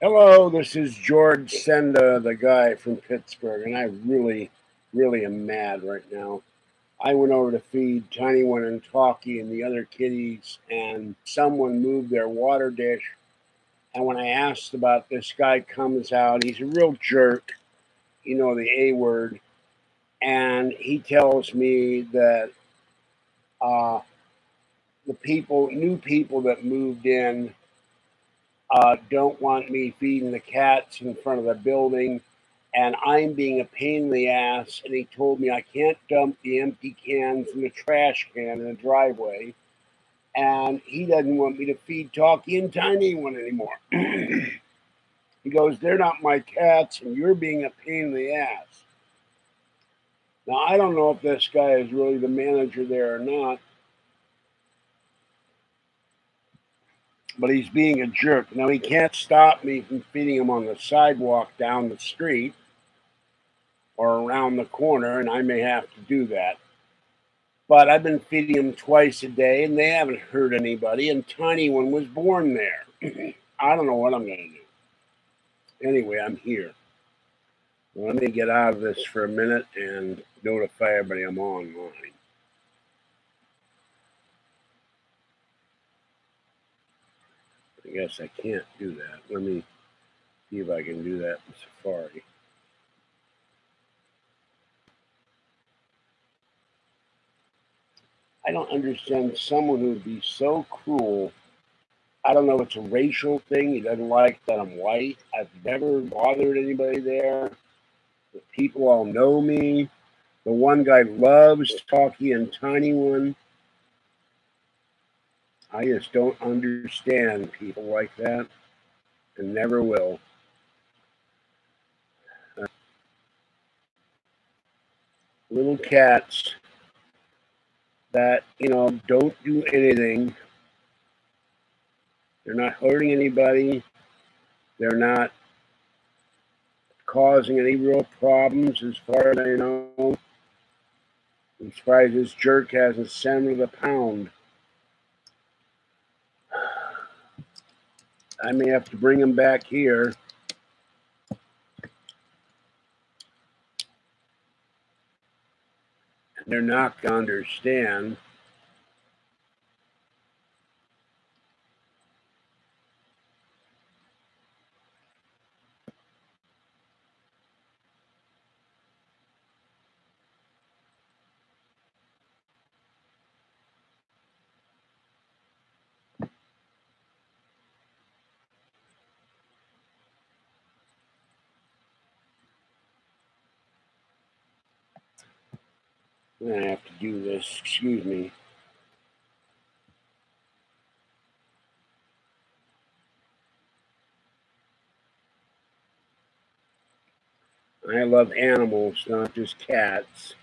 Hello, this is George Senda, the guy from Pittsburgh, and I really am mad right now. I went over to feed Tiny One and Talkie and the other kitties, and someone moved their water dish. And when I asked about this guy comes out, he's a real jerk, the A word, and he tells me that uh, new people that moved in, don't want me feeding the cats in front of the building, and I'm being a pain in the ass. And he told me I can't dump the empty cans in the trash can in the driveway, and he doesn't want me to feed Talkie and Tiny One anymore. He goes, "They're not my cats, and you're being a pain in the ass." Now, I don't know if this guy is really the manager there or not, but he's being a jerk. Now, he can't stop me from feeding him on the sidewalk down the street or around the corner, and I may have to do that. But I've been feeding them twice a day, and they haven't hurt anybody, and Tiny One was born there. I don't know what I'm going to do. Anyway, I'm here. Let me get out of this for a minute and notify everybody I'm online. I guess I can't do that. Let me see if I can do that in Safari. I don't understand someone who would be so cruel. I don't know if it's a racial thing. He doesn't like that I'm white. I've never bothered anybody there. The people all know me. The one guy loves Talkie and Tiny One. I just don't understand people like that and never will. Little cats that, don't do anything. They're not hurting anybody. They're not causing any real problems as far as I know. I'm surprised this jerk hasn't sent me the pound. I may have to bring him back here. They're not going to understand. I'm going to have to do this. Excuse me. I love animals, not just cats.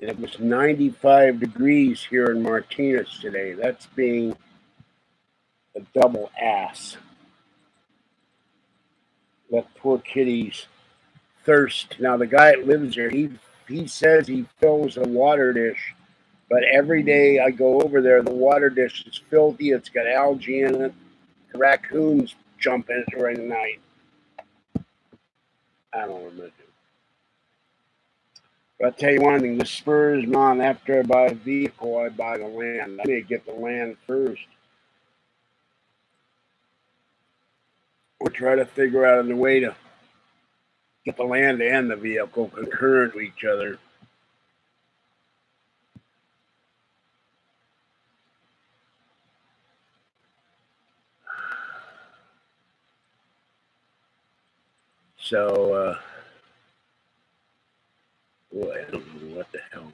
It was 95 degrees here in Martinez today. That's being a double ass. Let poor kitties thirst. Now the guy that lives there, he says he fills a water dish, but every day I go over there, the water dish is filthy. It's got algae in it. The raccoons jump in it during the night. I don't know what I'm gonna do. But I'll tell you one thing, the spurs me on. After I buy a vehicle, I buy the land. I need to get the land first. Or try to figure out a way to get the land and the vehicle concurrent to each other. So Well, I don't know what the hell.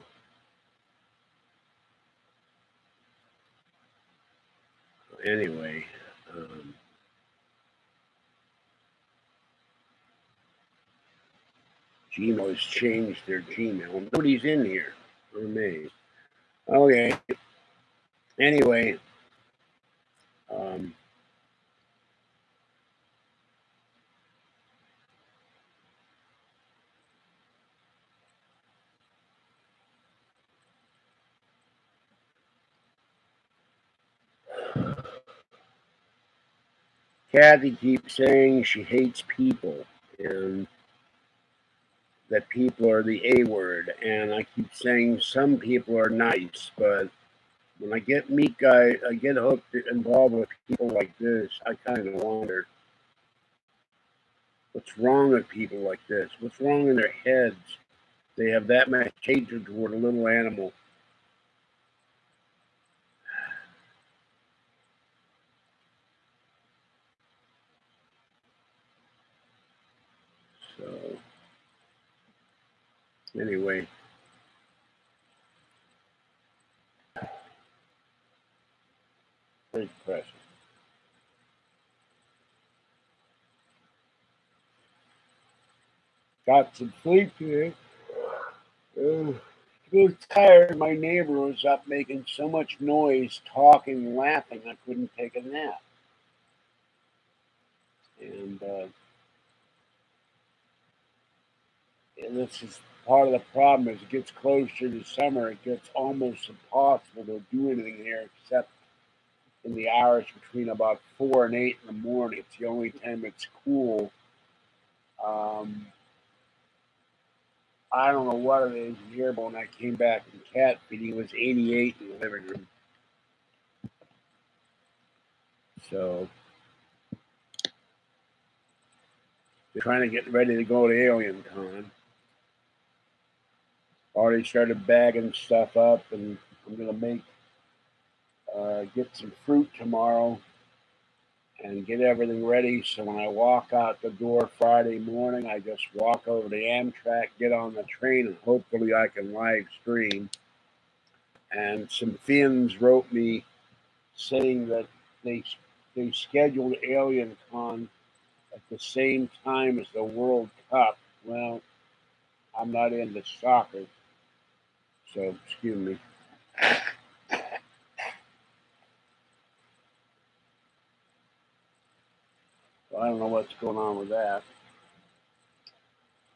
Anyway, Gmail has changed their Gmail. Nobody's in here. I'm amazed. Okay. Anyway, um, Kathy keeps saying she hates people and that people are the A word. And I keep saying some people are nice, but when I get I get hooked involved with people like this, I kind of wonder what's wrong with people like this? What's wrong in their heads? They have that much hatred toward a little animal. So, anyway, very depressing. Got some sleep today. I was tired. My neighbor was up making so much noise, talking, and laughing, I couldn't take a nap. And, and this is part of the problem. As it gets closer to summer, it gets almost impossible to do anything here except in the hours between about 4 and 8 in the morning. It's the only time it's cool. Um, I don't know what it is here, but when I came back from cat feeding, it was 88 in the living room. So they're trying to get ready to go to Alien Con. Already started bagging stuff up, and I'm gonna get some fruit tomorrow and get everything ready. So when I walk out the door Friday morning, I just walk over to Amtrak, get on the train, and hopefully I can live stream. And some Finns wrote me saying that they they scheduled Alien Con at the same time as the World Cup. Well, I'm not into soccer, so excuse me. I don't know what's going on with that.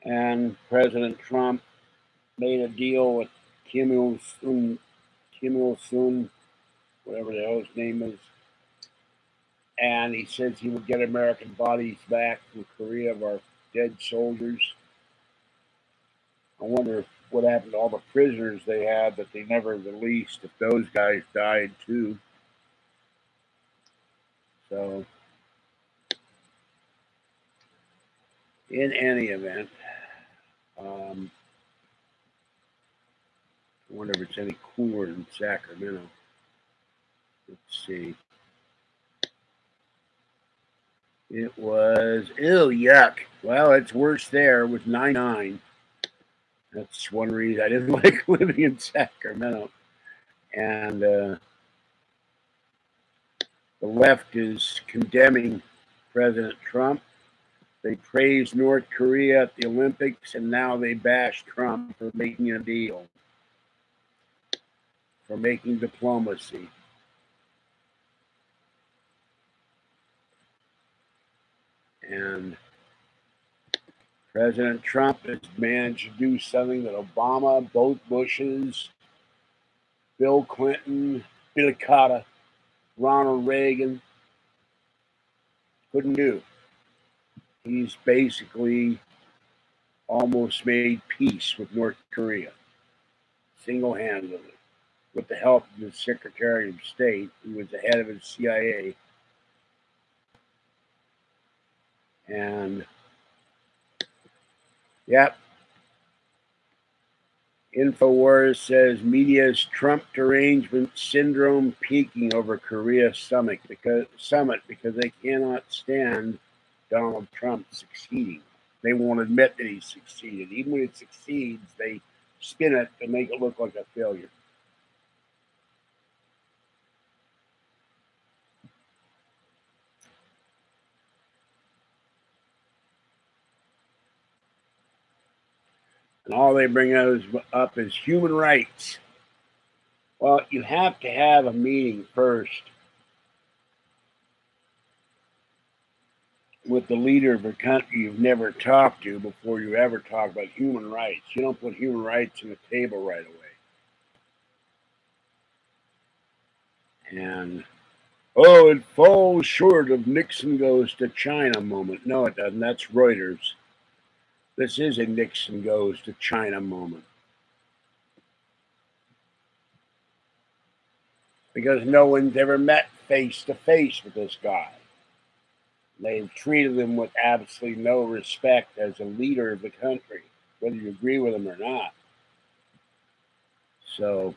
And President Trump made a deal with Kim Il Sung, Kim Il Sung, whatever the hell his name is, and he says he would get American bodies back from Korea of our dead soldiers. I wonder what happened to all the prisoners they had that they never released, if those guys died too. So, in any event, um, I wonder if it's any cooler in Sacramento. Let's see. It was, ew, yuck. Well, it's worse there with 99. That's one reason I didn't like living in Sacramento. And the left is condemning President Trump. They praised North Korea at the Olympics, and now they bash Trump for making a deal, for making diplomacy. And President Trump has managed to do something that Obama, both Bushes, Bill Clinton, Bill Carter, Ronald Reagan couldn't do. He's basically almost made peace with North Korea single handedly with the help of the Secretary of State, who was the head of the CIA. And, yep, InfoWars says media's Trump derangement syndrome peaking over Korea summit because they cannot stand Donald Trump succeeding. They won't admit that he succeeded. Even when he succeeds, they spin it to make it look like a failure. And all they bring up is human rights. Well, you have to have a meeting first with the leader of a country you've never talked to before you ever talk about human rights. You don't put human rights on the table right away. And, oh, it falls short of Nixon goes to China moment. No, it doesn't. That's Reuters. This is a Nixon goes to China moment. Because no one's ever met face to face with this guy. They've treated him with absolutely no respect as a leader of the country, whether you agree with him or not. So,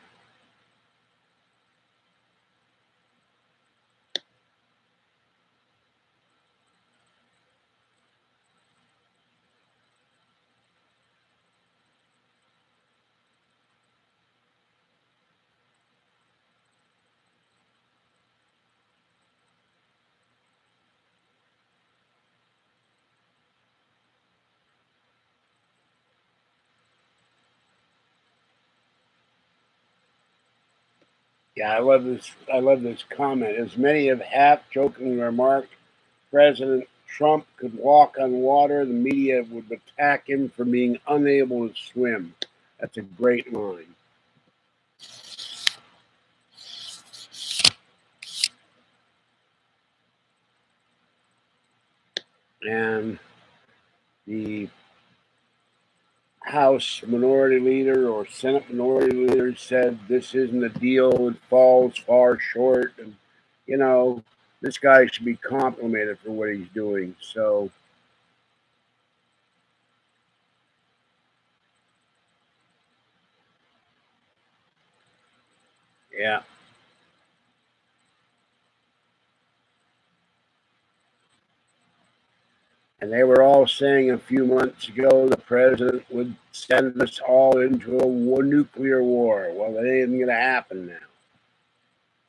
yeah, I love this. I love this comment. As many have half-jokingly remarked, President Trump could walk on water. The media would attack him for being unable to swim. That's a great line. And the House Minority Leader or Senate Minority Leader said this isn't a deal. It falls far short. And, you know, this guy should be complimented for what he's doing. So, yeah. And they were all saying a few months ago the president would send us all into a nuclear war. Well, that ain't going to happen now.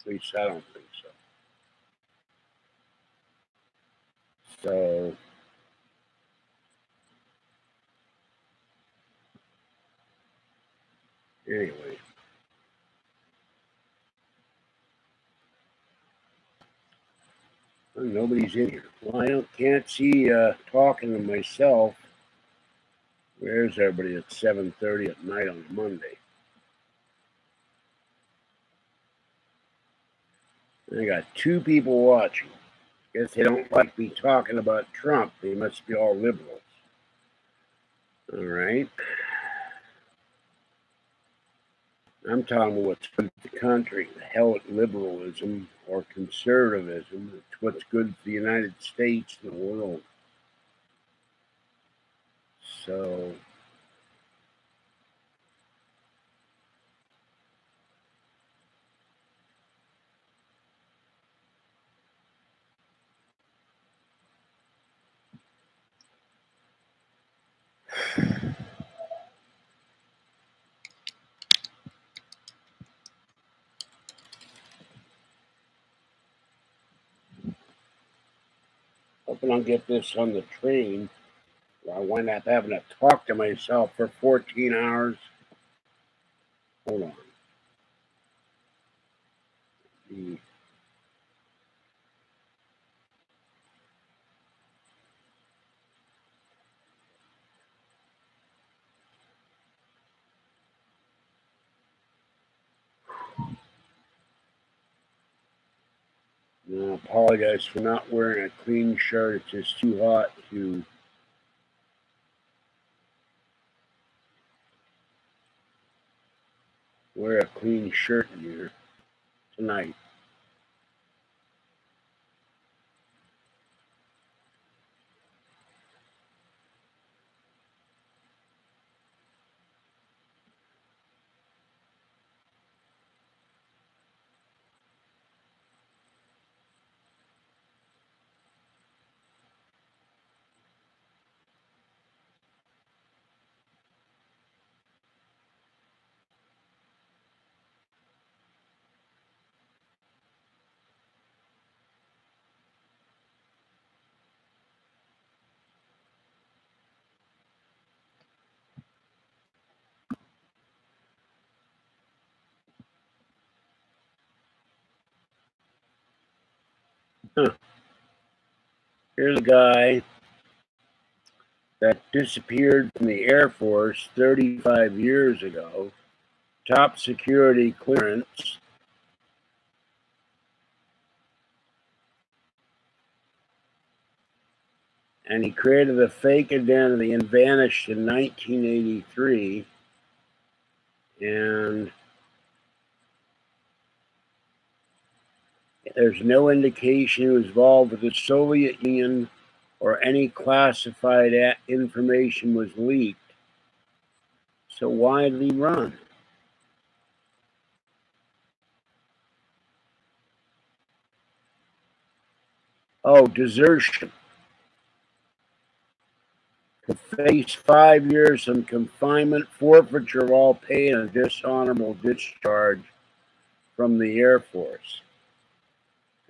At least I don't think so. So, anyway. Well, nobody's in here. Well, can't see talking to myself. Where's everybody at 7:30 at night on Monday? I got two people watching. Guess they don't like me talking about Trump. They must be all liberals. All right. I'm talking about what's good for the country. The hell with liberalism or conservatism. It's what's good for the United States and the world. So, hoping I'll get this on the train. I wind up having to talk to myself for 14 hours. Hold on. The I apologize for not wearing a clean shirt. It's just too hot to wear a clean shirt in here tonight. Huh. Here's a guy that disappeared from the Air Force 35 years ago, top security clearance. And he created a fake identity and vanished in 1983. And there's no indication he was involved with the Soviet Union or any classified information was leaked. So why did he run? Oh, desertion. To face 5 years of confinement, forfeiture of all pay, and a dishonorable discharge from the Air Force.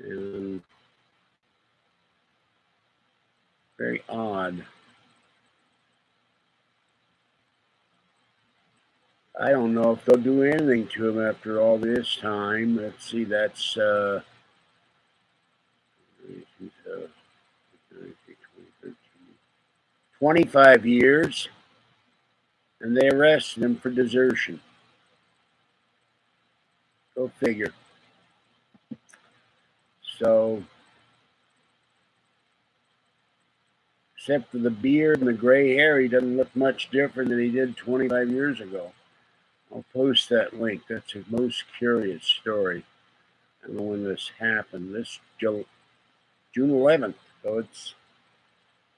And very odd. I don't know if they'll do anything to him after all this time. Let's see, that's 25 years, and they arrested him for desertion. Go figure. So, except for the beard and the gray hair, he doesn't look much different than he did 25 years ago. I'll post that link. That's a most curious story. I don't know when this happened. This June 11th, so it's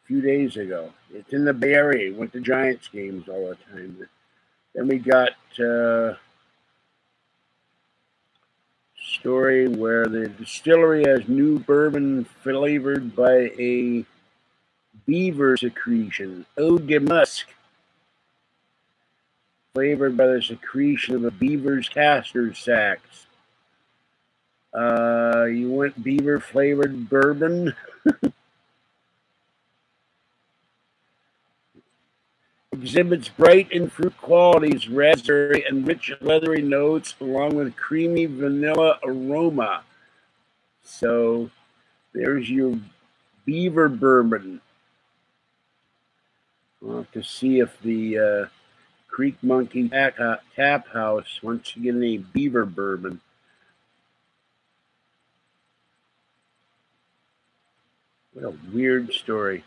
a few days ago. It's in the Bay Area. Went to Giants games all the time. Then we got story where the distillery has new bourbon flavored by a beaver secretion, eau de musk, flavored by the secretion of a beaver's castor sacs. You want beaver flavored bourbon? Exhibits bright and fruit qualities, raspberry and rich leathery notes, along with creamy vanilla aroma. So there's your beaver bourbon. I'll have to see if the Creek Monkey Tap House wants to get any beaver bourbon. What a weird story.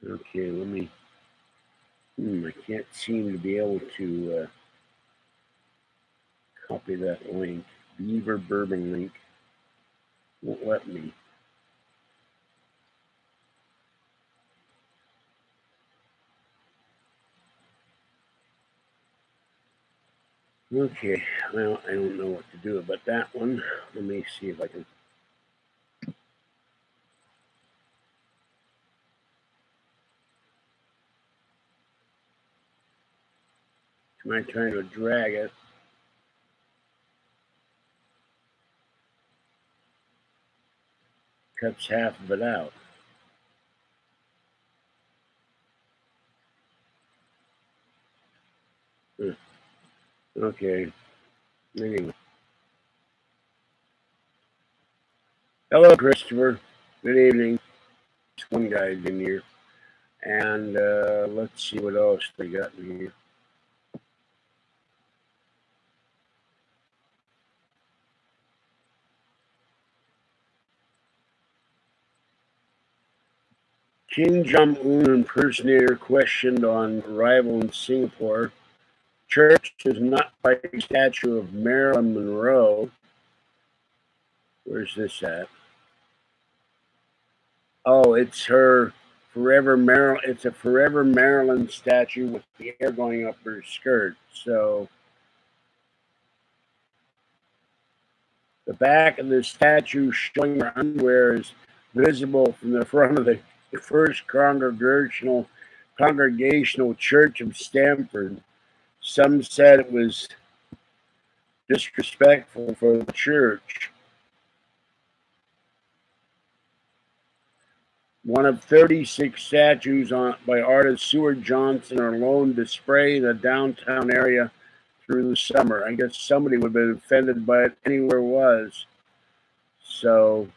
Okay, let me. I can't seem to be able to copy that link. Beaver bourbon link. Won't let me. Okay, well, I don't know what to do about that one. Let me see if I can. Am I trying to drag it? Cuts half of it out. Okay. Anyway. Hello, Christopher. Good evening. One guy's in here. And let's see what else they got in here. Kim Jong-un impersonator questioned on arrival in Singapore. Church is not by a statue of Marilyn Monroe. Where's this at? Oh, it's her Forever Marilyn. It's a Forever Marilyn statue with the hair going up her skirt. So the back of the statue showing her underwear is visible from the front of the First Congregational Church of Stamford. Some said it was disrespectful for the church. One of 36 statues by artist Seward Johnson are loaned to display in the downtown area through the summer. I guess somebody would have been offended by it anywhere it was. So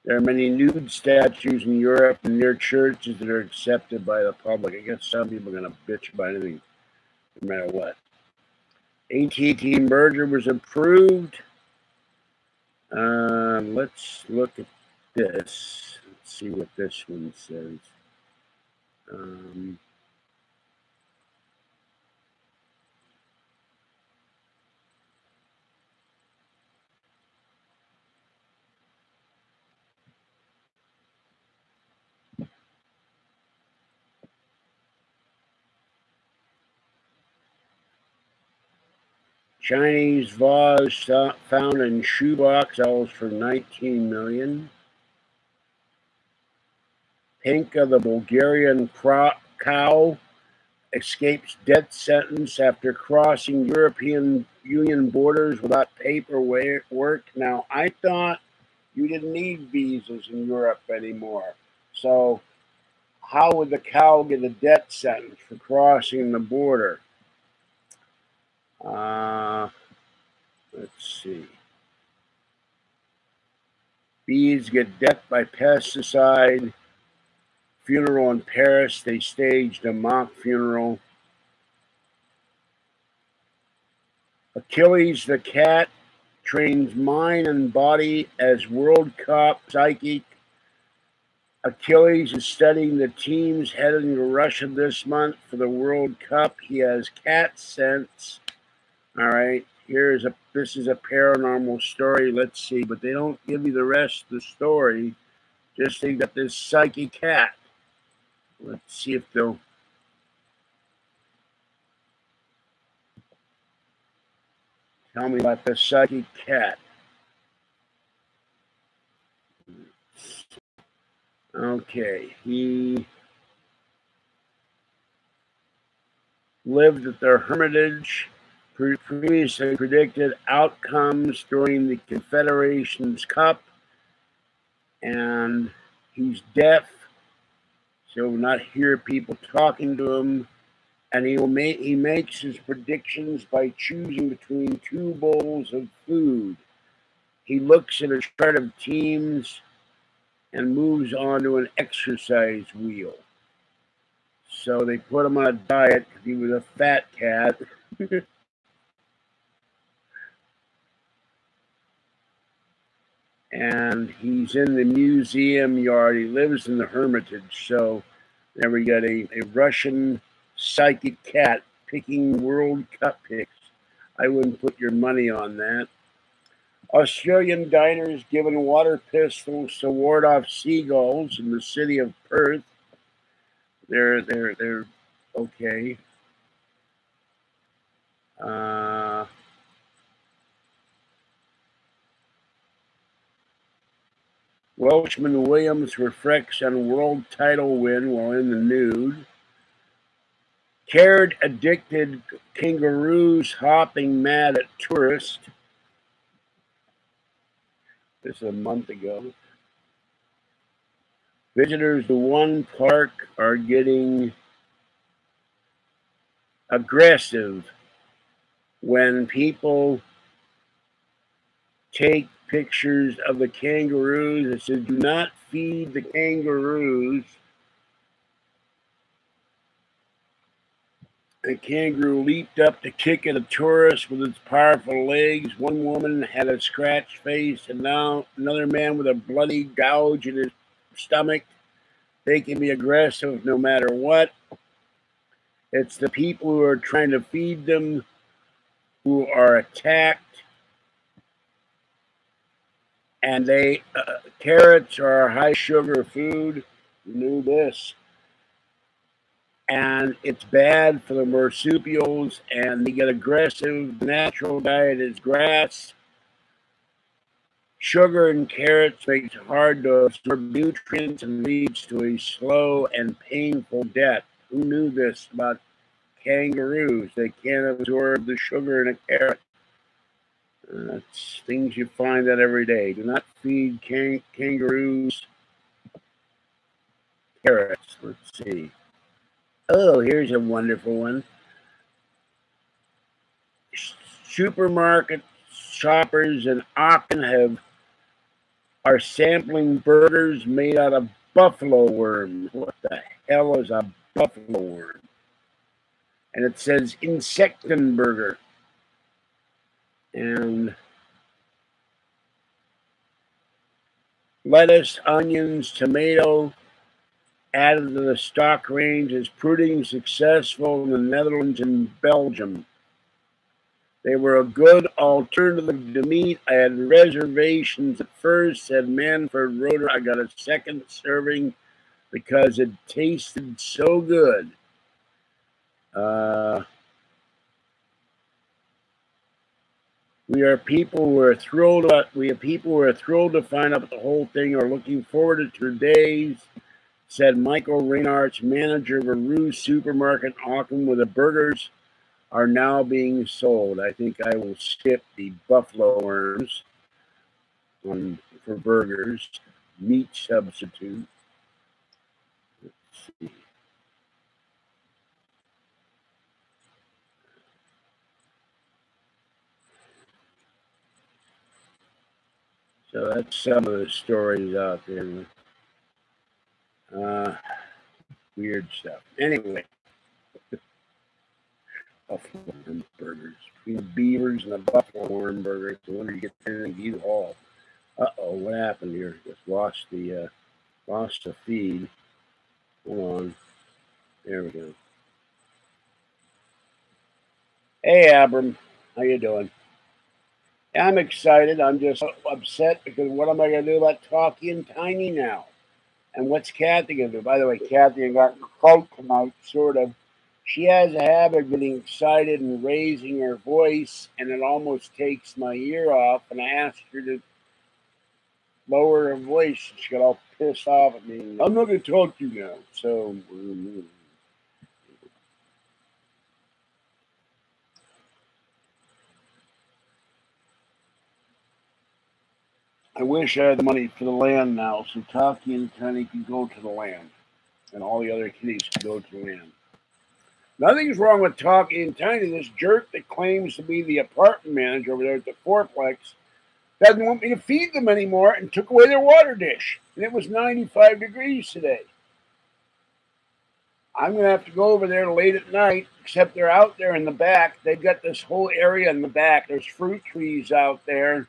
there are many nude statues in Europe and near churches that are accepted by the public. I guess some people are going to bitch about anything, no matter what. AT&T merger was approved. Let's look at this. Let's see what this one says. Chinese vase found in shoebox sells for $19 million. Pinka, the Bulgarian cow, escapes death sentence after crossing European Union borders without paperwork. Now, I thought you didn't need visas in Europe anymore. So how would the cow get a death sentence for crossing the border? Let's see. Bees get death by pesticide. Funeral in Paris. They staged a mock funeral. Achilles the cat trains mind and body as World Cup psychic. Achilles is studying the teams heading to Russia this month for the World Cup. He has cat sense. All right, this is a paranormal story. Let's see, but they don't give you the rest of the story. Just they got this psychic cat. Let's see if they'll tell me about the psychic cat. Okay, he lived at their hermitage, previously predicted outcomes during the Confederations Cup, and he's deaf, so will not hear people talking to him, and he makes his predictions by choosing between two bowls of food. He looks at a chart of teams and moves on to an exercise wheel. So they put him on a diet because he was a fat cat. And he's in the museum yard. He lives in the Hermitage. So there we got a Russian psychic cat picking World Cup picks. I wouldn't put your money on that. Australian diners given water pistols to ward off seagulls in the city of Perth. They're okay. Welshman Williams reflects on world title win while in the nude. Carrot addicted kangaroos hopping mad at tourist. This is a month ago. Visitors to one park are getting aggressive when people take pictures of the kangaroos. It says, do not feed the kangaroos. A kangaroo leaped up to kick at a tourist with its powerful legs. One woman had a scratched face, and now another man with a bloody gouge in his stomach. They can be aggressive no matter what. It's the people who are trying to feed them who are attacked. And carrots are a high sugar food. You knew this. And it's bad for the marsupials, and they get aggressive. The natural diet is grass. Sugar in carrots makes it hard to absorb nutrients and leads to a slow and painful death. Who knew this about kangaroos? They can't absorb the sugar in a carrot. That's things you find out every day. Do not feed kangaroos carrots. Let's see. Oh, here's a wonderful one. supermarket shoppers in Aachen are sampling burgers made out of buffalo worms. What the hell is a buffalo worm? And it says Insektenburger. And lettuce, onions, tomato added to the stock range is proving successful in the Netherlands and Belgium. They were a good alternative to meat. I had reservations at first, said Manfred Roeder. I got a second serving because it tasted so good. We have people who are thrilled to find out the whole thing are looking forward to days, said Michael Reinhardt's manager of a Rue supermarket in Auckland, where the burgers are now being sold. I think I will skip the buffalo worms for burgers, meat substitute. Let's see. So that's some of the stories out there. Weird stuff. Anyway, buffalo worm burgers. Between the beavers and the buffalo worm burgers, I wonder you get there and eat it all. Uh-oh, what happened here? Just lost the feed. Hold on. There we go. Hey, Abram. How you doing? I'm excited. I'm just upset because what am I going to do about Talkie and Tiny now? And what's Kathy going to do? By the way, Kathy got in a fight tonight, sort of. She has a habit of getting excited and raising her voice, and it almost takes my ear off. And I asked her to lower her voice. She got all pissed off at me. I'm not going to talk to you now. So, I wish I had the money for the land now, so Talkie and Tiny can go to the land, and all the other kitties can go to the land. Nothing's wrong with Talkie and Tiny. This jerk that claims to be the apartment manager over there at the fourplex doesn't want me to feed them anymore and took away their water dish. And it was 95 degrees today. I'm going to have to go over there late at night, except they're out there in the back. They've got this whole area in the back. There's fruit trees out there.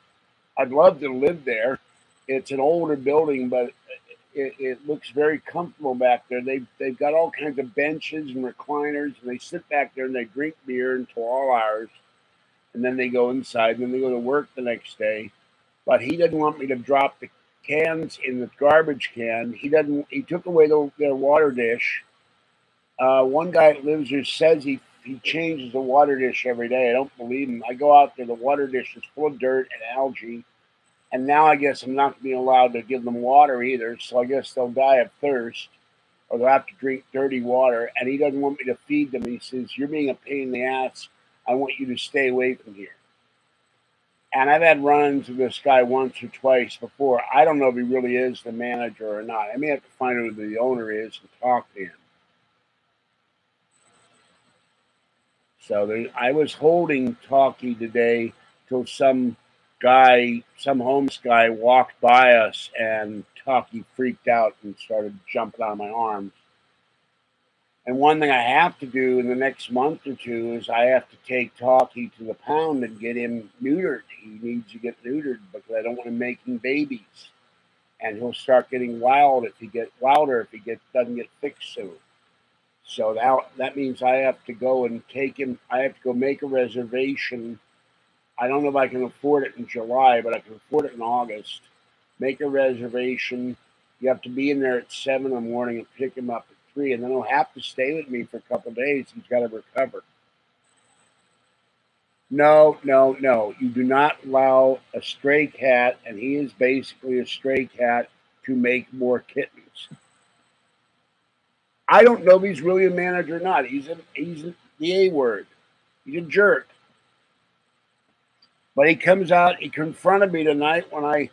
I'd love to live there. It's an older building, but it looks very comfortable back there. They've got all kinds of benches and recliners, and they sit back there and they drink beer until all hours, and then they go inside, and then they go to work the next day. But he doesn't want me to drop the cans in the garbage can. He took away their water dish. One guy that lives here says he changes the water dish every day. I don't believe him. I go out there, the water dish is full of dirt and algae. And now I guess I'm not being allowed to give them water either. So I guess they'll die of thirst or they'll have to drink dirty water. And he doesn't want me to feed them. He says, you're being a pain in the ass. I want you to stay away from here. And I've had run-ins with this guy once or twice before. I don't know if he really is the manager or not. I may have to find out who the owner is and talk to him. So I was holding Talkie today till some homeless guy walked by us, and Talkie freaked out and started jumping out of my arms. And one thing I have to do in the next month or two is I have to take Talkie to the pound and get him neutered. He needs to get neutered because I don't want him making babies. And he'll start getting wilder if he doesn't get fixed soon. So that means I have to go and take him. I have to go make a reservation. I don't know if I can afford it in July, but I can afford it in August. Make a reservation. You have to be in there at 7 in the morning and pick him up at 3, and then he'll have to stay with me for a couple of days. He's got to recover. No. You do not allow a stray cat, and he is basically a stray cat, to make more kittens. I don't know if he's really a manager or not. He's the A word. He's a jerk. But he comes out, he confronted me tonight when I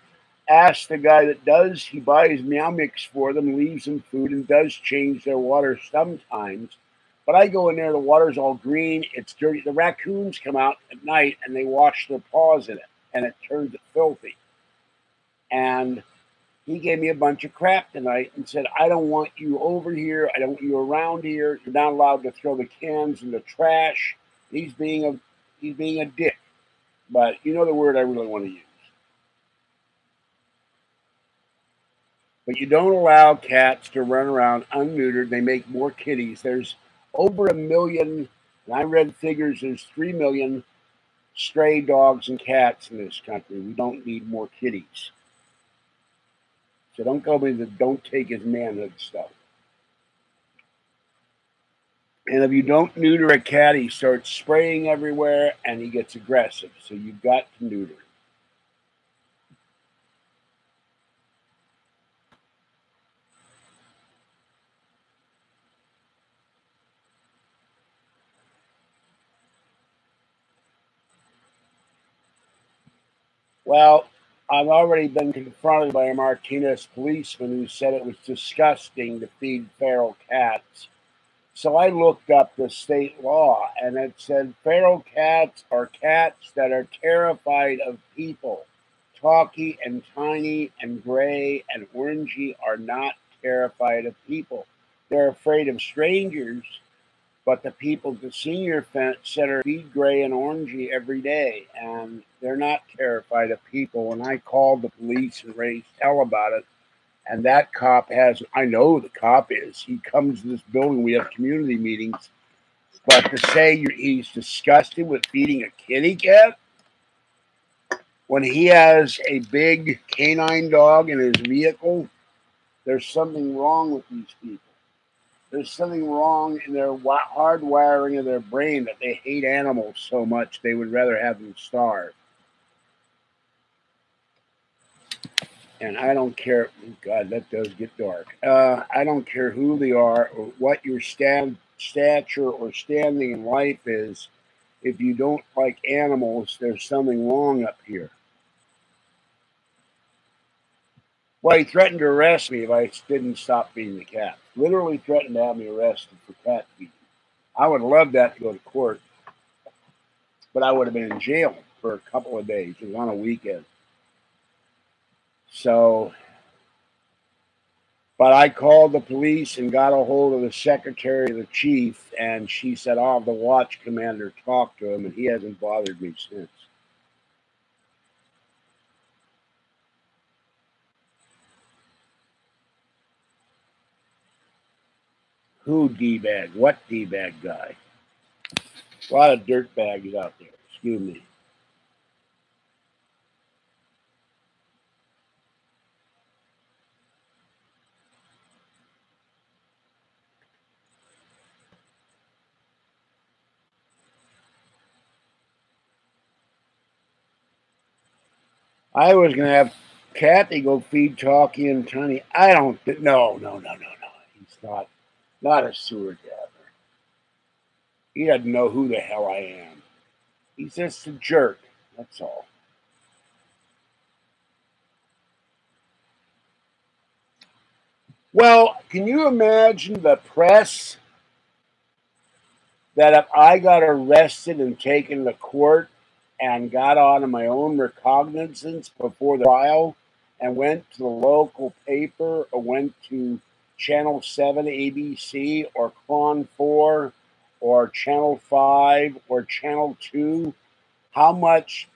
asked the guy he buys Meow Mix for them, leaves them food, and does change their water sometimes. But I go in there, the water's all green, it's dirty. The raccoons come out at night and they wash their paws in it, and it turns it filthy. And he gave me a bunch of crap tonight and said, I don't want you over here. I don't want you around here. You're not allowed to throw the cans in the trash. He's being a dick. But you know the word I really want to use. But you don't allow cats to run around unneutered. They make more kitties. There's over 1 million, and I read figures, there's 3 million stray dogs and cats in this country. We don't need more kitties. So don't tell me that don't take his manhood stuff. And if you don't neuter a cat, he starts spraying everywhere and he gets aggressive. So you've got to neuter him. Well, I've already been confronted by a Martinez policeman who said it was disgusting to feed feral cats. So I looked up the state law, and it said feral cats are cats that are terrified of people. Talkie and Tiny and Gray and Orangey are not terrified of people. They're afraid of strangers, but the people at the senior center feed Gray and Orangey every day, and they're not terrified of people. And I called the police and raised hell about it. And that cop I know the cop is. He comes to this building. We have community meetings. But to say he's disgusted with feeding a kitty cat when he has a big canine dog in his vehicle, there's something wrong with these people. There's something wrong in their hardwiring of their brain that they hate animals so much they would rather have them starve. And I don't care. God, that does get dark. I don't care who they are or what your stature or standing in life is. If you don't like animals, there's something wrong up here. Well, he threatened to arrest me if I didn't stop feeding the cat. Literally threatened to have me arrested for cat feeding. I would love that to go to court, but I would have been in jail for a couple of days. It was on a weekend. So, but I called the police and got a hold of the secretary of the chief, and she said, I'll have the watch commander talk to him, and he hasn't bothered me since. Who D-bag? What D-bag guy? A lot of dirt bags out there. Excuse me. I was going to have Kathy go feed Talkie and Tiny. I don't. No. He's not a sewer gatherer. He doesn't know who the hell I am. He's just a jerk. That's all. Well, can you imagine the press that if I got arrested and taken to court and got on my own recognizance before the trial and went to the local paper or went to Channel 7 ABC or Con 4 or Channel 5 or Channel 2, how much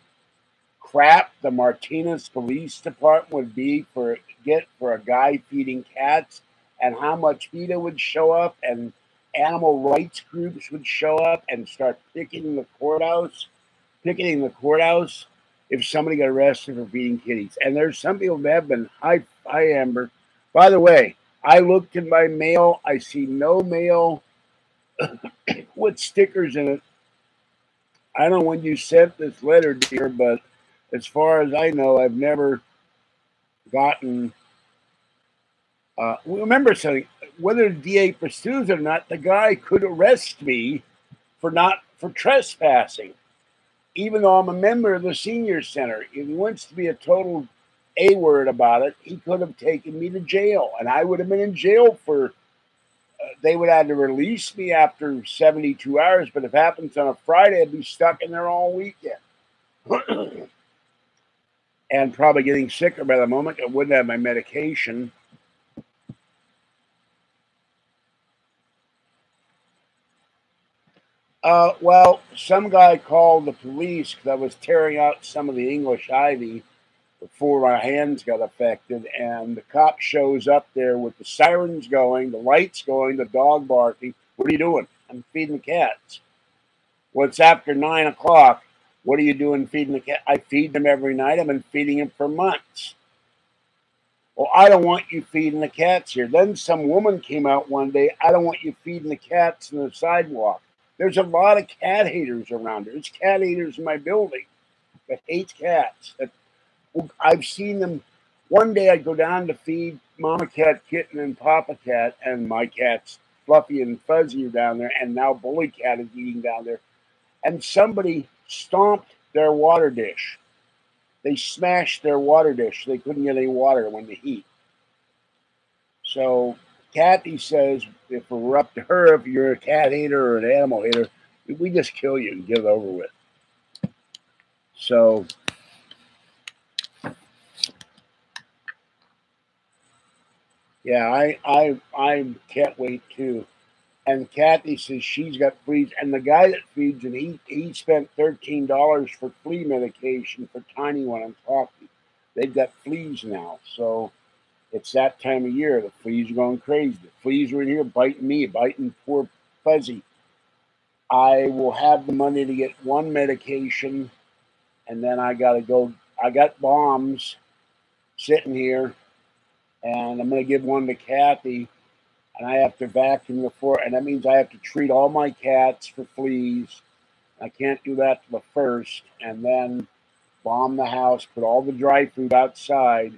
crap the Martinez Police Department would get for a guy feeding cats, and how much PETA would show up and animal rights groups would show up and start picketing the courthouse if somebody got arrested for feeding kitties. And there's some people that have been. Hi, Amber. By the way, I looked in my mail. I see no mail with stickers in it. I don't know when you sent this letter, dear, but as far as I know, I've never gotten. Remember something. Whether the DA pursues it or not, the guy could arrest me for trespassing, even though I'm a member of the senior center. If he wants to be a total A-word about it, he could have taken me to jail, and I would have been in jail for they would have to release me after 72 hours, but if it happens on a Friday, I'd be stuck in there all weekend. And probably getting sicker by the moment. I wouldn't have my medication. Well, some guy called the police because I was tearing out some of the English ivy before my hands got affected, and the cop shows up there with the sirens going, the lights going, the dog barking. What are you doing? I'm feeding the cats. Well, it's after 9 o'clock. What are you doing feeding the cat? I feed them every night. I've been feeding them for months. Well, I don't want you feeding the cats here. Then some woman came out one day. I don't want you feeding the cats on the sidewalk. There's a lot of cat haters around here. There's cat haters in my building that hate cats. I've seen them. One day I'd go down to feed Mama Cat, Kitten, and Papa Cat, and my cats, Fluffy and Fuzzy, are down there, and now Bully Cat is eating down there. And somebody stomped their water dish. They smashed their water dish. They couldn't get any water when the heat. So Kathy says if it were up to her, if you're a cat hater or an animal hater, we just kill you and get it over with. So yeah, I can't wait too. And Kathy says she's got fleas, and the guy that feeds it, he spent $13 for flea medication for Tiny One and Talkie. They've got fleas now, so it's that time of year. The fleas are going crazy. The fleas are in here biting me, biting poor Fuzzy. I will have the money to get one medication, and then I got to go. I got bombs sitting here, and I'm going to give one to Kathy, and I have to vacuum the floor, and that means I have to treat all my cats for fleas. I can't do that till the first, and then bomb the house, put all the dry food outside,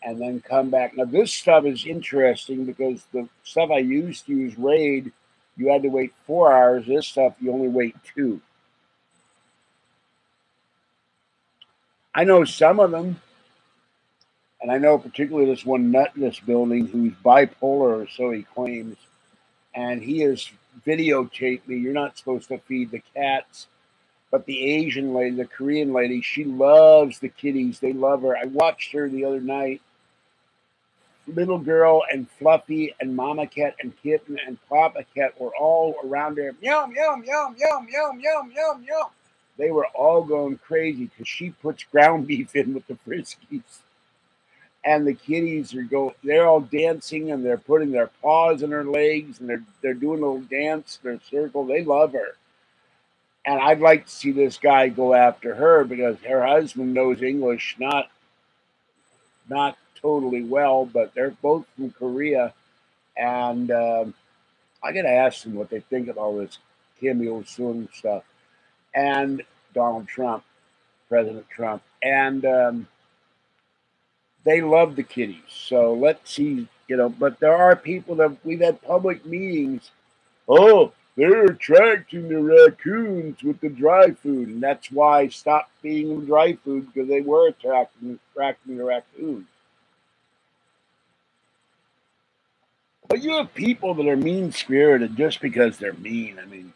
and then come back. Now, this stuff is interesting because the stuff I used to use, Raid, you had to wait 4 hours. This stuff, you only wait 2. I know some of them, and I know particularly this one nut in this building who's bipolar, or so he claims, and he has videotaped me. You're not supposed to feed the cats. But the Asian lady, the Korean lady, she loves the kitties. They love her. I watched her the other night. Little girl and Fluffy and Mama Cat and Kitten and Papa Cat were all around there. Yum, yum, yum, yum, yum, yum, yum, yum. They were all going crazy because she puts ground beef in with the Friskies. And the kitties are they're all dancing and they're putting their paws in her legs and they're doing a little dance, their circle. They love her. And I'd like to see this guy go after her because her husband knows English, not totally well, but they're both from Korea. And I got to ask them what they think of all this Kim Il-sung stuff and Donald Trump, President Trump. And they love the kitties. So let's see, but there are people that we've had public meetings. Oh, they're attracting the raccoons with the dry food, and that's why I stopped feeding them dry food because they were attracting the raccoons. But you have people that are mean-spirited just because they're mean. I mean,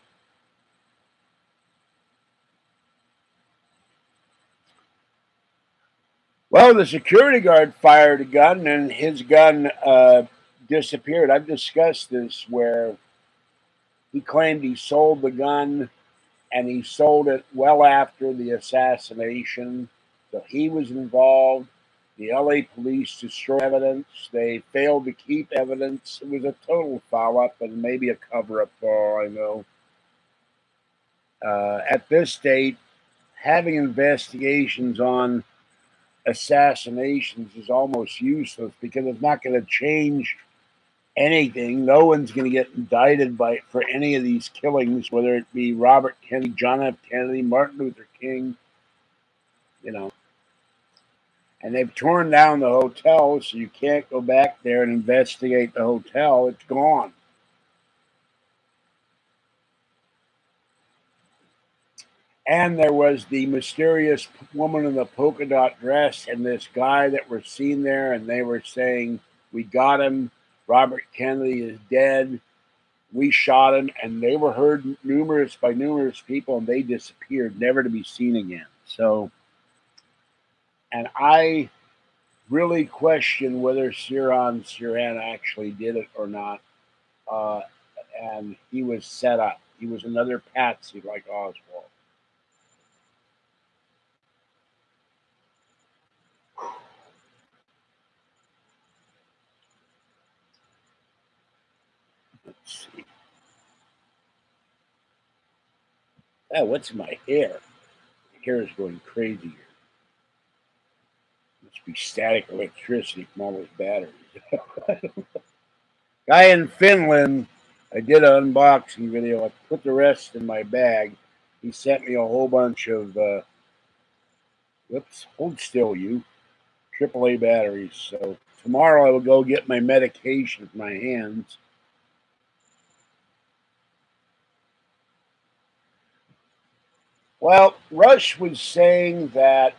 well, the security guard fired a gun, and his gun disappeared. I've discussed this where he claimed he sold the gun and he sold it well after the assassination. So he was involved. The LA police destroyed evidence. They failed to keep evidence. It was a total foul up and maybe a cover up for all I know. At this date, having investigations on assassinations is almost useless because it's not going to change anything. No one's going to get indicted for any of these killings, whether it be Robert Kennedy, John F. Kennedy, Martin Luther King, And they've torn down the hotel, so you can't go back there and investigate the hotel. It's gone. And there was the mysterious woman in the polka dot dress and this guy that were seen there, and they were saying, we got him. Robert Kennedy is dead. We shot him, and they were heard by numerous people, and they disappeared, never to be seen again. So, and I really question whether Sirhan actually did it or not. Uh, and he was set up. He was another patsy like Oswald. Let's see. Oh, what's in my hair? My hair is going crazy here. Must be static electricity from all those batteries. Guy in Finland, I did an unboxing video. I put the rest in my bag. He sent me a whole bunch of, whoops, hold still, you, AAA batteries. So tomorrow I will go get my medication with my hands. Well, Rush was saying that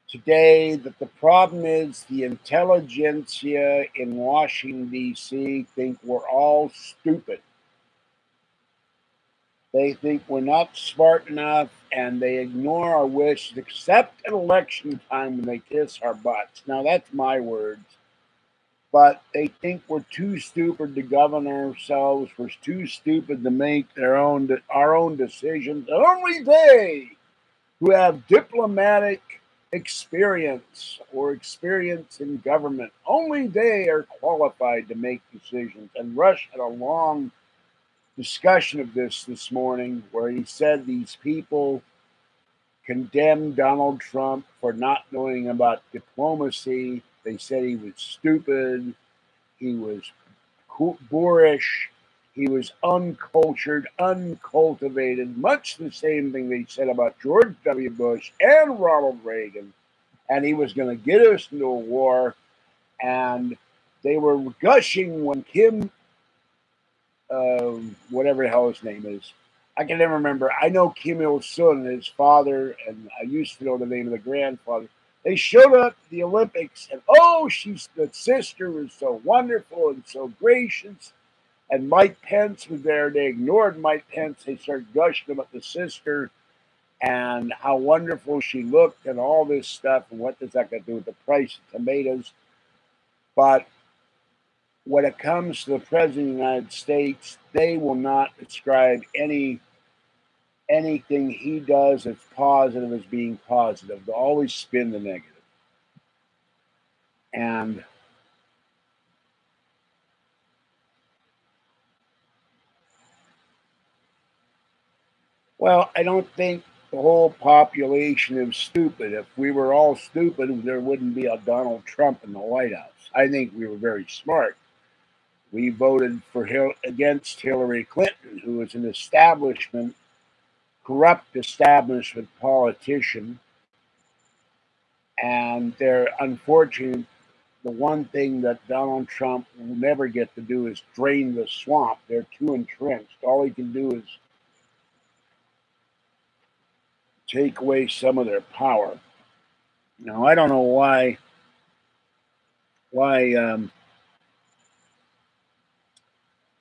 today that the problem is the intelligentsia in Washington, D.C. think we're all stupid. They think we're not smart enough, and they ignore our wishes, except at election time when they kiss our butts. Now, that's my words. But they think we're too stupid to govern ourselves. We're too stupid to make our own decisions. And only they who have diplomatic experience or experience in government, only they are qualified to make decisions. And Rush had a long discussion of this morning where he said these people condemned Donald Trump for not knowing about diplomacy. They said he was stupid, he was boorish, he was uncultured, uncultivated, much the same thing they said about George W. Bush and Ronald Reagan. And he was going to get us into a war. And they were gushing when Kim, whatever the hell his name is, I can never remember. I know Kim Il Sung, his father, and I used to know the name of the grandfather. They showed up at the Olympics, and oh, the sister was so wonderful and so gracious. And Mike Pence was there. They ignored Mike Pence. They started gushing about the sister and how wonderful she looked and all this stuff. And what does that got to do with the price of tomatoes? But when it comes to the president of the United States, they will not describe anything he does that's positive as being positive. They'll always spin the negative. And well, I don't think the whole population is stupid. If we were all stupid, there wouldn't be a Donald Trump in the White House. I think we were very smart. We voted against Hillary Clinton, who was an corrupt establishment politician. And they're unfortunate. The one thing that Donald Trump will never get to do is drain the swamp. They're too entrenched. All he can do is take away some of their power. Now, I don't know why why um,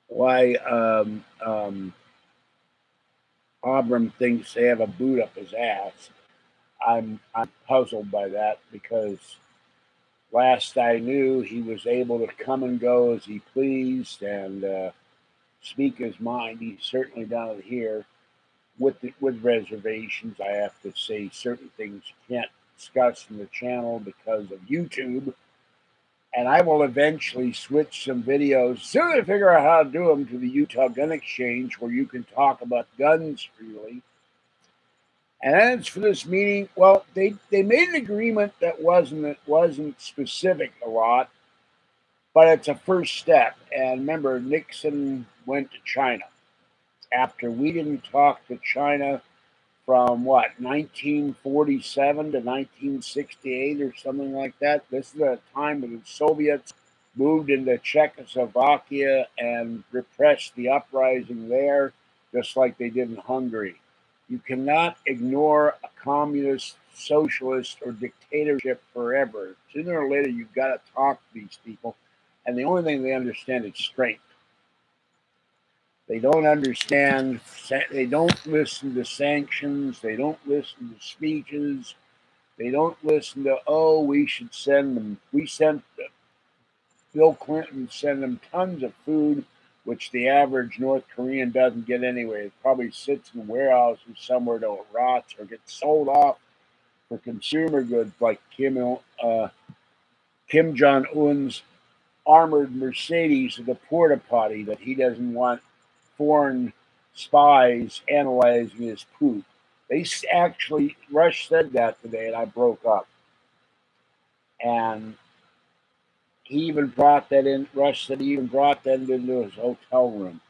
why Abram thinks they have a boot up his ass. I'm puzzled by that because last I knew he was able to come and go as he pleased and speak his mind. He's certainly down here with reservations. I have to say certain things you can't discuss in the channel because of YouTube. And I will eventually switch some videos, as soon as I figure out how to do them, to the Utah Gun Exchange, where you can talk about guns freely. And as for this meeting, well, they made an agreement that wasn't specific a lot, but it's a first step. And remember, Nixon went to China after we didn't talk to China from 1947 to 1968 or something like that. This is a time when the Soviets moved into Czechoslovakia and repressed the uprising there, just like they did in Hungary. You cannot ignore a communist, socialist, or dictatorship forever. Sooner or later, you've got to talk to these people. And the only thing they understand is strength. They don't understand, they don't listen to sanctions, they don't listen to speeches, they don't listen to, oh, we should send them. We sent Bill Clinton, send them tons of food, which the average North Korean doesn't get anyway. It probably sits in warehouses somewhere till it rots or gets sold off for consumer goods like Kim Jong Un's armored Mercedes to the porta potty that he doesn't want foreign spies analyzing his poop. They actually, Rush said that today, and I broke up. And he even brought that in. Rush said he even brought that into his hotel room.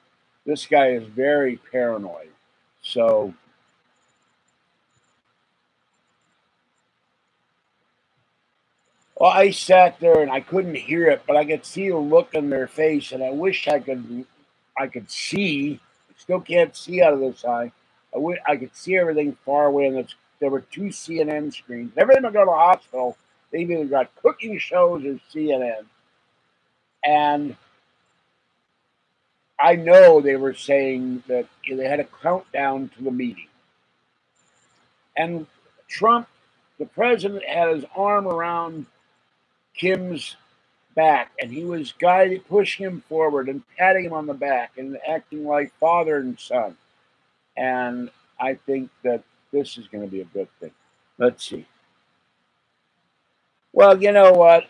This guy is very paranoid. So, well, I sat there and I couldn't hear it, but I could see the look on their face, and I wish I could see. I still can't see out of this eye. I could see everything far away, and there were two CNN screens. Every time I go to the hospital, they've either got cooking shows or CNN. And I know they were saying that they had a countdown to the meeting. And Trump, the president, had his arm around Kim's back, and he was pushing him forward and patting him on the back and acting like father and son. And I think that this is going to be a good thing. Let's see. Well, you know what?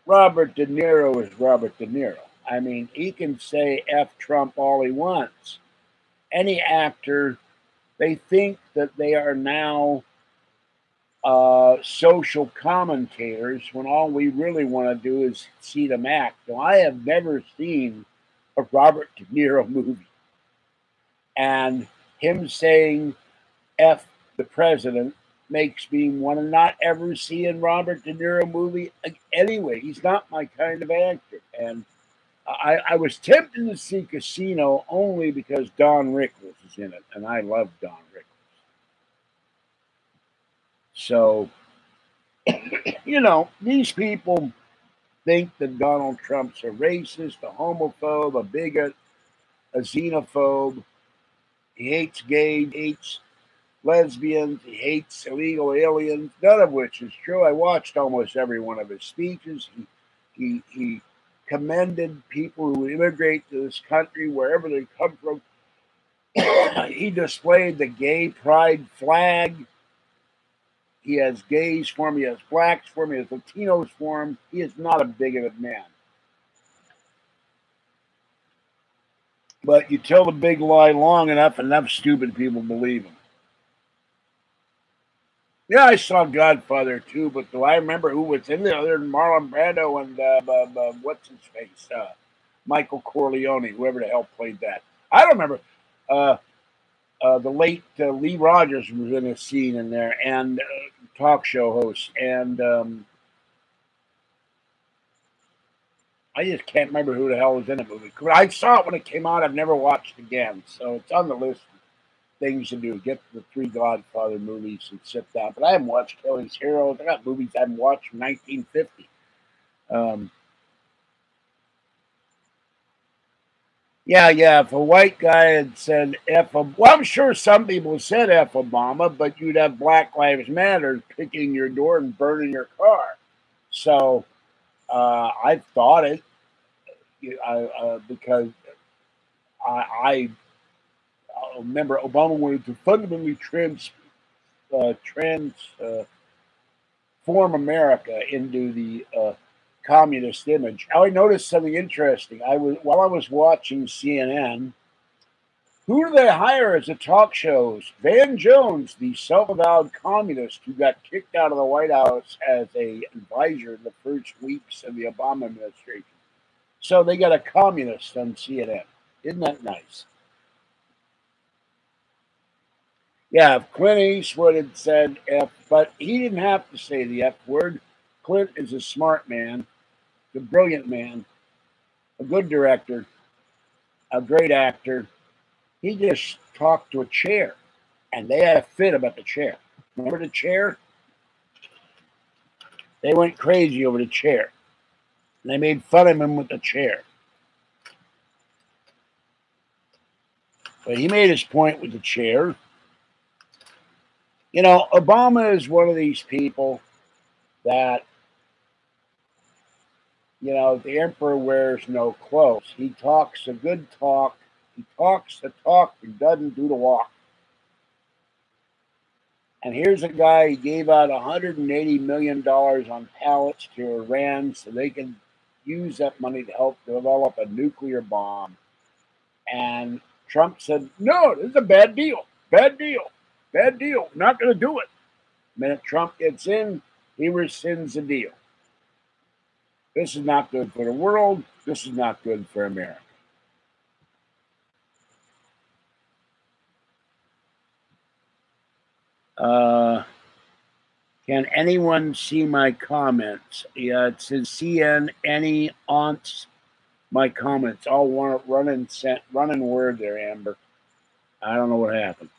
Robert De Niro is Robert De Niro. I mean, he can say F Trump all he wants. Any actor, they think that they are now social commentators when all we really want to do is see them act. Now, I have never seen a Robert De Niro movie. And him saying F the president makes me want to not ever see a Robert De Niro movie anyway. He's not my kind of actor. And I was tempted to see Casino only because Don Rickles is in it, and I love Don Rickles. So, you know, these people think that Donald Trump's a racist, a homophobe, a bigot, a xenophobe. He hates gays, he hates lesbians, he hates illegal aliens, none of which is true. I watched almost every one of his speeches. He commended people who immigrate to this country wherever they come from. He displayed the gay pride flag. He has gays for him, he has blacks for him, he has Latinos for him. He is not a bigoted man. But you tell the big lie long enough stupid people believe him. Yeah, I saw Godfather too, but do I remember who was in there other than Marlon Brando and what's his face? Michael Corleone, whoever the hell played that. I don't remember. The late Lee Rogers was in a scene in there, and talk show host, and I just can't remember who the hell was in the movie. I saw it when it came out. I've never watched it again, so it's on the list of things to do. Get the 3 Godfather movies and sit down. But I haven't watched Kelly's Heroes. I got movies I haven't watched from 1950. Yeah. If a white guy had said well, I'm sure some people said F Obama, but you'd have Black Lives Matter picking your door and burning your car. So I thought it because I remember Obama wanted to fundamentally transform America into the communist image. I noticed something interesting. While I was watching CNN, who do they hire as a talk show host? Van Jones, the self-avowed communist who got kicked out of the White House as an advisor in the first weeks of the Obama administration. So they got a communist on CNN. Isn't that nice? Yeah, if Clint Eastwood had said F, but he didn't have to say the F word. Clint is a smart man, a brilliant man, a good director, a great actor. He just talked to a chair, and they had a fit about the chair. Remember the chair? They went crazy over the chair. And they made fun of him with the chair. But he made his point with the chair. You know, Obama is one of these people that, you know, the emperor wears no clothes. He talks a good talk. He talks the talk, but doesn't do the walk. And here's a guy who gave out $180 million on pallets to Iran so they can use that money to help develop a nuclear bomb. And Trump said, no, this is a bad deal. Bad deal. Bad deal. Not going to do it. The minute Trump gets in, he rescinds the deal. This is not good for the world. This is not good for America. Can anyone see my comments? Yeah, it says CN any aunts my comments. All running word there, Amber. I don't know what happened.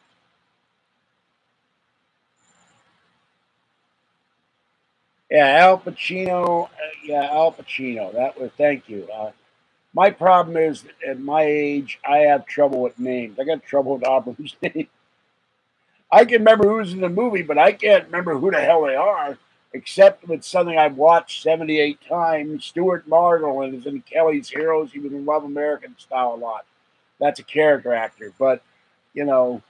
Yeah, Al Pacino. Al Pacino. That was. Thank you. My problem is at my age, I have trouble with names. I got trouble with Aubrey's name. I can remember who's in the movie, but I can't remember who the hell they are, except with something I've watched 78 times. Stuart Margolin is in Kelly's Heroes. He was in Love American Style a lot. That's a character actor. But, you know,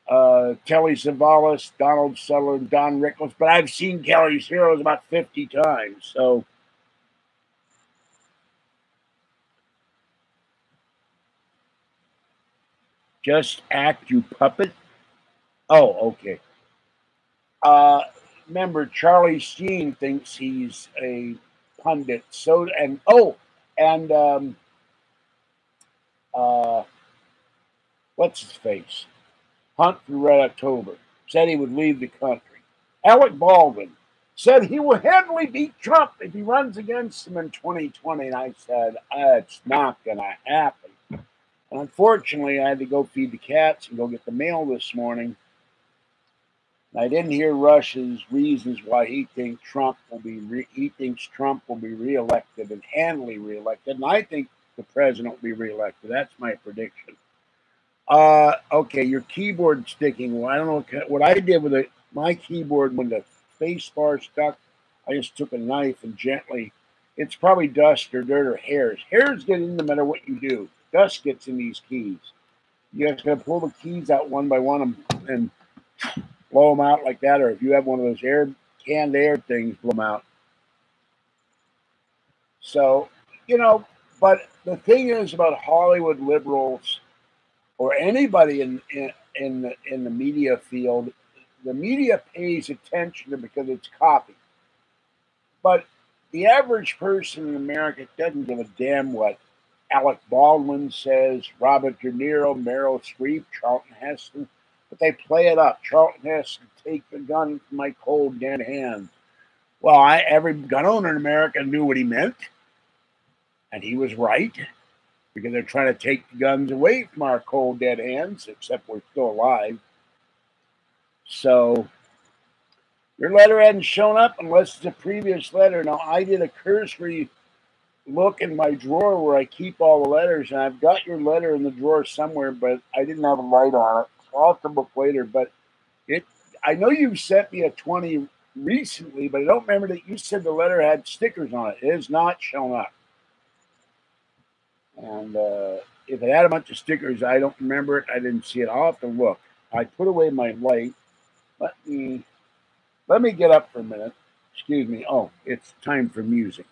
Telly Savalas, Donald Sutherland, Don Rickles. But I've seen Kelly's Heroes about 50 times. So, just act, you puppet. Oh, okay. Remember, Charlie Sheen thinks he's a pundit. So and uh, what's his face? Hunt for Red October said he would leave the country. Alec Baldwin said he will handily beat Trump if he runs against him in 2020. And I said, it's not going to happen. And unfortunately, I had to go feed the cats and go get the mail this morning. I didn't hear Rush's reasons why he thinks Trump will be reelected and handily reelected, and I think the president will be reelected. That's my prediction. Okay, your keyboard sticking. Well, I don't know what I did with my keyboard when the space bar stuck. I just took a knife and gently. It's probably dust or dirt or hairs. Hairs get in no matter what you do. Dust gets in these keys. You have to pull the keys out one by one and blow them out like that, or if you have one of those canned air things, blow them out. So, you know, but the thing is about Hollywood liberals or anybody in the media field, the media pays attention to because it's copy. But the average person in America doesn't give a damn what Alec Baldwin says, Robert De Niro, Meryl Streep, Charlton Heston. But they play it up. Charlton Heston, take the gun from my cold dead hands. Well, every gun owner in America knew what he meant, and he was right because they're trying to take the guns away from our cold dead hands, except we're still alive. So your letter hadn't shown up unless it's a previous letter. Now, I did a cursory look in my drawer where I keep all the letters, and I've got your letter in the drawer somewhere, but I didn't have a light on it. So I'll have to look later. But I know you've sent me a 20 recently, but I don't remember that you said the letter had stickers on it. It has not shown up. And if it had a bunch of stickers, I don't remember it. I didn't see it. I'll have to look. I put away my light. Let me get up for a minute. Excuse me. Oh, it's time for music.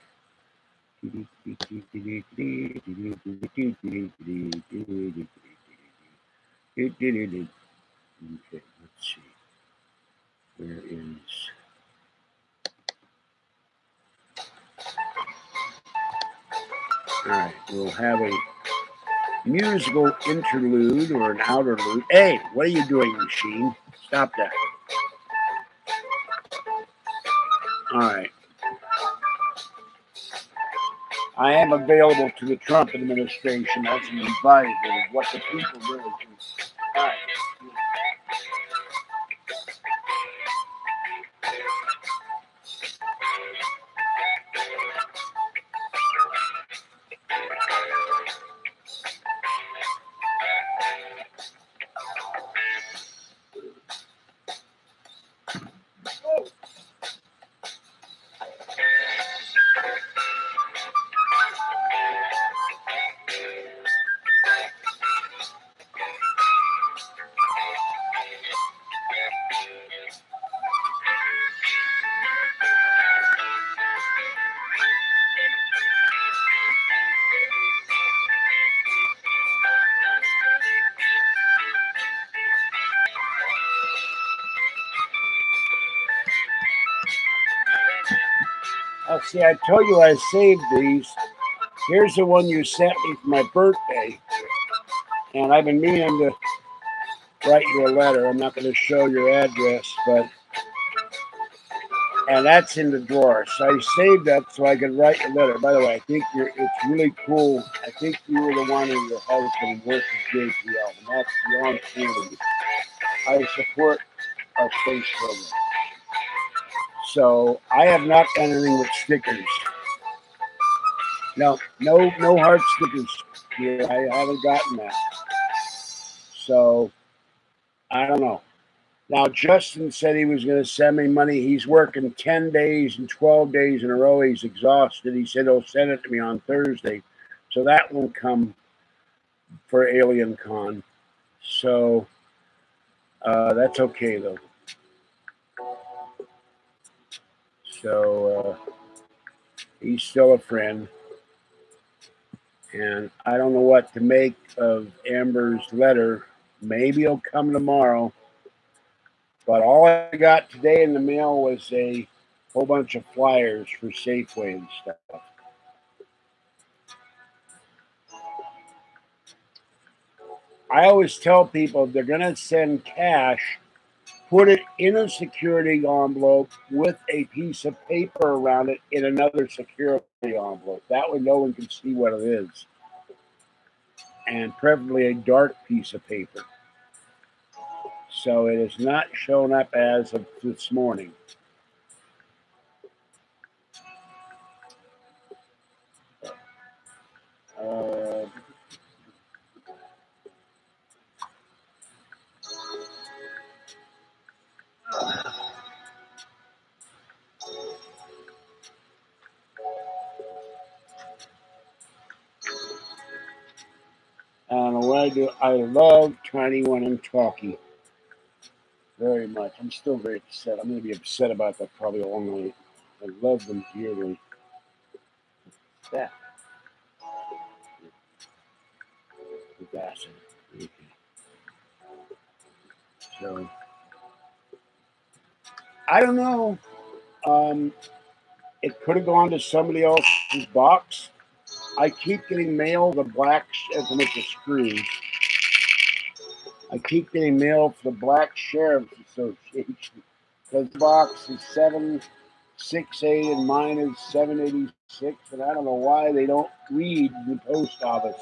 Okay, let's see. Where is... All right, we'll have a musical interlude or an outerlude. Hey, what are you doing, machine? Stop that. All right. I am available to the Trump administration as an advisor of what the people really think. All right. See, I told you I saved these. Here's the one you sent me for my birthday. And I've been meaning to write you a letter. I'm not going to show your address, but and that's in the drawer. So I saved that so I could write a letter. By the way, I think it's really cool. I think you were the one who your husband worked with JPL, and that's beyond cool. I support our space program. So I have not done anything with stickers. No hard stickers here. I haven't gotten that. So I don't know. Now, Justin said he was going to send me money. He's working 10 days and 12 days in a row. He's exhausted. He said he'll send it to me on Thursday. So that won't come for Alien Con. So that's okay, though. So he's still a friend. And I don't know what to make of Amber's letter. Maybe he'll come tomorrow. But all I got today in the mail was a whole bunch of flyers for Safeway and stuff. I always tell people if they're going to send cash, put it in a security envelope with a piece of paper around it in another security envelope. That way no one can see what it is. And preferably a dark piece of paper. So it has not shown up as of this morning. I don't know what I do. I love Tiny One and Talkie very much. I'm still very upset. I'm going to be upset about that probably all night. I love them dearly. What's that? Okay. So, I don't know. It could have gone to somebody else's box. I keep getting mail the black it's a screw. I keep getting mail for the Black Sheriff's Association because the box is 768 and mine is 786, and I don't know why they don't read the post office.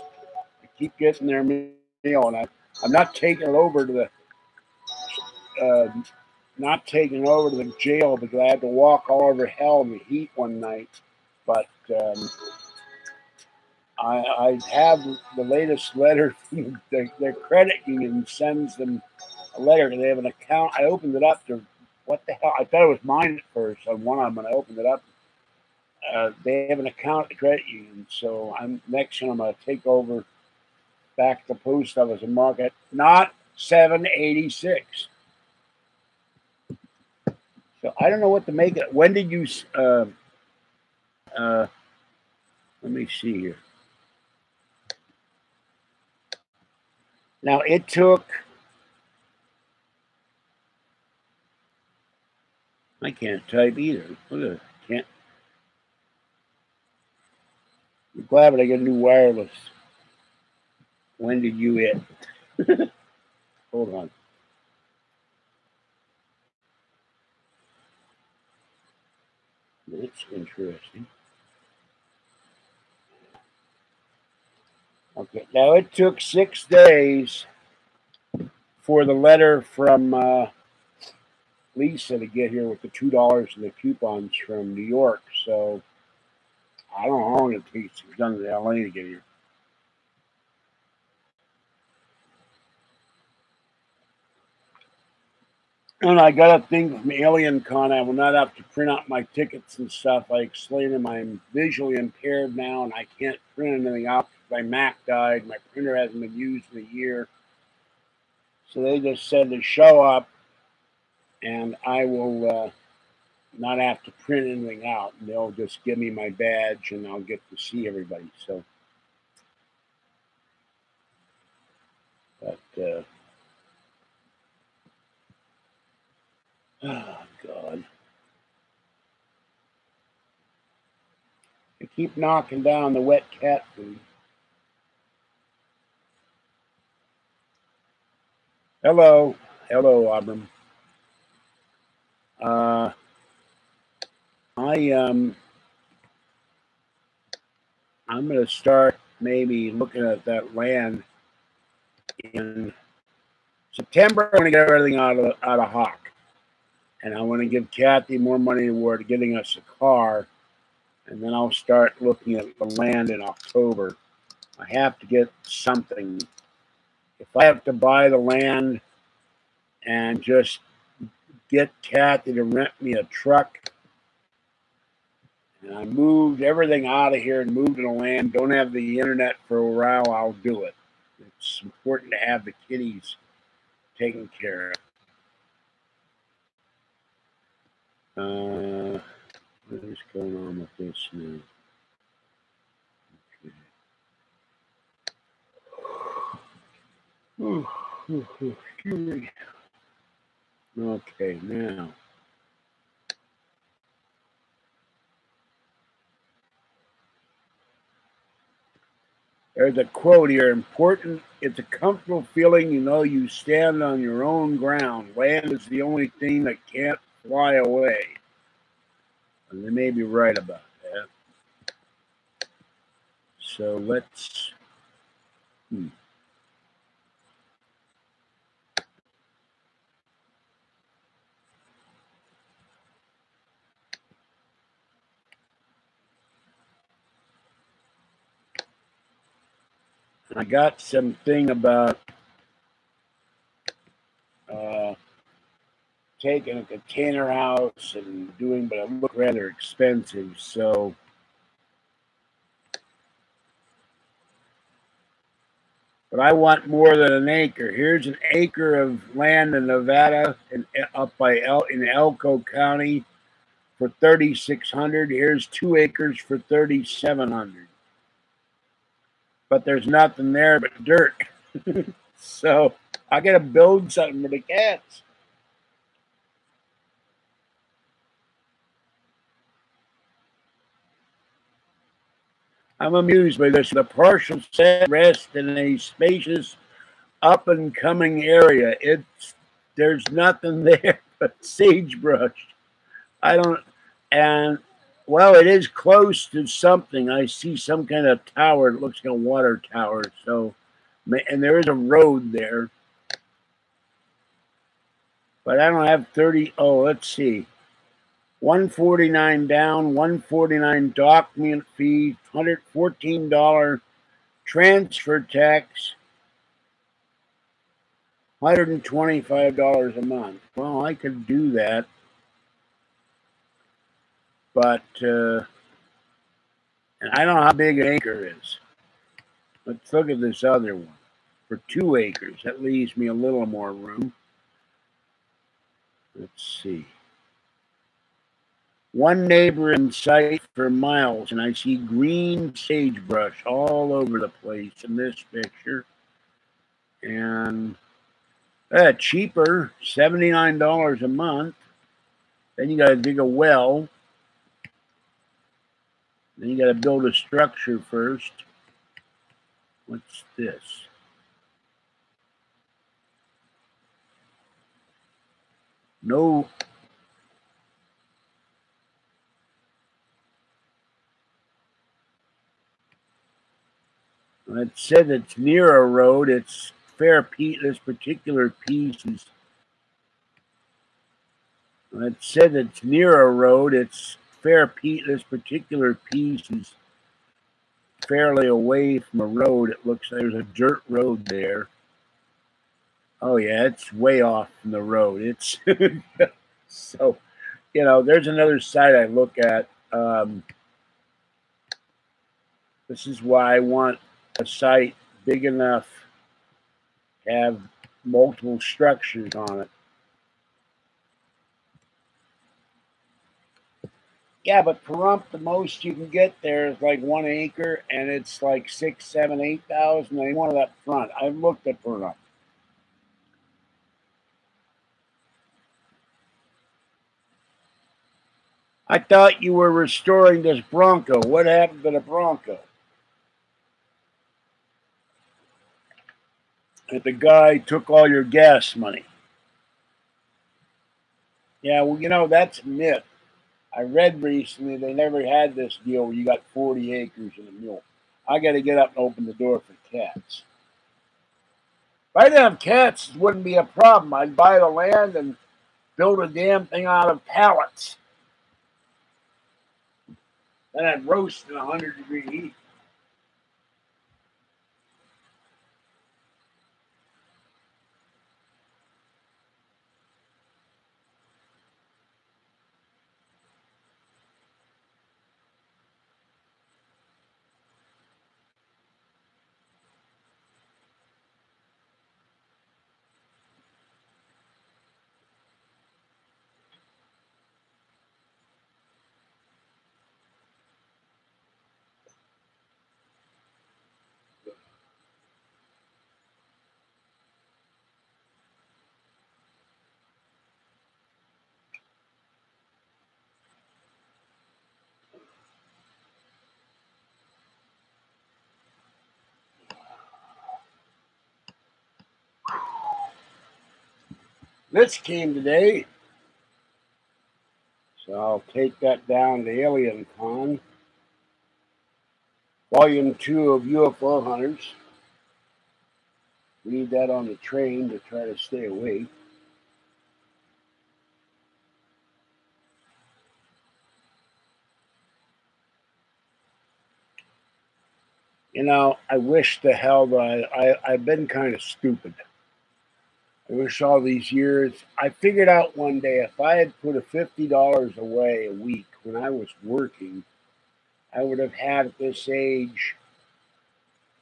I keep getting their mail, and I'm not taking it over to the jail because I had to walk all over hell in the heat one night. But I have the latest letter from their credit union sends them a letter. They have an account. I opened it up to what the hell? I thought it was mine at first on one of them, and I opened it up. They have an account at the credit union, so I'm next one. I'm going to take over back to the post office and mark it not 786. So I don't know what to make it. When did you? Let me see here. Now it took. I can't type either. Look at it. Can't. I'm glad, but I got a new wireless. When did you hit? Hold on. That's interesting. Okay, now it took 6 days for the letter from Lisa to get here with the $2 and the coupons from New York. So I don't know how long it takes to come to LA to get here. And I got a thing from Alien Con. I will not have to print out my tickets and stuff. I explained to them I'm visually impaired now and I can't print anything out. My Mac died. My printer hasn't been used in a year. So they just said to show up and I will not have to print anything out. And they'll just give me my badge and I'll get to see everybody. So, but, oh, God. Keep knocking down the wet cat food. Hello. Hello, Abram. I'm going to start maybe looking at that land in September. I want to get everything out of Hawk, and I want to give Kathy more money toward getting us a car, and then I'll start looking at the land in October. I have to get something. If I have to buy the land and just get Kathy to rent me a truck, and I moved everything out of here and moved to the land, don't have the internet for a while, I'll do it. It's important to have the kitties taken care of. What is going on with this now? Okay. Okay, now. There's a quote here. Important, it's a comfortable feeling you know you stand on your own ground. Land is the only thing that can't fly away. And they may be right about that. So let's... I got something about taking a container house and doing, but it looked rather expensive. So, but I want more than an acre. Here's an acre of land in Nevada, and up in Elko County for $3,600. Here's 2 acres for $3,700. But there's nothing there but dirt. So I got to build something for the cats. I'm amused by this. The partial set rest in a spacious, up-and-coming area. There's nothing there but sagebrush. Well, it is close to something. I see some kind of tower. It looks like a water tower. So, and there is a road there. But I don't have 30. Oh, let's see. $149 down, $149 document fee, $114 transfer tax, $125 a month. Well, I could do that. But, and I don't know how big an acre is. Let's look at this other one. For 2 acres, that leaves me a little more room. Let's see. One neighbor in sight for miles, and I see green sagebrush all over the place in this picture. And cheaper, $79 a month. Then you got to dig a well. Then you got to build a structure first. What's this? No. It said it's near a road. It's fair piece. This particular piece is. It said it's near a road. It's fair piece. This particular piece is fairly away from a road. It looks like there's a dirt road there. Oh yeah, it's way off from the road. It's so, there's another site I look at. This is why I want a site big enough to have multiple structures on it. Yeah, but Pahrump, the most you can get there is like 1 acre, and it's like 6, 7, 8,000. They want it up front. I've looked at Pahrump. I thought you were restoring this Bronco. What happened to the Bronco? That the guy took all your gas money. Yeah, well, that's a myth. I read recently they never had this deal where you got 40 acres and a mule. I got to get up and open the door for cats. If I didn't have cats, it wouldn't be a problem. I'd buy the land and build a damn thing out of pallets. Then I'd roast in 100-degree heat. This came today, so I'll take that down to Alien Con, Volume 2 of UFO Hunters. Read that on the train to try to stay awake. I wish the hell that I've been kind of stupid. I wish all these years. I figured out one day if I had put a $50 away a week when I was working, I would have had at this age,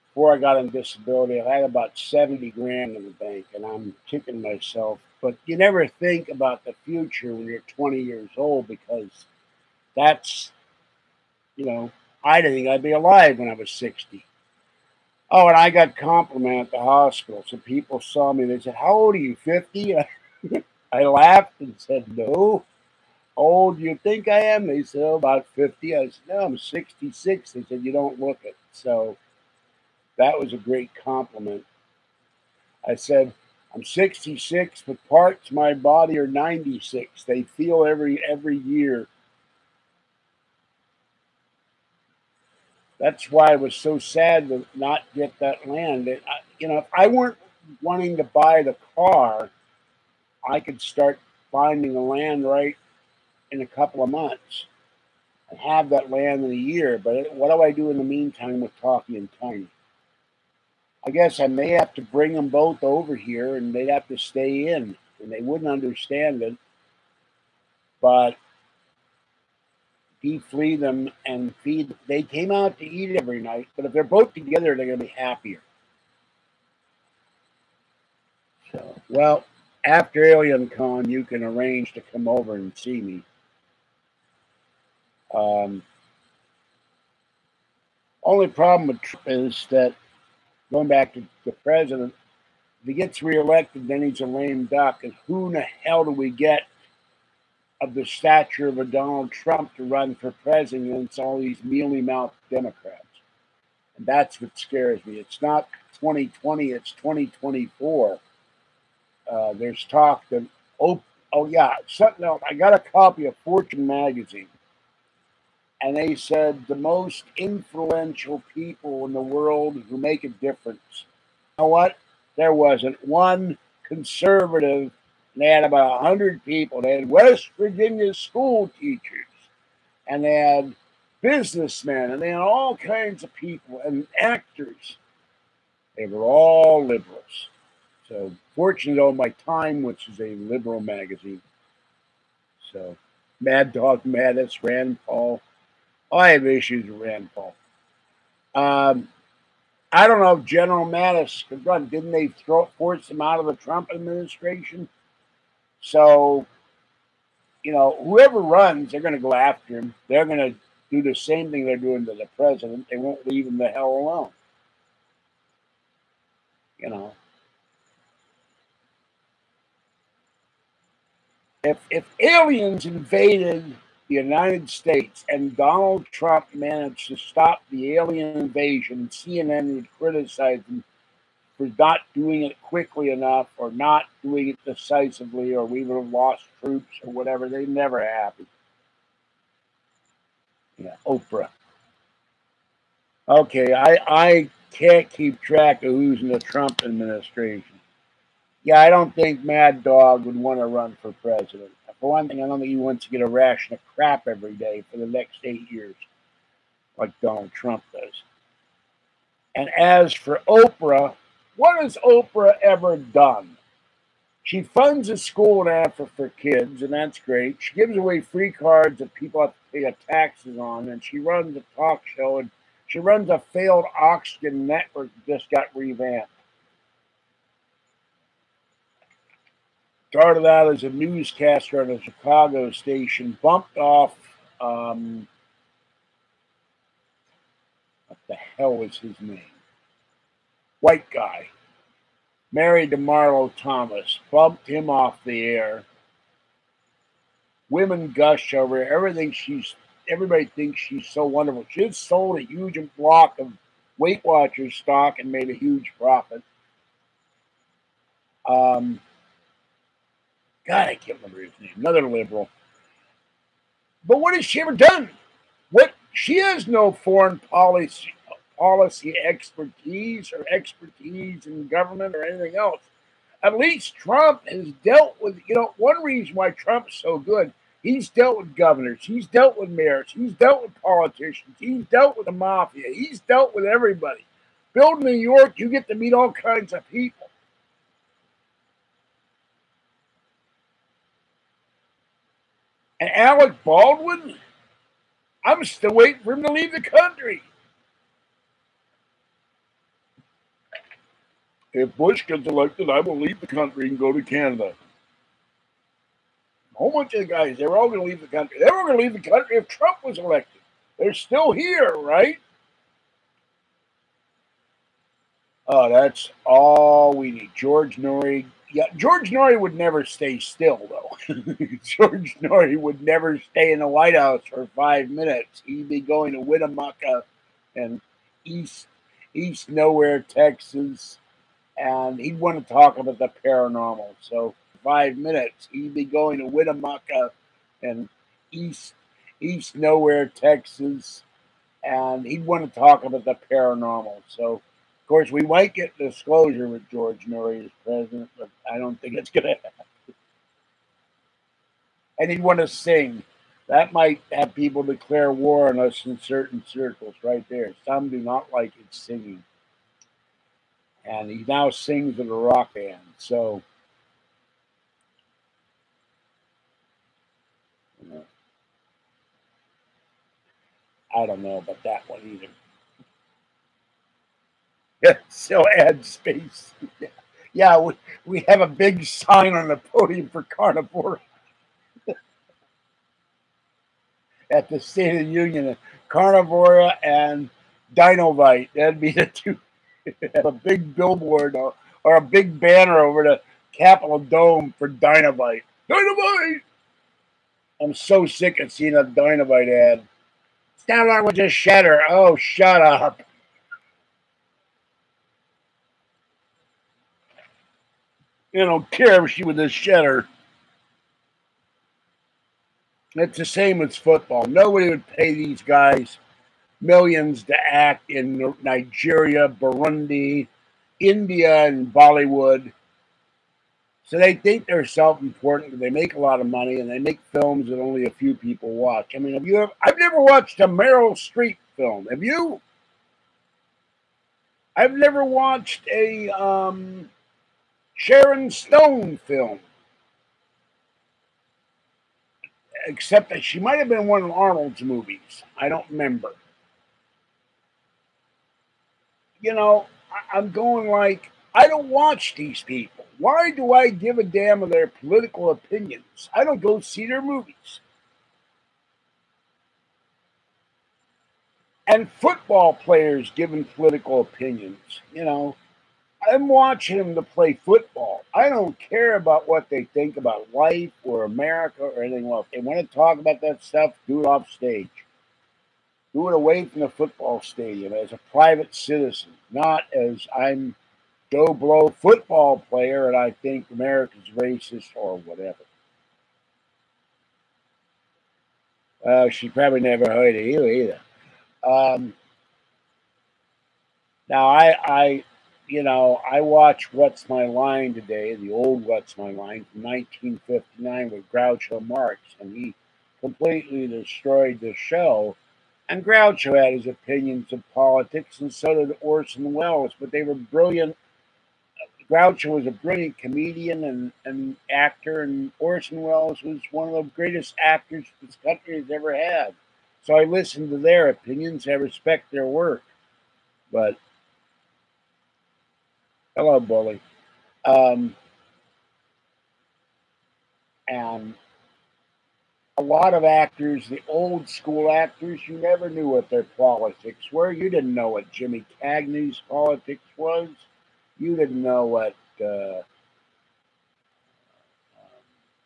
before I got on disability, I had about 70 grand in the bank, and I'm kicking myself. But you never think about the future when you're 20 years old because that's, I didn't think I'd be alive when I was 60. Oh, and I got complimented at the hospital. So people saw me. They said, "How old are you, 50?" I laughed and said, "No. How old do you think I am?" They said, "Oh, about 50." I said, "No, I'm 66." They said, "You don't look it." So that was a great compliment. I said, "I'm 66, but parts of my body are 96. They feel every year." That's why I was so sad to not get that land. If I weren't wanting to buy the car, I could start finding the land right in a couple of months and have that land in a year. But what do I do in the meantime with Talkie and Tiny? I guess I may have to bring them both over here and they'd have to stay in and they wouldn't understand it. But deflea them and feed. They came out to eat every night, but if they're both together, they're going to be happier. So, well, after Alien Con, you can arrange to come over and see me. Only problem with Trump is that going back to the president, if he gets reelected, then he's a lame duck. And who in the hell do we get of the stature of a Donald Trump to run for president against all these mealy mouthed Democrats? And that's what scares me. It's not 2020, it's 2024. There's talk that, oh yeah, something else. I got a copy of Fortune magazine, and they said the most influential people in the world who make a difference. You know what? There wasn't one conservative. And they had about 100 people. They had West Virginia school teachers, and they had businessmen, and they had all kinds of people and actors. They were all liberals. So, fortunately, though, my Time, which is a liberal magazine. So, Mad Dog Mattis, Rand Paul. I have issues with Rand Paul. I don't know if General Mattis could run. Didn't they force him out of the Trump administration? So, whoever runs, they're going to go after him. They're going to do the same thing they're doing to the president. They won't leave him the hell alone. You know, if aliens invaded the United States, and Donald Trump managed to stop the alien invasion, CNN would criticize him for not doing it quickly enough or not doing it decisively, or we would have lost troops or whatever. They never happened. Yeah, Oprah. Okay, I can't keep track of who's in the Trump administration. Yeah, I don't think Mad Dog would want to run for president. For one thing, I don't think he wants to get a ration of crap every day for the next 8 years, like Donald Trump does. And as for Oprah, what has Oprah ever done? She funds a school in Africa for kids, and that's great. She gives away free cards that people have to pay taxes on, and she runs a talk show, and she runs a failed oxygen network that just got revamped. Started out as a newscaster on a Chicago station, bumped off, what the hell was his name? White guy. Married to Marlo Thomas, bumped him off the air. Women gush over everything. Everybody thinks she's so wonderful. She just sold a huge block of Weight Watchers stock and made a huge profit. God, I can't remember his name. Another liberal. But what has she ever done? What she has no foreign policy expertise or expertise in government or anything else. At least Trump has dealt with, one reason why Trump's so good, he's dealt with governors, he's dealt with mayors, he's dealt with politicians, he's dealt with the mafia, he's dealt with everybody. Build New York, you get to meet all kinds of people. And Alec Baldwin, I'm still waiting for him to leave the country. If Bush gets elected, I will leave the country and go to Canada. A whole bunch of the guys, they were all going to leave the country. They were going to leave the country if Trump was elected. They're still here, right? Oh, that's all we need. George Norrie. Yeah, George Norrie would never stay still, though. George Norrie would never stay in the White House for 5 minutes. He'd be going to Winnemucca and East Nowhere, Texas, and he'd want to talk about the paranormal. So 5 minutes, he'd be going to Winnemucca and East Nowhere, Texas, and he'd want to talk about the paranormal. So, of course, we might get disclosure with George Norrie as president, but I don't think it's going to happen. And he'd want to sing. That might have people declare war on us in certain circles right there. Some do not like it singing. And he now sings in a rock band. So, I don't know about that one either. So add space. Yeah, we have a big sign on the podium for Carnivore at the State of the Union. Carnivora and Dinovite. That'd be the two. Have a big billboard or a big banner over the Capitol Dome for Dinovite. Dinovite! I'm so sick of seeing a Dinovite ad. Stellar with a shatter. Oh, shut up. I don't care if she was a shedder. It's the same as football. Nobody would pay these guys millions to act in Nigeria, Burundi, India, and Bollywood. So they think they're self-important. They make a lot of money, and they make films that only a few people watch. I mean, I've never watched a Meryl Streep film. Have you? I've never watched a Sharon Stone film, except that she might have been in one of Arnold's movies. I don't remember. I'm going like, I don't watch these people. Why do I give a damn of their political opinions? I don't go see their movies. And football players giving political opinions, I'm watching them to play football. I don't care about what they think about life or America or anything else. They want to talk about that stuff, do it off stage. Do it away from the football stadium as a private citizen, not as I'm Joe Blow football player and I think America's racist or whatever. She probably never heard of you either. Um, Now I watched What's My Line today, the old What's My Line from 1959 with Groucho Marx, and he completely destroyed the show. And Groucho had his opinions of politics, and so did Orson Welles, but they were brilliant. Groucho was a brilliant comedian and actor, and Orson Welles was one of the greatest actors this country has ever had. So I listened to their opinions. I respect their work. But hello, Bully. Um, and a lot of actors, the old school actors, you never knew what their politics were. You didn't know what Jimmy Cagney's politics was. You didn't know what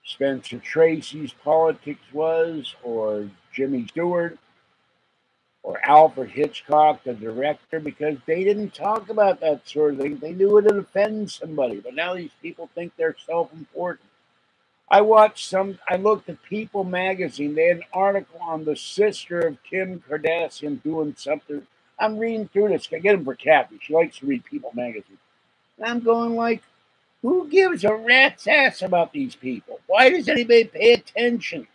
Spencer Tracy's politics was, or Jimmy Stewart, or Alfred Hitchcock, the director, because they didn't talk about that sort of thing. They knew it would offend somebody. But now these people think they're self-important. I looked at People magazine. They had an article on the sister of Kim Kardashian doing something. I'm reading through this. I get them for Kathy. She likes to read People magazine. And I'm going like, who gives a rat's ass about these people? Why does anybody pay attention?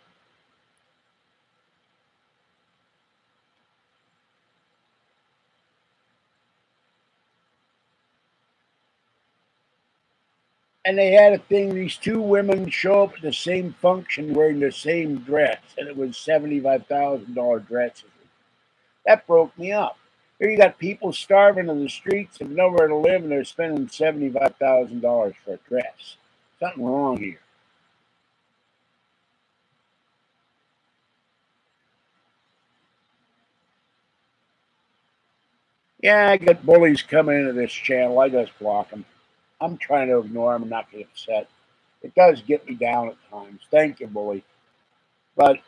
And they had a thing, these two women show up at the same function wearing the same dress, and it was $75,000 dresses. That broke me up. Here you got people starving in the streets and nowhere to live, and they're spending $75,000 for a dress. Something wrong here. Yeah, I got bullies coming into this channel. I just block them. I'm trying to ignore them and not get upset. It does get me down at times. Thank you, bully. But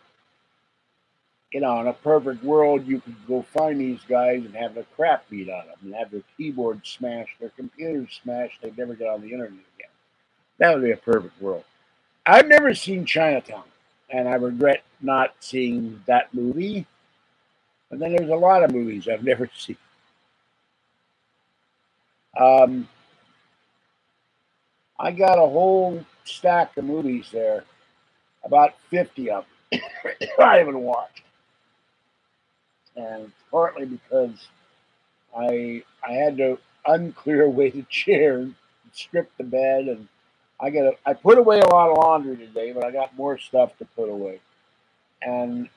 in a perfect world, you could go find these guys and have the crap beat out of them and have their keyboards smashed, their computers smashed. They'd never get on the internet again. That would be a perfect world. I've never seen Chinatown, and I regret not seeing that movie. And then there's a lot of movies I've never seen. Um, I got a whole stack of movies there, about 50 of them I haven't watched. And partly because I had to unclear away the chair, and strip the bed, and I put away a lot of laundry today, but I got more stuff to put away. And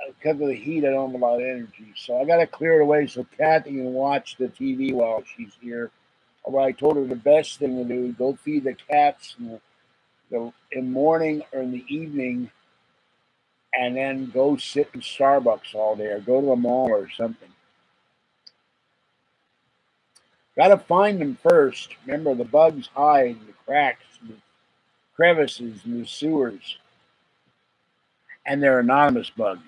because of the heat, I don't have a lot of energy, so I got to clear it away so Kathy can watch the TV while she's here. Although I told her the best thing to do: go feed the cats in the morning or in the evening, and then go sit in Starbucks all day or go to a mall or something. Got to find them first. Remember, the bugs hide in the cracks, the crevices, and the sewers, and they're anonymous bugs.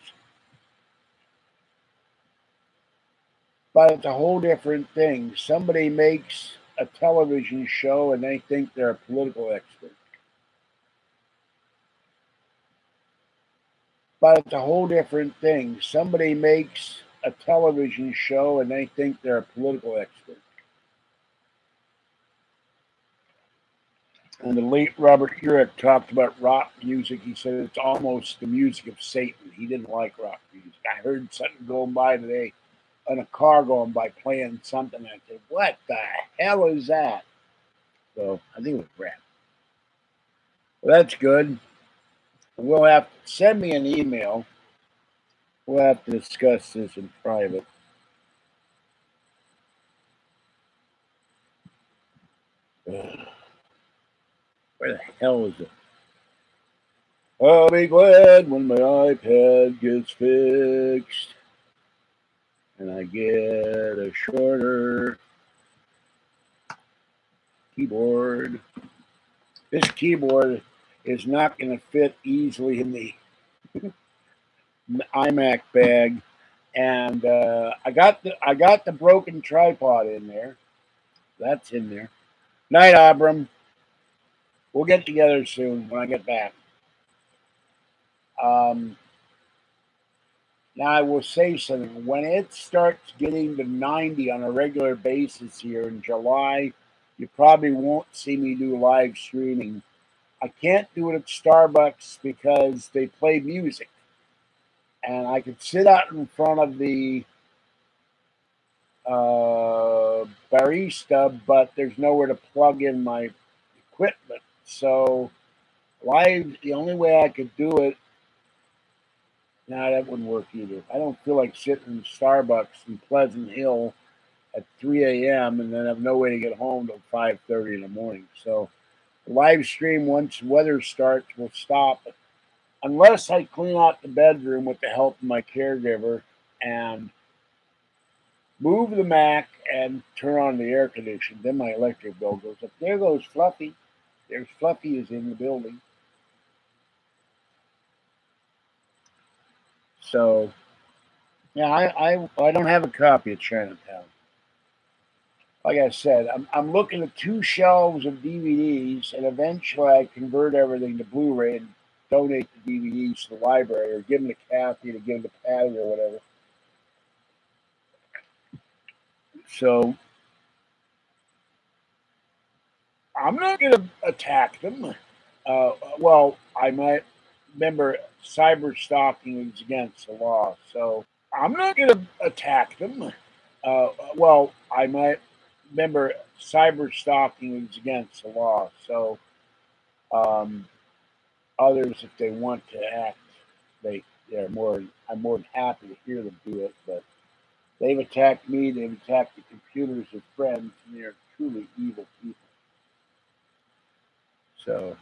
But it's a whole different thing. Somebody makes a television show and they think they're a political expert. But it's a whole different thing. Somebody makes a television show and they think they're a political expert. And the late Robert Urich talked about rock music. He said it's almost the music of Satan. He didn't like rock music. I heard something going by today on a car going by playing something. I said, what the hell is that? So I think it was rap. Well, that's good. We'll have to send me an email. We'll have to discuss this in private. Ugh. Where the hell is it? I'll be glad when my iPad gets fixed and I get a shorter keyboard. This keyboard is not going to fit easily in the iMac bag, and I got the broken tripod in there. That's in there. Night, Abram. We'll get together soon when I get back. Now I will say something. When it starts getting to 90 on a regular basis here in July, you probably won't see me do live streaming. I can't do it at Starbucks because they play music. And I could sit out in front of the barista, but there's nowhere to plug in my equipment. So live, the only way I could do it, nah, that wouldn't work either. I don't feel like sitting in Starbucks in Pleasant Hill at 3 a.m. and then have no way to get home till 5:30 in the morning. So the live stream, once weather starts, will stop unless I clean out the bedroom with the help of my caregiver and move the Mac and turn on the air conditioning. Then my electric bill goes up. There goes Fluffy. There's Fluffy is in the building. So, yeah, I don't have a copy of Chinatown. Like I said, I'm looking at 2 shelves of DVDs, and eventually I convert everything to Blu-ray and donate the DVDs to the library or give them to Kathy to give them to Patty or whatever. So I'm not going to attack them. Well, I might remember cyber stalking is against the law, so I'm not going to attack them. Well, I might remember cyber stalking is against the law, so others, if they want to act, they're more. I'm more than happy to hear them do it, but they've attacked me. They've attacked the computers of friends, and they're truly evil people. So.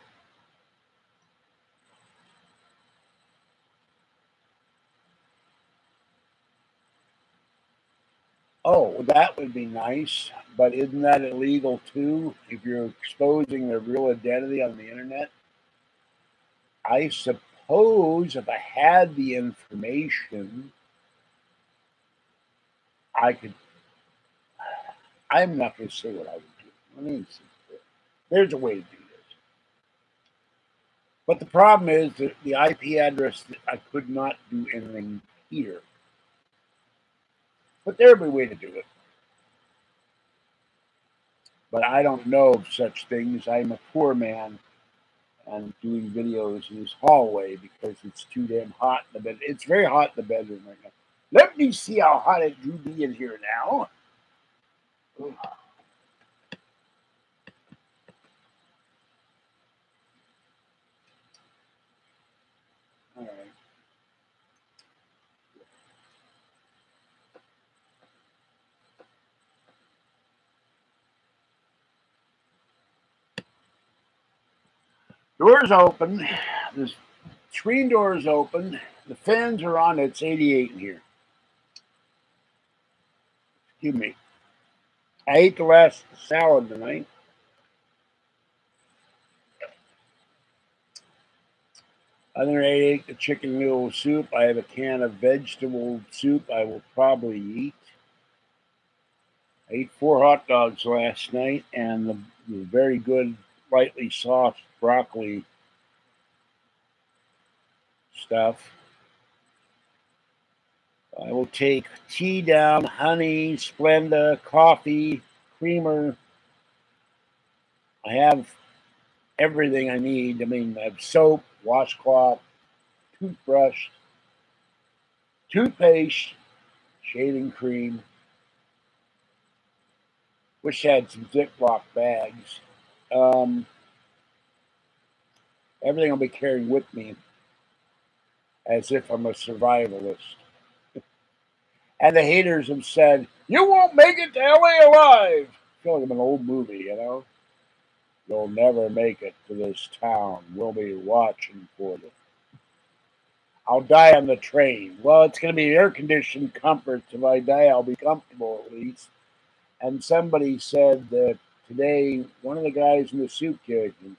Oh, that would be nice, but isn't that illegal too? If you're exposing their real identity on the internet? I suppose if I had the information, I could. I'm not going to say what I would do. Let me see. There's a way to do this. But the problem is that the IP address, I could not do anything here. But there'd be a way to do it. But I don't know of such things. I'm a poor man and doing videos in his hallway because it's too damn hot in the bed. It's very hot in the bedroom right now. Let me see how hot it do be in here now. Ugh. All right. Doors open. The screen door is open. The fans are on. It's 88 in here. Excuse me. I ate the last salad tonight. Other than I ate the chicken noodle soup, I have a can of vegetable soup I will probably eat. I ate 4 hot dogs last night and the very good, lightly sauced broccoli stuff. I will take tea down, honey, Splenda, coffee, creamer. I have everything I need. I mean, I have soap, washcloth, toothbrush, toothpaste, shaving cream. Wish I had some Ziploc bags. Everything I'll be carrying with me as if I'm a survivalist. And the haters have said, "You won't make it to LA alive." I feel like I'm in an old movie, you know? You'll never make it to this town. We'll be watching for you. I'll die on the train. Well, it's going to be air conditioned comforts. If I die, I'll be comfortable at least. And somebody said that today, one of the guys in the soup kitchen,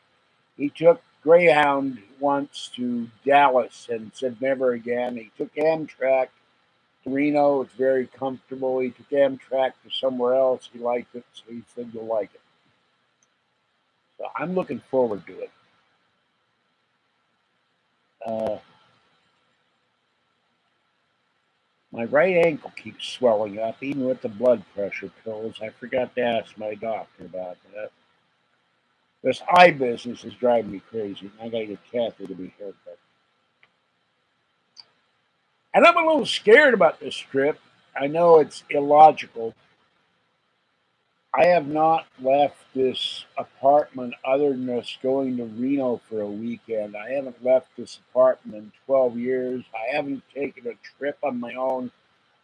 he took Greyhound once to Dallas and said never again. He took Amtrak to Reno. It's very comfortable. He took Amtrak to somewhere else. He liked it, so he said you'll like it. So I'm looking forward to it. My right ankle keeps swelling up, even with the blood pressure pills. I forgot to ask my doctor about that. This eye business is driving me crazy. I gotta get Kathy to be haircut. And I'm a little scared about this trip. I know it's illogical. I have not left this apartment other than us going to Reno for a weekend. I haven't left this apartment in 12 years. I haven't taken a trip on my own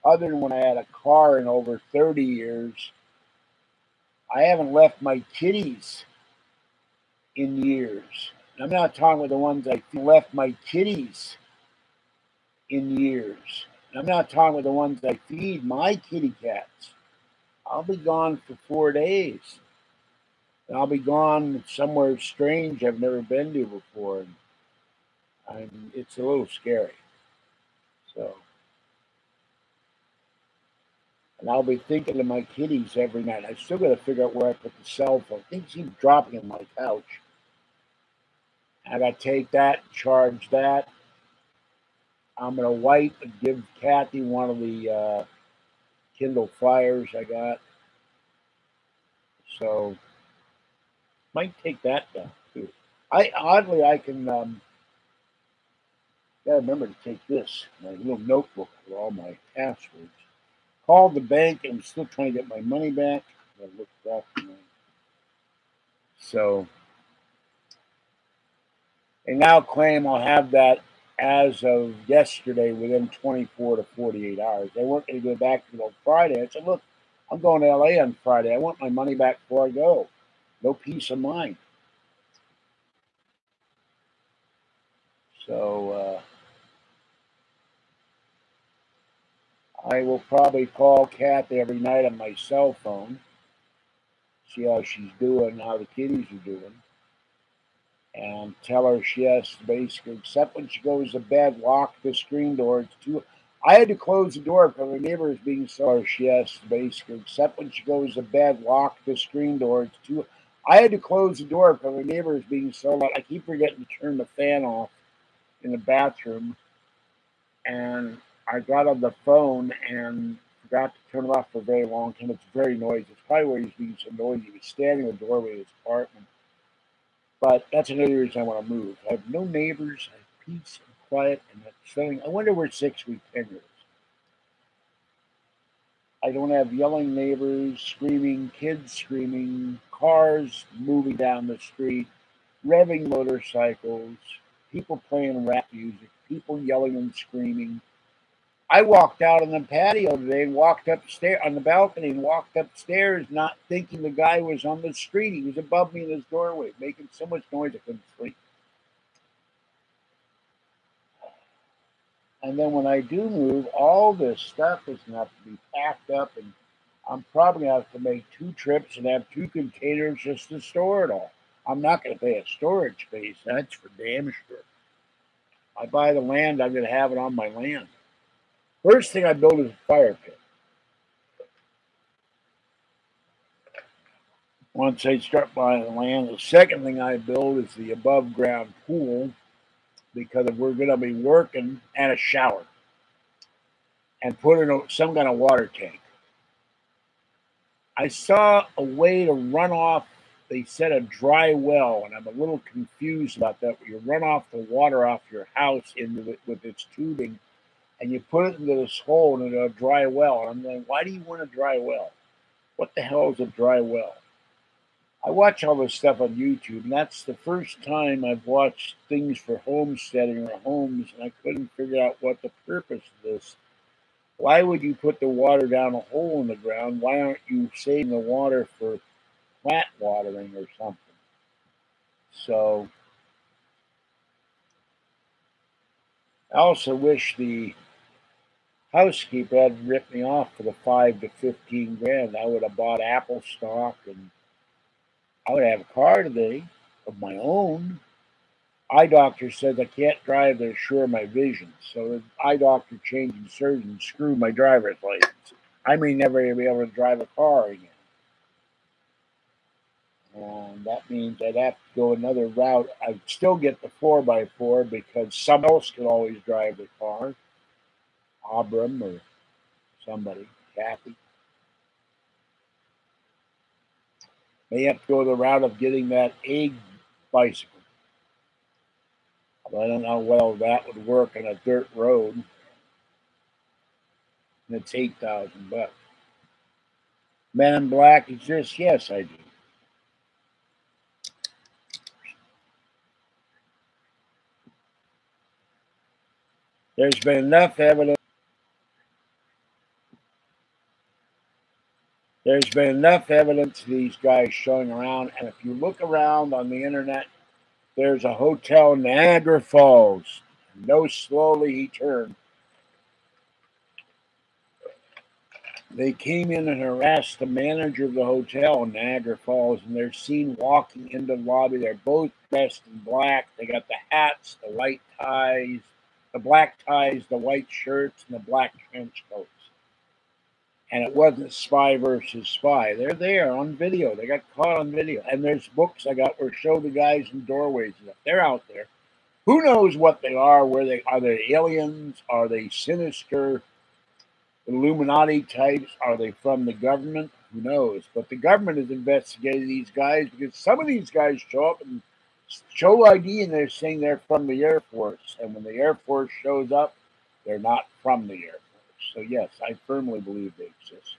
other than when I had a car in over 30 years. I haven't left my kitties in years. I'm not talking about the ones I left my kitties in years. I'm not talking about the ones I feed my kitty cats. I'll be gone for 4 days. And I'll be gone somewhere strange I've never been to before. It's a little scary. So, and I'll be thinking of my kitties every night. I still got to figure out where I put the cell phone. Things keep dropping on my couch. I got to take that, charge that. I'm going to wipe and give Kathy one of the Kindle Fires I got. So, might take that down too. I can gotta remember to take this, my little notebook with all my passwords. Called the bank and I'm still trying to get my money back. I look back. So they now claim I'll have that as of yesterday within 24 to 48 hours. They weren't going to go back until Friday. I said, look, I'm going to LA on Friday. I want my money back before I go. No peace of mind. So I will probably call Kathy every night on my cell phone, see how she's doing, how the kitties are doing, and tell her she has to basically, except when she goes to bed, lock the screen door. It's too. I had to close the door because my neighbor is being so. She has to basically, except when she goes to bed, lock the screen door. It's too. I had to close the door because my neighbor is being so loud. I keep forgetting to turn the fan off in the bathroom, and I got on the phone and forgot to turn it off for a very long time. It's very noisy. It's probably where he's being so noisy. He was standing in the doorway of his apartment. But that's another reason I want to move. I have no neighbors. I have peace and quiet and that feeling. I wonder where 6 week tenure is. I don't have yelling neighbors, screaming, kids screaming, cars moving down the street, revving motorcycles, people playing rap music, people yelling and screaming. I walked out on the patio today and walked upstairs on the balcony and walked upstairs, not thinking the guy was on the street. He was above me in his doorway, making so much noise I couldn't sleep. And then when I do move, all this stuff is going to have to be packed up, and I'm probably going to have to make 2 trips and have 2 containers just to store it all. I'm not going to pay a storage space. That's for damn sure. I buy the land, I'm going to have it on my land. First thing I build is a fire pit. Once I start buying the land, the second thing I build is the above ground pool because we're going to be working and a shower and put in some kind of water tank. I saw a way to run off, they said a dry well, and I'm a little confused about that. You run off the water off your house into it with its tubing, and you put it into this hole into a dry well. And I'm going, why do you want a dry well? What the hell is a dry well? I watch all this stuff on YouTube, and that's the first time I've watched things for homesteading or homes, and I couldn't figure out what the purpose of this. Why would you put the water down a hole in the ground? Why aren't you saving the water for plant watering or something? So I also wish the housekeeper hadn't ripped me off for the 5 to 15 grand. I would have bought Apple stock and I would have a car today of my own. Eye doctor says I can't drive to assure my vision. So the eye doctor changing surgeon screwed my driver's license. I may never be able to drive a car again. And that means I'd have to go another route. I'd still get the 4x4 because someone else could always drive the car. Abram or somebody, Kathy. May have to go the route of getting that egg bicycle. But I don't know how well that would work on a dirt road. And it's $8,000. Men in Black exists? Yes, I do. There's been enough evidence. There's been enough evidence of these guys showing around, and if you look around on the internet, there's a hotel in Niagara Falls. No, slowly he turned. They came in and harassed the manager of the hotel in Niagara Falls, and they're seen walking into the lobby. They're both dressed in black. They got the hats, the white ties, the black ties, the white shirts, and the black trench coats. And it wasn't spy versus spy. They're there on video. They got caught on video. And there's books I got where show the guys in doorways. They're out there. Who knows what they are? Where they are? They aliens? Are they sinister Illuminati types? Are they from the government? Who knows? But the government is investigating these guys because some of these guys show up and show ID and they're saying they're from the Air Force. And when the Air Force shows up, they're not from the Air Force. So yes, I firmly believe they exist.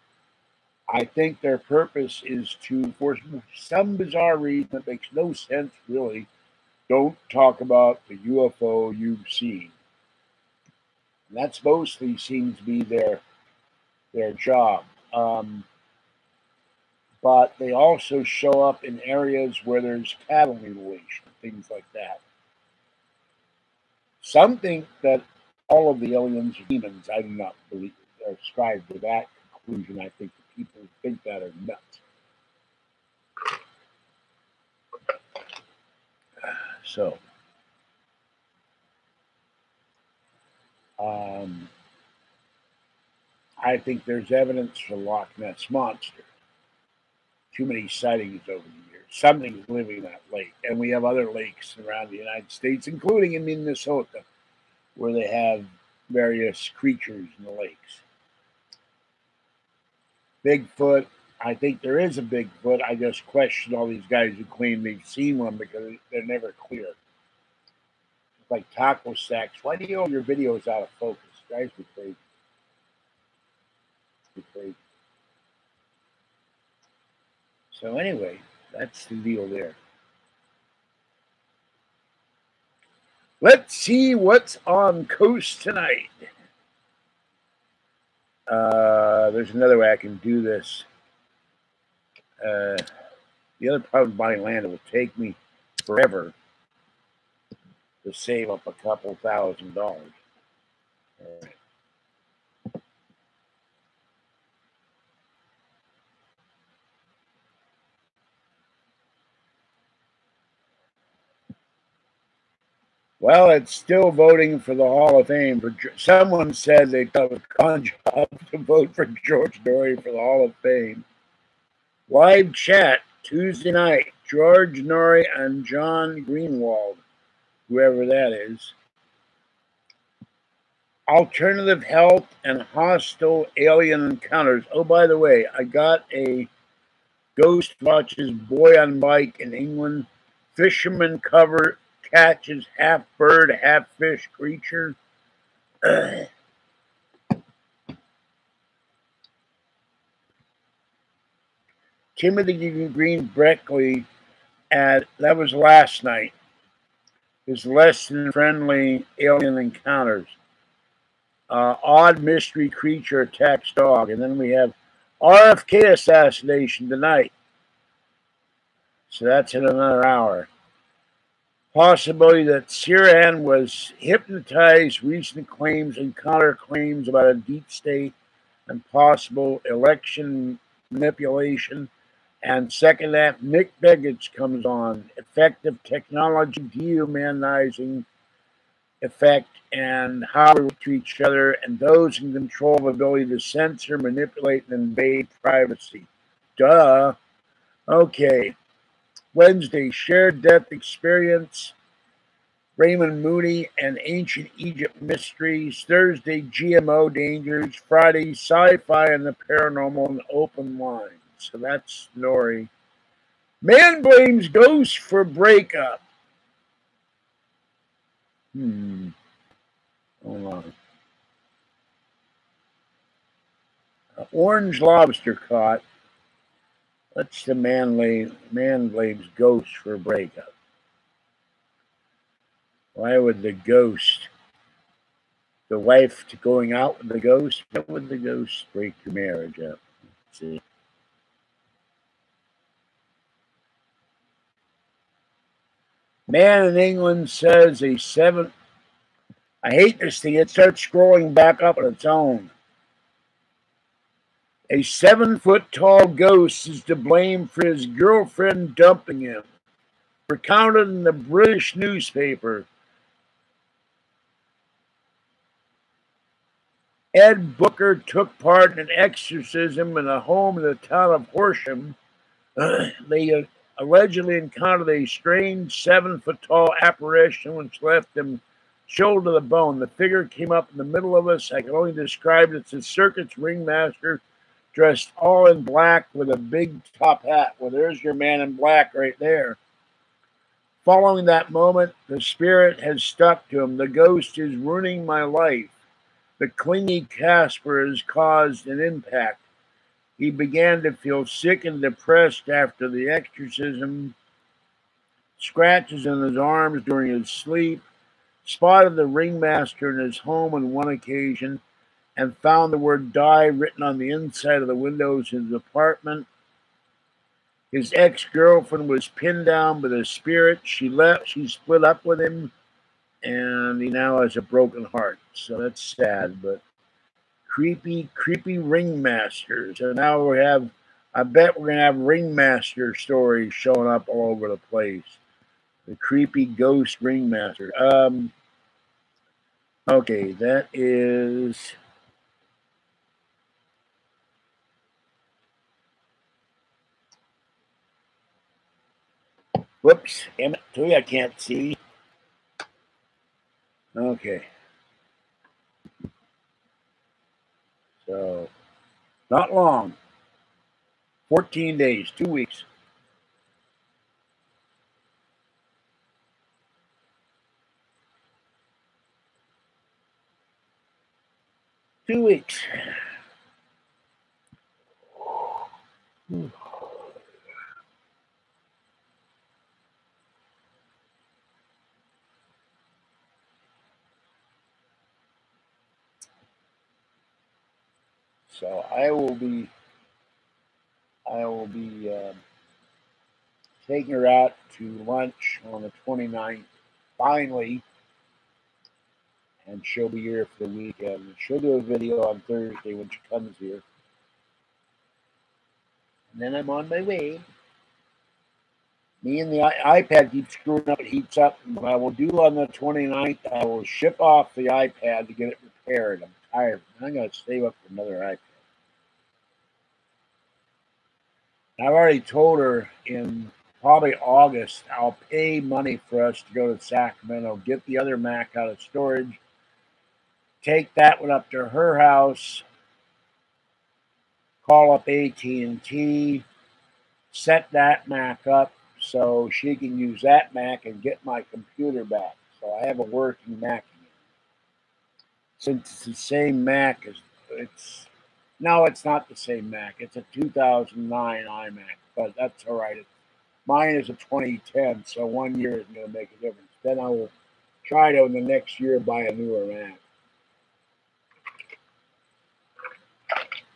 I think their purpose is to, for some bizarre reason that makes no sense really, don't talk about the UFO you've seen. And that's mostly seems to be their job. But they also show up in areas where there's cattle mutilation, things like that. Some think that all of the aliens are demons. I do not believe or ascribe to that conclusion. I think the people who think that are nuts. So, I think there's evidence for Loch Ness Monster. Too many sightings over the years. Something's living in that lake. And we have other lakes around the United States, including in Minnesota, where they have various creatures in the lakes. Bigfoot, I think there is a Bigfoot. I just question all these guys who claim they've seen one because they're never clear. It's like taco sacks. Why do you hold your videos out of focus? Guys be crazy. Be crazy. So anyway, that's the deal there. Let's see what's on Coast tonight. There's another way I can do this. The other problem with buying land, it will take me forever to save up a couple $1,000. All right. Well, it's still voting for the Hall of Fame. Someone said they thought it was a con job to vote for George Norrie for the Hall of Fame. Live chat Tuesday night. George Norrie and John Greenwald, whoever that is. Alternative health and hostile alien encounters. Oh, by the way, I got a Ghost Watches boy on bike in England. Fisherman cover catches half bird, half fish creature. Timothy Green Breckley, that was last night. His less than friendly alien encounters. Odd mystery creature attacks dog. And then we have RFK assassination tonight. So that's in another hour. Possibility that Sirhan was hypnotized, recent claims and counterclaims about a deep state and possible election manipulation. And second that, Nick Begich comes on. Effective technology dehumanizing effect and how we to each other and those in control of ability to censor, manipulate, and invade privacy. Duh. Okay. Wednesday, shared death experience. Raymond Mooney and Ancient Egypt Mysteries. Thursday, GMO dangers. Friday, sci-fi and the paranormal and open lines. So that's Nori. Man blames ghost for breakup. Hold on. Orange lobster caught. What's the man blames ghost for breakup? Why would the ghost, the wife going out with the ghost, why would the ghost break your marriage up? Let's see. Man in England says a 7. I hate this thing. It starts scrolling back up on its own. A 7-foot-tall ghost is to blame for his girlfriend dumping him. Recounted in the British newspaper. Ed Booker took part in an exorcism in a home in the town of Horsham. They allegedly encountered a strange 7-foot-tall apparition which left him chilled to the bone. The figure came up in the middle of us. I can only describe it as a circus ringmaster dressed all in black with a big top hat. Well, there's your man in black right there. Following that moment, the spirit has stuck to him. The ghost is ruining my life. The clingy Casper has caused an impact. He began to feel sick and depressed after the exorcism. Scratches in his arms during his sleep. Spotted the ringmaster in his home on one occasion and found the word die written on the inside of the windows in his apartment. His ex-girlfriend was pinned down by the spirit. She left. She split up with him, and he now has a broken heart. So that's sad, but creepy ringmasters. So now we have, I bet we're going to have ringmaster stories showing up all over the place. The creepy ghost ringmaster. Okay, that is... Whoops, damn it, tell you I can't see. Okay. So, not long. 14 days, 2 weeks. Two weeks. So I will be taking her out to lunch on the 29th, finally, and she'll be here for the weekend. She'll do a video on Thursday when she comes here. And then I'm on my way. Me and the iPad keeps screwing up. It heats up. What I will do on the 29th, I will ship off the iPad to get it repaired. I'm tired. I'm going to save up for another iPad. I've already told her in probably August, I'll pay money for us to go to Sacramento, get the other Mac out of storage, take that one up to her house, call up AT&T, set that Mac up so she can use that Mac and get my computer back. So I have a working Mac again. Since it's the same Mac as no, it's not the same Mac. It's a 2009 iMac, but that's all right. Mine is a 2010, so 1 year isn't going to make a difference. Then I will try to, in the next year, buy a newer Mac.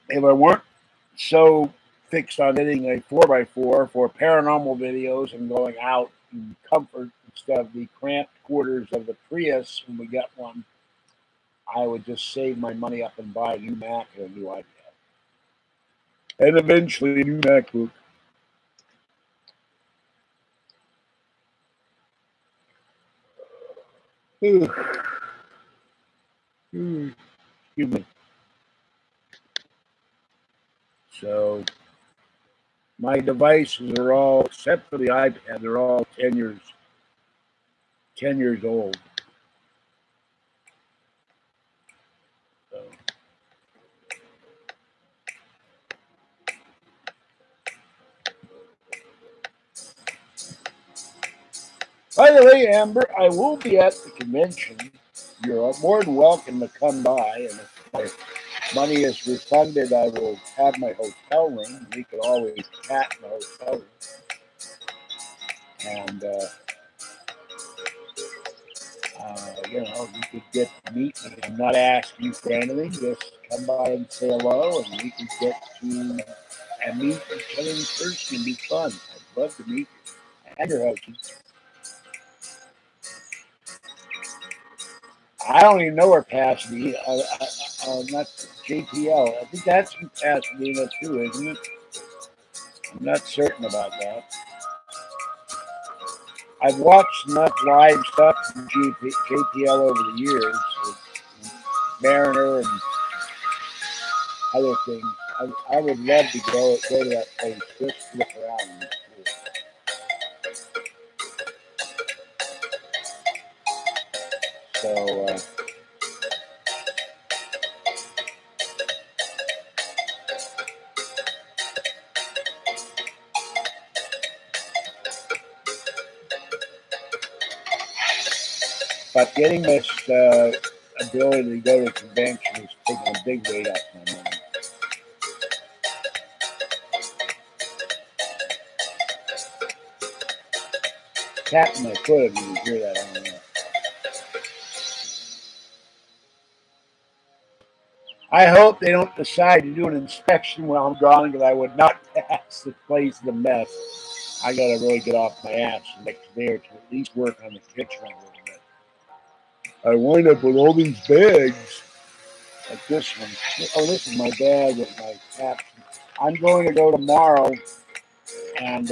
If I weren't so fixed on getting a 4x4 for paranormal videos and going out in comfort instead of the cramped quarters of the Prius when we get one, I would just save my money up and buy a new Mac and a new iPad. And eventually a new MacBook. Excuse me. So my devices are all, except for the iPad, they're all 10 years old. So. By the way, Amber, I will be at the convention. You're more than welcome to come by, and if my money is refunded, I will have my hotel room. We could always chat in the hotel room. And, you could get to meet me. I'm not asking you for anything. Just come by and say hello, and we can get to and meet each other in person and be fun. I'd love to meet you and your husband. I don't even know where Pasadena. Not JPL. I think that's in Pasadena too, isn't it? I'm not certain about that. I've watched enough live stuff from JPL over the years, with Mariner and other things. I would love to go to that place just to look around. So. But getting this ability to go to convention is taking a big weight off my mind. Tapping my foot if you hear that. I don't know. I hope they don't decide to do an inspection while I'm gone, because I would not pass the place in a mess. I got to really get off my ass the next day or two, at least work on the kitchen a little bit. I wind up with all these bags, like this one. Oh, this is my bag with my caps. I'm going to go tomorrow and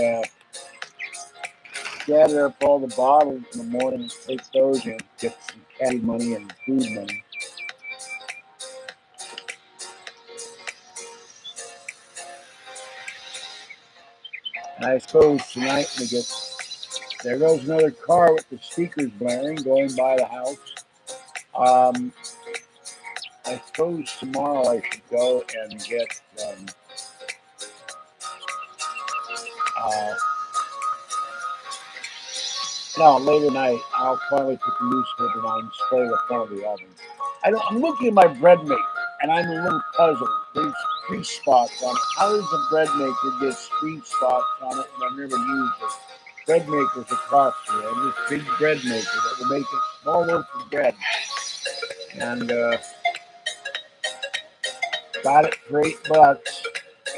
gather up all the bottles in the morning and take those in, get some caddy money and food money. And I suppose tonight, there goes another car with the speakers blaring going by the house. I suppose tomorrow I should go and get no, later tonight I'll finally put the newspaper on and spray the front of the oven. I'm looking at my bread maker and I'm a little puzzled. There's grease spots on it. How does a bread maker get grease spots on it? And I've never used it. Bread makers across here. I have this big bread maker that will make a small loaf of bread. And got it for $8.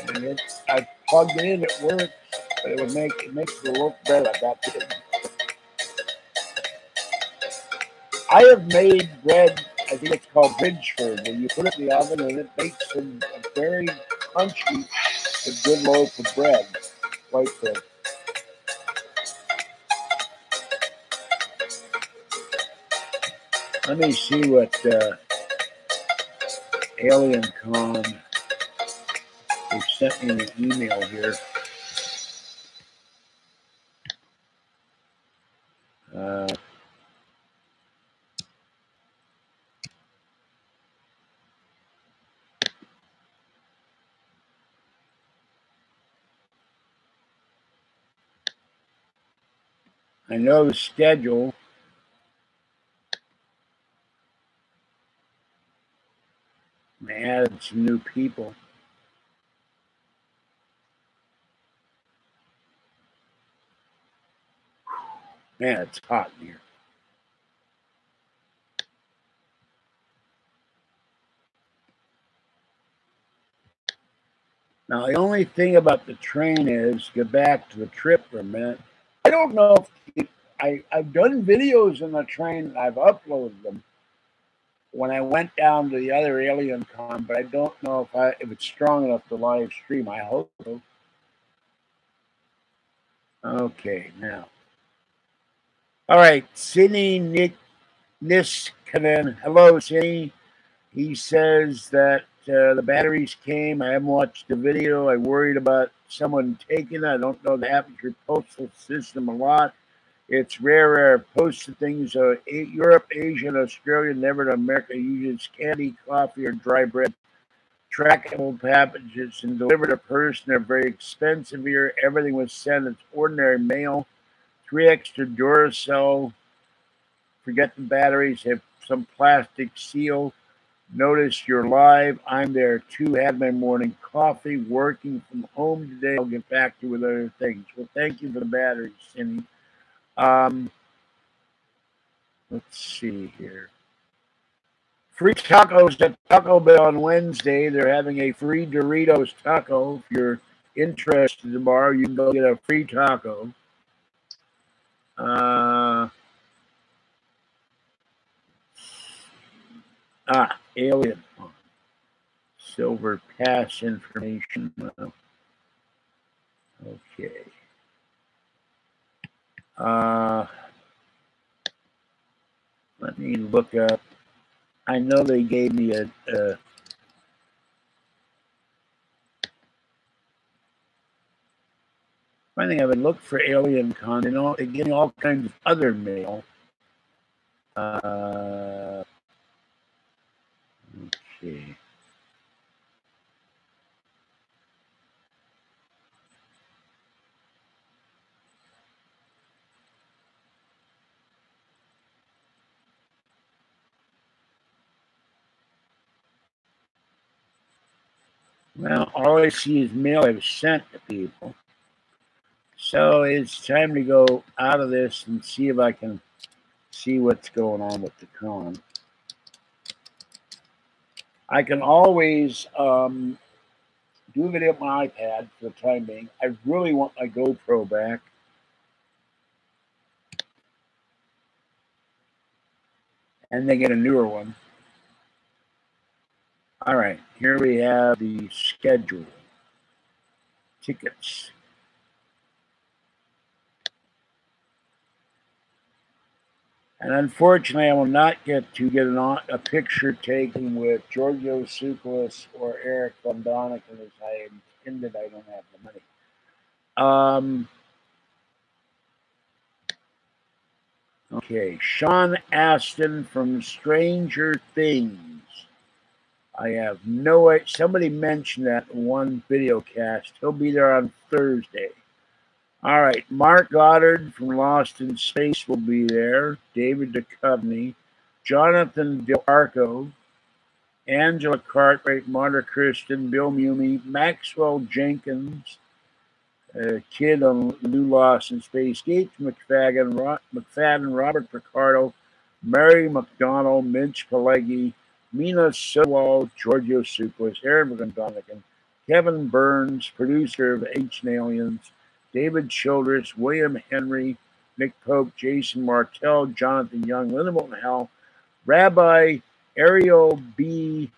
And I plugged it in, it works, but it makes the loaf of bread I got to. I have made bread, I think it's called Bridgeford, where you put it in the oven and it makes a very crunchy, a good loaf of bread. Quite good. Let me see what Alien Con, they sent me an email here. I know the schedule. They added some new people. Man, it's hot in here. Now, the only thing about the train is, get back to the trip for a minute. I don't know if I've done videos on the train. I've uploaded them when I went down to the other Alien Con, but I don't know if it's strong enough to live stream. I hope so. Okay, now. All right, Sydney, Nick, Niskanen. Hello, Cindy. He says that the batteries came. I haven't watched the video. I worried about someone taking it. I don't know that happens to your postal system a lot. It's rare. Posted things Europe, Asia, and Australia, never to America. Uses candy, coffee, or dry bread. Trackable packages and delivered to person. They're very expensive here. Everything was sent as ordinary mail. 3 extra Duracell. Forget the batteries. Have some plastic seal. Notice you're live. I'm there too. Had my morning coffee. Working from home today. I'll get back to you with other things. Well, thank you for the batteries, Cindy. Let's see here. Free tacos at Taco Bell on Wednesday. They're having a free Doritos taco. If you're interested tomorrow, you can go get a free taco. Alien. Silver Pass information. Okay. Let me look up. I know they gave me a I think I would look for Alien Con. You know, they give me all kinds of other mail. Okay. Well, all I see is mail I've sent to people. So it's time to go out of this and see if I can see what's going on with the con. I can always do a video on my iPad for the time being. I really want my GoPro back. And they get a newer one. All right, here we have the schedule. Tickets. And unfortunately, I will not get a picture taken with Giorgio Tsoukalos or Eric Von Doniken as I intended. I don't have the money. Okay, Sean Astin from Stranger Things. I have no idea. Somebody mentioned that in one video cast. He'll be there on Thursday. All right, Mark Goddard from Lost in Space will be there. David Duchovny, Jonathan DeArco, Angela Cartwright, Marta Kristen, Bill Mumy, Maxwell Jenkins, Kid on the new Lost in Space, Gates McFadden, Robert Picardo, Mary McDonald, Mitch Pileggi, Mina Sowell, Giorgio Tsoukalos, Aaron Van Doniken, Kevin Burns, producer of Ancient Aliens, David Childress, William Henry, Nick Pope, Jason Martell, Jonathan Young, Linda Moulton Howell, Rabbi Ariel B.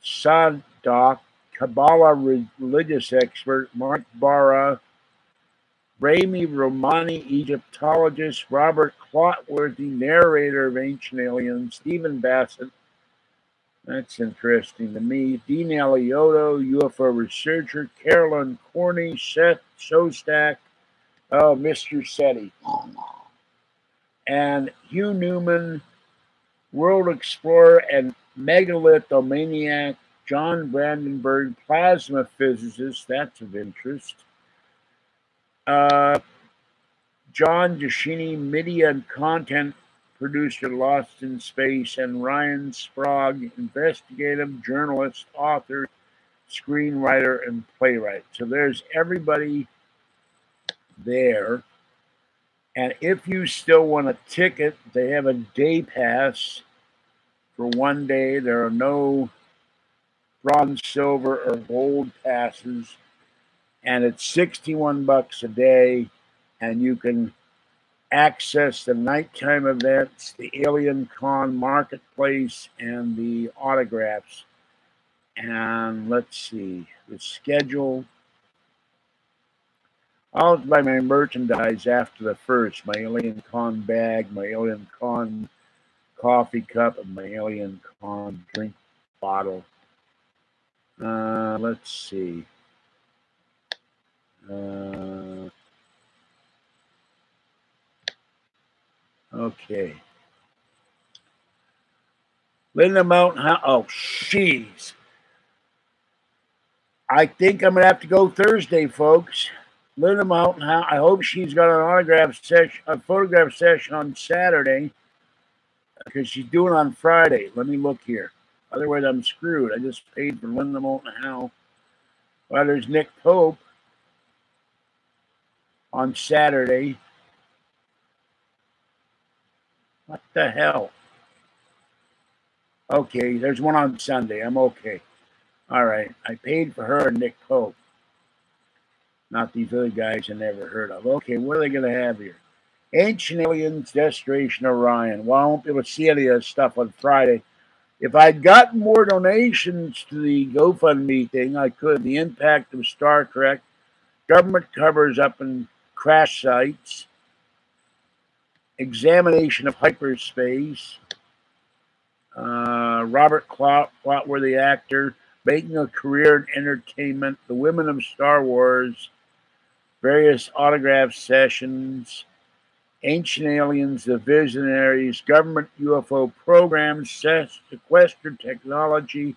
Sadak, Kabbalah religious expert, Mark Barra, Rami Romani, Egyptologist, Robert Clotworthy, narrator of Ancient Aliens, Stephen Bassett, that's interesting to me, Dean Alioto, UFO researcher, Carolyn Corney, Seth Shostak, Mr. SETI, and Hugh Newman, world explorer and megalithomaniac, John Brandenburg, plasma physicist, that's of interest. John Giashini, media and content producer, Lost in Space, and Ryan Sprague, investigative journalist, author, screenwriter, and playwright. So there's everybody there. And if you still want a ticket, they have a day pass for 1 day. There are no bronze, silver, or gold passes. And it's $61 a day. And you can access the nighttime events, the Alien Con marketplace, and the autographs. And let's see, the schedule. I'll buy my merchandise after the first, my Alien Con bag, my Alien Con coffee cup and my alien con drink bottle. Let's see. Okay. Linda Mountain House. Oh, jeez. I think I'm going to have to go Thursday, folks. Linda Mountain House. I hope she's got an autograph session, a photograph session on Saturday, because she's doing on Friday. Let me look here. Otherwise, I'm screwed. I just paid for Linda Mountain House. Well, there's Nick Pope on Saturday. What the hell? Okay, there's one on Sunday. I'm okay. All right. I paid for her and Nick Pope. Not these other guys I never heard of. Okay, what are they going to have here? Ancient Aliens, Destination Orion. Well, I won't be able to see any of this stuff on Friday. If I'd gotten more donations to the GoFundMe thing, I could. The impact of Star Trek, government covers up in crash sites, examination of hyperspace, Robert Clotworthy actor, making a career in entertainment, the women of Star Wars, various autograph sessions, Ancient Aliens, the Visionaries, government UFO programs, sequestered technology,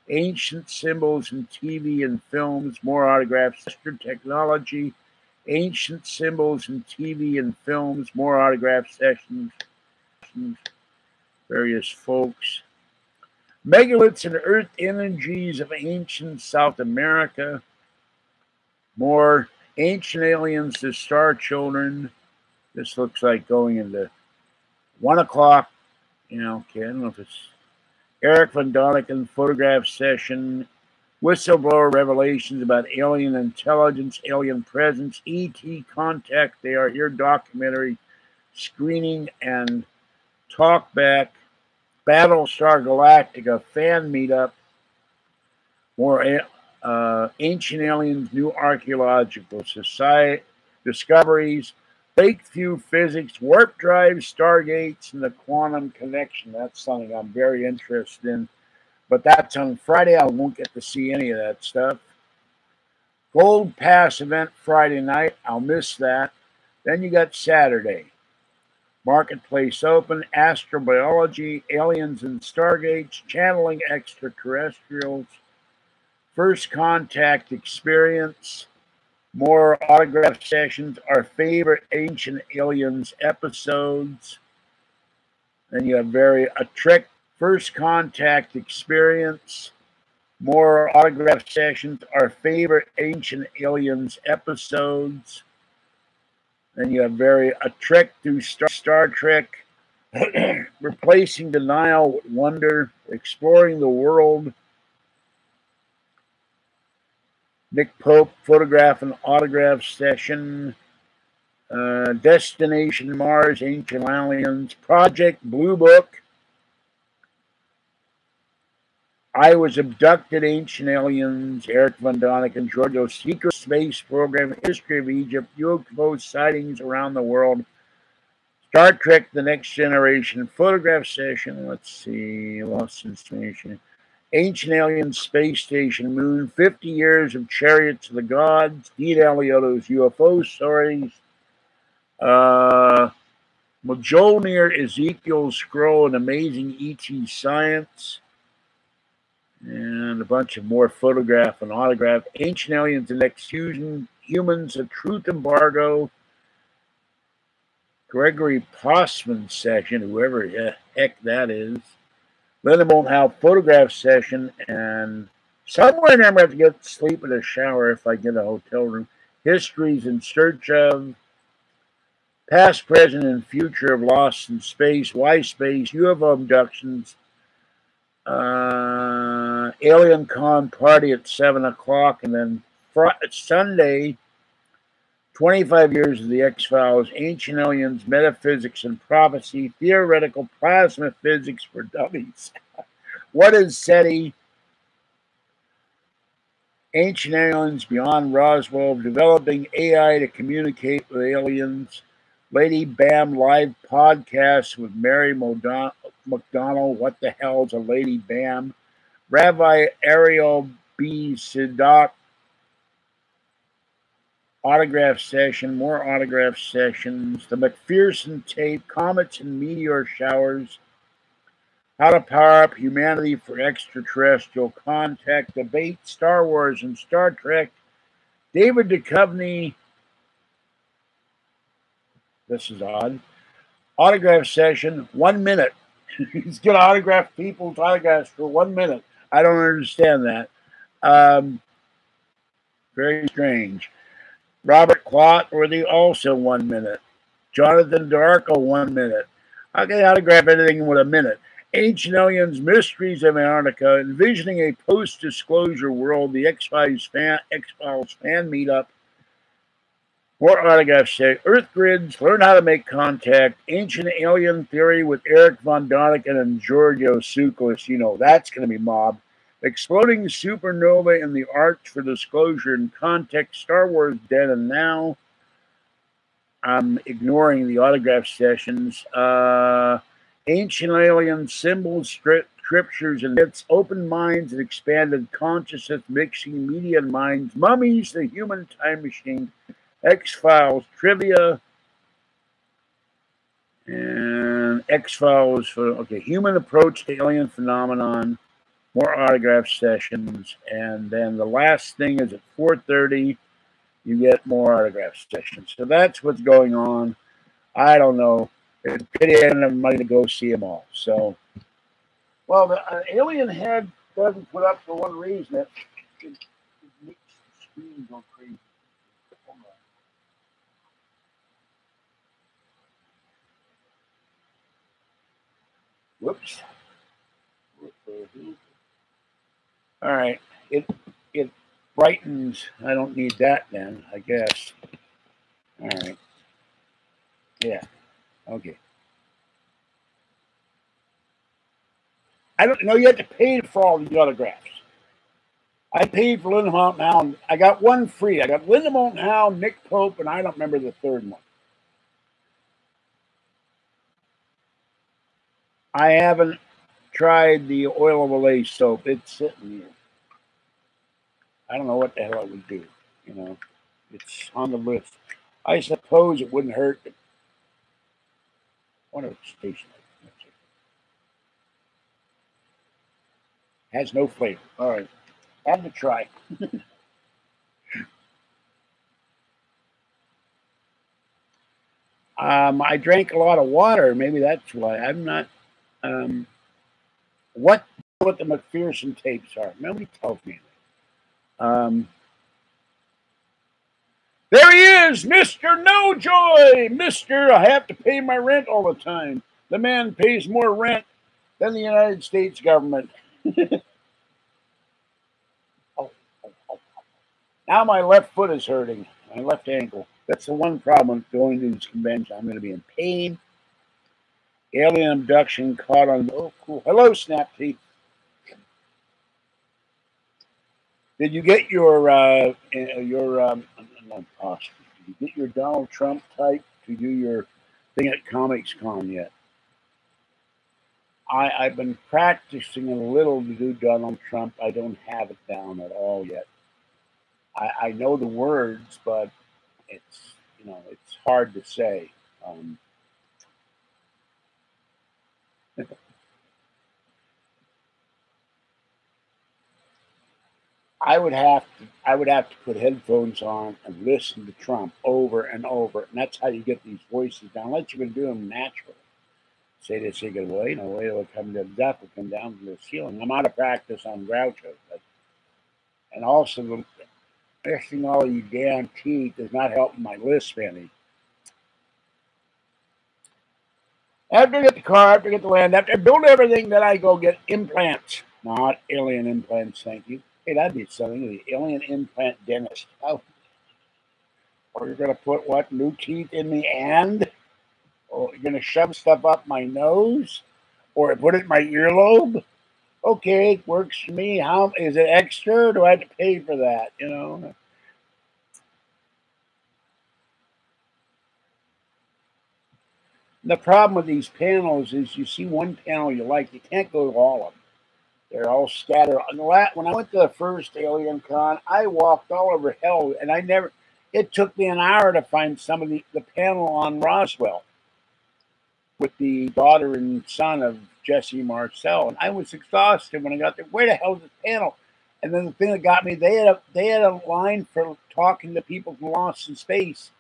ancient symbols in TV and films, more autographs, sequestered technology, ancient symbols in TV and films, more autograph sessions, various folks, megaliths and earth energies of ancient South America, more Ancient Aliens, the Star Children. This looks like going into 1 o'clock. Okay, I don't know if it's Eric Von Doniken photograph session, whistleblower revelations about alien intelligence, alien presence, ET contact. They are here documentary screening and talkback, Battlestar Galactica fan meetup, more Ancient Aliens, new archaeological society discoveries, breakthrough physics, warp drives, stargates, and the quantum connection. That's something I'm very interested in. But that's on Friday. I won't get to see any of that stuff. Gold Pass event Friday night. I'll miss that. Then you got Saturday. Marketplace Open, astrobiology, aliens and stargates, channeling extraterrestrials, first contact experience, more autograph sessions, our favorite Ancient Aliens episodes. Then you have a trick, first contact experience, more autograph sessions, our favorite Ancient Aliens episodes. Then you have a trek through Star Trek, replacing denial with wonder, exploring the world. Nick Pope photograph and autograph session, Destination Mars, Ancient Aliens, Project Blue Book, I Was Abducted, Ancient Aliens, Eric Von Doniken, Georgia's Secret Space Program, History of Egypt, UFO sightings around the world, Star Trek The Next Generation, photograph session, let's see, Lost in Station, Ancient Aliens, Space Station, Moon, 50 Years of Chariots of the Gods, Dean Aliotto's UFO stories, Mjolnir, Ezekiel's Scroll, and Amazing E.T. Science, and a bunch of more photograph and autograph. Ancient Aliens, The Next Humans, A Truth Embargo, Gregory Postman session, whoever the heck that is. Linda Moulton House photograph session, and somewhere in there I'm going to have to get sleep in a shower if I get a hotel room. Histories in Search of, Past, Present, and Future of Lost in Space, Why Space, UFO Abductions, Alien Con Party at 7 o'clock, and then Sunday, 25 Years of the X-Files, Ancient Aliens, Metaphysics and Prophecy, Theoretical Plasma Physics for Dummies. What is SETI? Ancient Aliens, Beyond Roswell, Developing AI to Communicate with Aliens, Lady Bam live podcast with Mary McDonald, what the hell's a Lady Bam? Rabbi Ariel B. Sidok, autograph session, more autograph sessions, the McPherson tape, comets and meteor showers, how to power up humanity for extraterrestrial contact, debate, Star Wars and Star Trek, David Duchovny, this is odd, autograph session, 1 minute. He's going to autograph people's autographs for 1 minute. I don't understand that. Very strange. Robert Clotworthy, also 1 minute. Jonathan Darko, 1 minute. How can I autograph anything with a minute? Ancient Aliens, Mysteries of Antarctica, Envisioning a Post-Disclosure World, the X-Files fan meetup, more autographs say Earth Grids, Learn How to Make Contact, Ancient Alien Theory with Eric Von Doniken and Giorgio Tsoukalos. You know, that's going to be mob. Exploding Supernova in the Arch for Disclosure and Context, Star Wars Then and Now. I'm ignoring the autograph sessions. Ancient Alien Symbols, Scriptures and Myths, Open Minds and Expanded Consciousness, Mixing Media and Minds, Mummies, The Human Time Machine, X-Files Trivia, and X-Files for, okay, Human Approach to Alien Phenomenon, more autograph sessions, and then the last thing is at 4:30, you get more autograph sessions. So that's what's going on. I don't know. It's a pity I didn't have money to go see them all. So, well, the alien head doesn't put up for one reason. It makes the screen go crazy. Whoops. All right. It brightens. I don't need that then, I guess. All right. Yeah. Okay. I don't know. You have to pay for all the autographs. I paid for Linda Mountain Hound. I got one free. I got Linda Mountain Hound, Nick Pope, and I don't remember the third one. I haven't tried the Oil of Olay soap. It's sitting here. I don't know what the hell it would do. You know, it's on the list. I suppose it wouldn't hurt. I wonder what station it has no flavor. All right. Have to try. I drank a lot of water. Maybe that's why. I'm not. What the McPherson tapes are? Nobody tells me. There he is, Mr. No Joy. Mr. I have to pay my rent all the time. The man pays more rent than the United States government. Oh. Now my left foot is hurting. My left ankle. That's the one problem with going to this convention. I'm going to be in pain. Alien abduction caught on. Oh, cool. Hello, Snap Teeth. Did you get your did you get your Donald Trump type to do your thing at Comics Con yet? I've been practicing a little to do Donald Trump. I don't have it down at all yet. I know the words, but it's it's hard to say. I would have to put headphones on and listen to Trump over and over, and that's how you get these voices down. Unless you can do them naturally. Say this, say good way, it'll come to the duck will come down to the ceiling. I'm out of practice on Groucho, and also mixing all you damn teeth is not helping my lisp any. After I get the car, after I get the land, after I build everything, then I go get implants. Not alien implants, thank you. Hey, that'd be something. The alien implant dentist. Oh. Or you're going to put what? New teeth in me and? Or you're going to shove stuff up my nose? Or put it in my earlobe? Okay, it works for me. How is it extra? Or do I have to pay for that? The problem with these panels is you see one panel you like, you can't go to all of them. They're all scattered. When I went to the first Alien Con, I walked all over hell, and it took me an hour to find some of the panel on Roswell with the daughter and son of Jesse Marcel. And I was exhausted when I got there. Where the hell is this panel? And then the thing that got me, they had a line for talking to people from Lost in Space.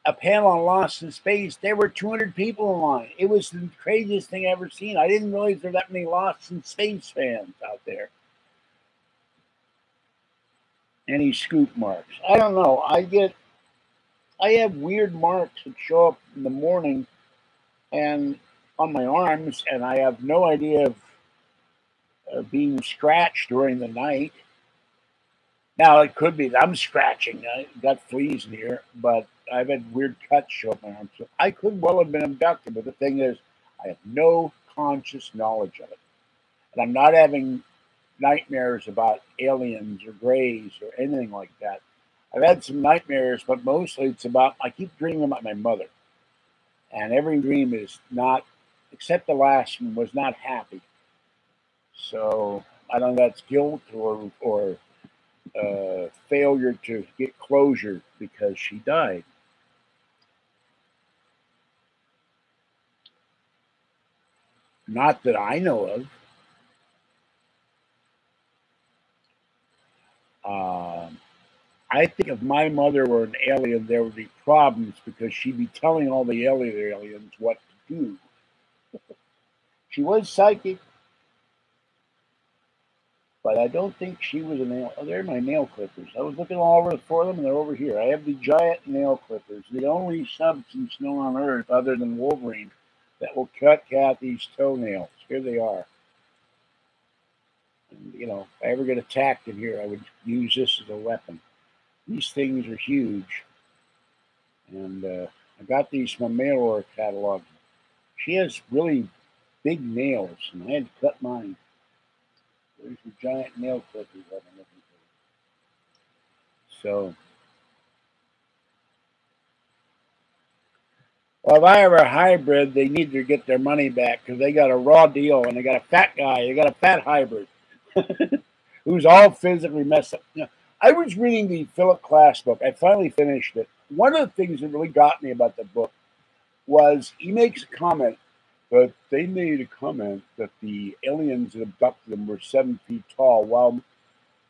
A panel on Lost in Space. There were 200 people in line. It was the craziest thing I ever seen. I didn't realize there were that many Lost in Space fans out there. Any scoop marks? I don't know. I have weird marks that show up in the morning and on my arms, and I have no idea of being scratched during the night. Now, it could be that I'm scratching. I got fleas in here, but I've had weird cuts show up my arms. So I could well have been abducted, but the thing is, I have no conscious knowledge of it. And I'm not having nightmares about aliens or grays or anything like that. I've had some nightmares, but mostly it's about, I keep dreaming about my mother. And every dream is not, except the last one, was not happy. So I don't know if that's guilt or failure to get closure because she died. Not that I know of. I think if my mother were an alien, there would be problems because she'd be telling all the aliens what to do. She was psychic, but I don't think she was an alien. Oh, there are my nail clippers. I was looking all over for them, and they're over here. I have the giant nail clippers, the only substance known on Earth other than Wolverine that will cut Kathy's toenails. Here they are. And, if I ever get attacked in here, I would use this as a weapon. These things are huge. And I got these from a mail order catalog. She has really big nails, and I had to cut mine. There's the giant nail clippers I've been looking for. So, well, if I have a hybrid, they need to get their money back because they got a raw deal, and they got a fat guy. They got a fat hybrid who's all physically messed up. I was reading the Philip Glass book. I finally finished it. One of the things that really got me about the book was he makes a comment that they made a comment that the aliens that abducted them were 7 feet tall, while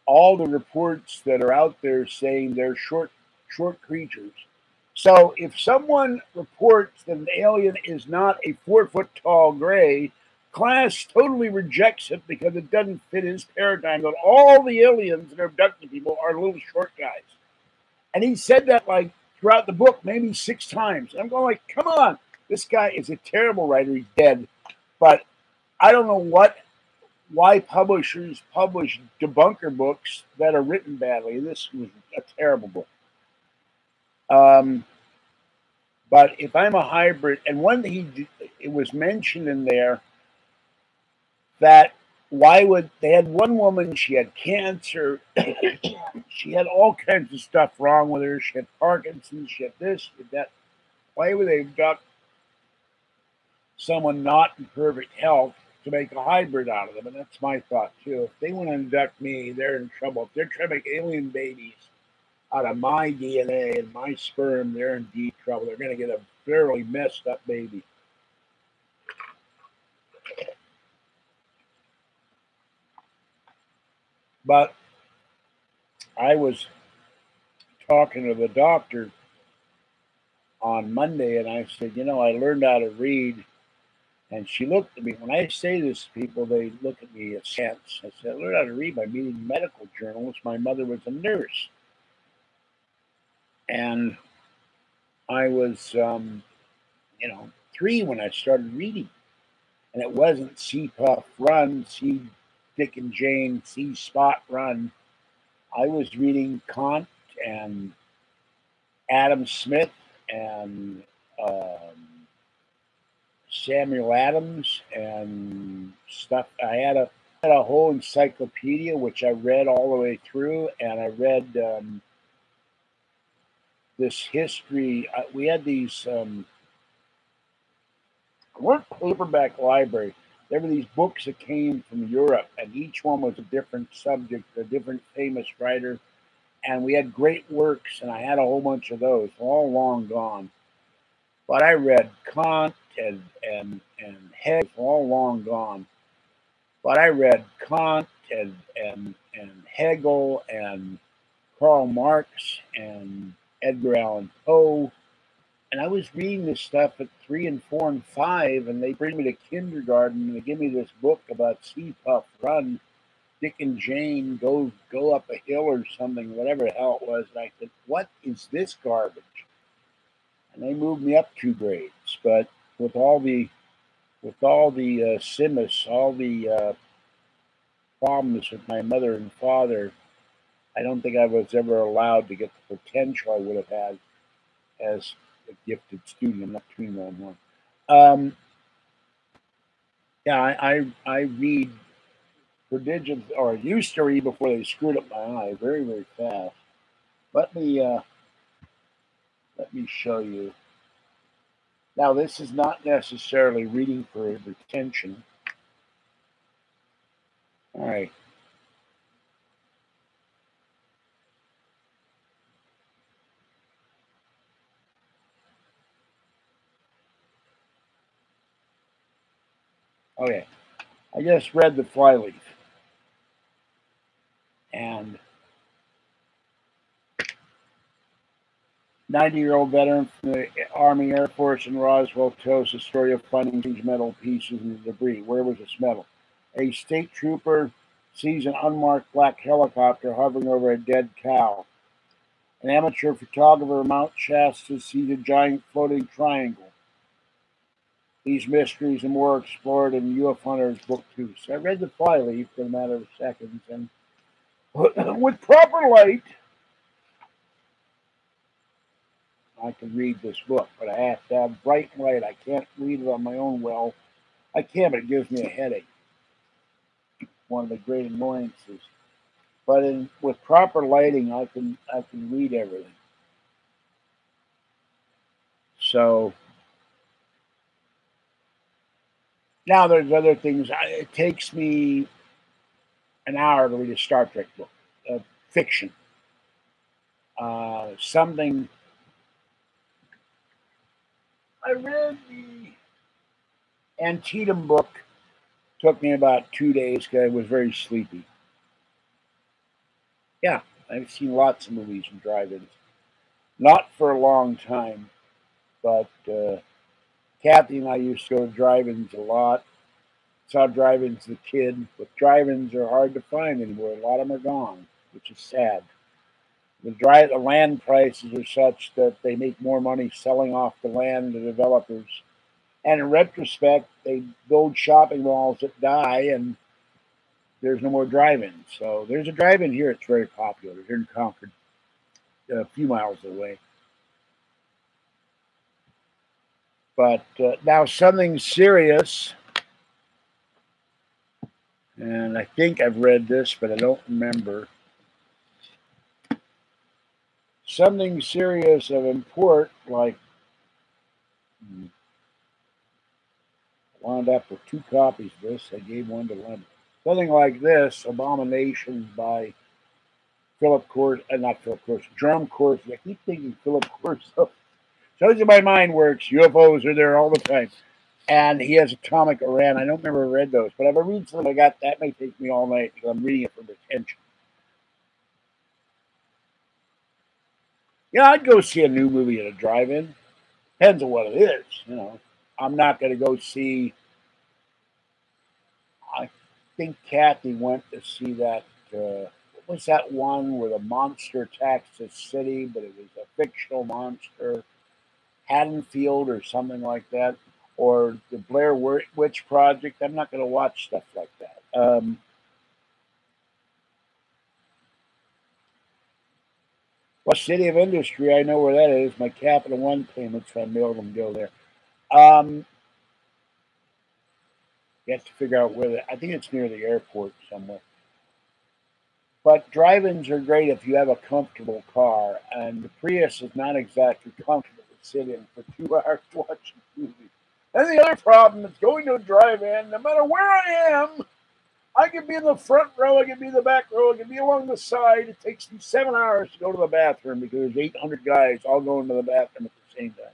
all the reports that are out there saying they're short creatures. So if someone reports that an alien is not a 4-foot tall gray, Class totally rejects it because it doesn't fit his paradigm that all the aliens that are abducting people are little short guys. And he said that like throughout the book, maybe 6 times. And I'm going like, come on, this guy is a terrible writer. He's dead. But I don't know why publishers publish debunker books that are written badly. This was a terrible book. But if I'm a hybrid, and one thing it was mentioned in there that why would they had one woman, she had cancer, she had all kinds of stuff wrong with her, she had Parkinson's, she had this, she had that. Why would they abduct someone not in perfect health to make a hybrid out of them? And that's my thought too. If they want to abduct me, they're in trouble. If they're trying to make alien babies out of my DNA and my sperm, they're in deep trouble. They're going to get a fairly messed up baby. But I was talking to the doctor on Monday, and I said, I learned how to read. And she looked at me. When I say this to people, they look at me askance. I said, I learned how to read by reading medical journals. My mother was a nurse. And I was, 3 when I started reading. And it wasn't See Puff Run, See Dick and Jane, See Spot Run. I was reading Kant and Adam Smith and Samuel Adams and stuff. I had a whole encyclopedia which I read all the way through, and I read this history. We had these weren't paperback library. There were these books that came from Europe, and each one was a different subject, a different famous writer. And we had great works, and I had a whole bunch of those, all long gone. But I read Kant and Hegel, all long gone. But I read Kant and Hegel and Karl Marx and Edgar Allan Poe. And I was reading this stuff at 3 and 4 and 5, and they bring me to kindergarten and they give me this book about Sea Puff Run, Dick and Jane go up a hill or something, whatever the hell it was. And I said, "What is this garbage?" And they moved me up 2 grades. But with all the simus, all the problems with my mother and father, I don't think I was ever allowed to get the potential I would have had as a gifted student. I'm not between one and one. Yeah, I read prodigious, or used to read before they screwed up my eye, very very fast. Let me show you. Now this is not necessarily reading for retention. All right. Okay. I just read The Flyleaf. And 90-year-old veteran from the Army Air Force in Roswell tells the story of finding huge metal pieces in the debris. Where was this metal? A state trooper sees an unmarked black helicopter hovering over a dead cow. An amateur photographer, Mount Shasta, sees a giant floating triangle. These mysteries and more explored in UFO Hunter's Book 2. So I read The Flyleaf in a matter of seconds, and with proper light, I can read this book, but I have to have bright light. I can't read it on my own well. I can, but it gives me a headache. One of the great annoyances. But with proper lighting, I can read everything. So now there's other things. It takes me an hour to read a Star Trek book, fiction. Something. I read the Antietam book. Took me about 2 days because I was very sleepy. Yeah, I've seen lots of movies and drive-ins. Not for a long time, but Kathy and I used to go to drive-ins a lot. Saw drive-ins as a kid, but drive-ins are hard to find anymore. A lot of them are gone, which is sad. The land prices are such that they make more money selling off the land to developers. And in retrospect, they build shopping malls that die, and there's no more drive-ins. So there's a drive-in here. It's very popular. Here in Concord, a few miles away. But now something serious, and I think I've read this, but I don't remember. Something serious of import, like wound up with 2 copies of this. I gave one to London. Something like this, Abominations by Philip Course, not Philip Course, Drum Course. I keep thinking Philip Course. Shows you my mind works. UFOs are there all the time. And he has Atomic Iran. I don't remember read those, but if I read something I got, that may take me all night because I'm reading it for retention. Yeah, I'd go see a new movie at a drive-in. Depends on what it is, you know. I'm not going to go see. I think Kathy went to see that. What was that one where the monster attacks the city, but it was a fictional monster? Haddonfield or something like that, or the Blair Witch Project. I'm not going to watch stuff like that. Well, City of Industry, I know where that is. My Capital One payments, I mailed them go there. Um, you have to figure out where I think it's near the airport somewhere. But drive-ins are great if you have a comfortable car, and the Prius is not exactly comfortable to sit in for 2 hours to watch a movie. And the other problem is going to a drive-in, no matter where I am, I can be in the front row, I can be in the back row, I can be along the side. It takes me 7 hours to go to the bathroom because there's 800 guys all going to the bathroom at the same time.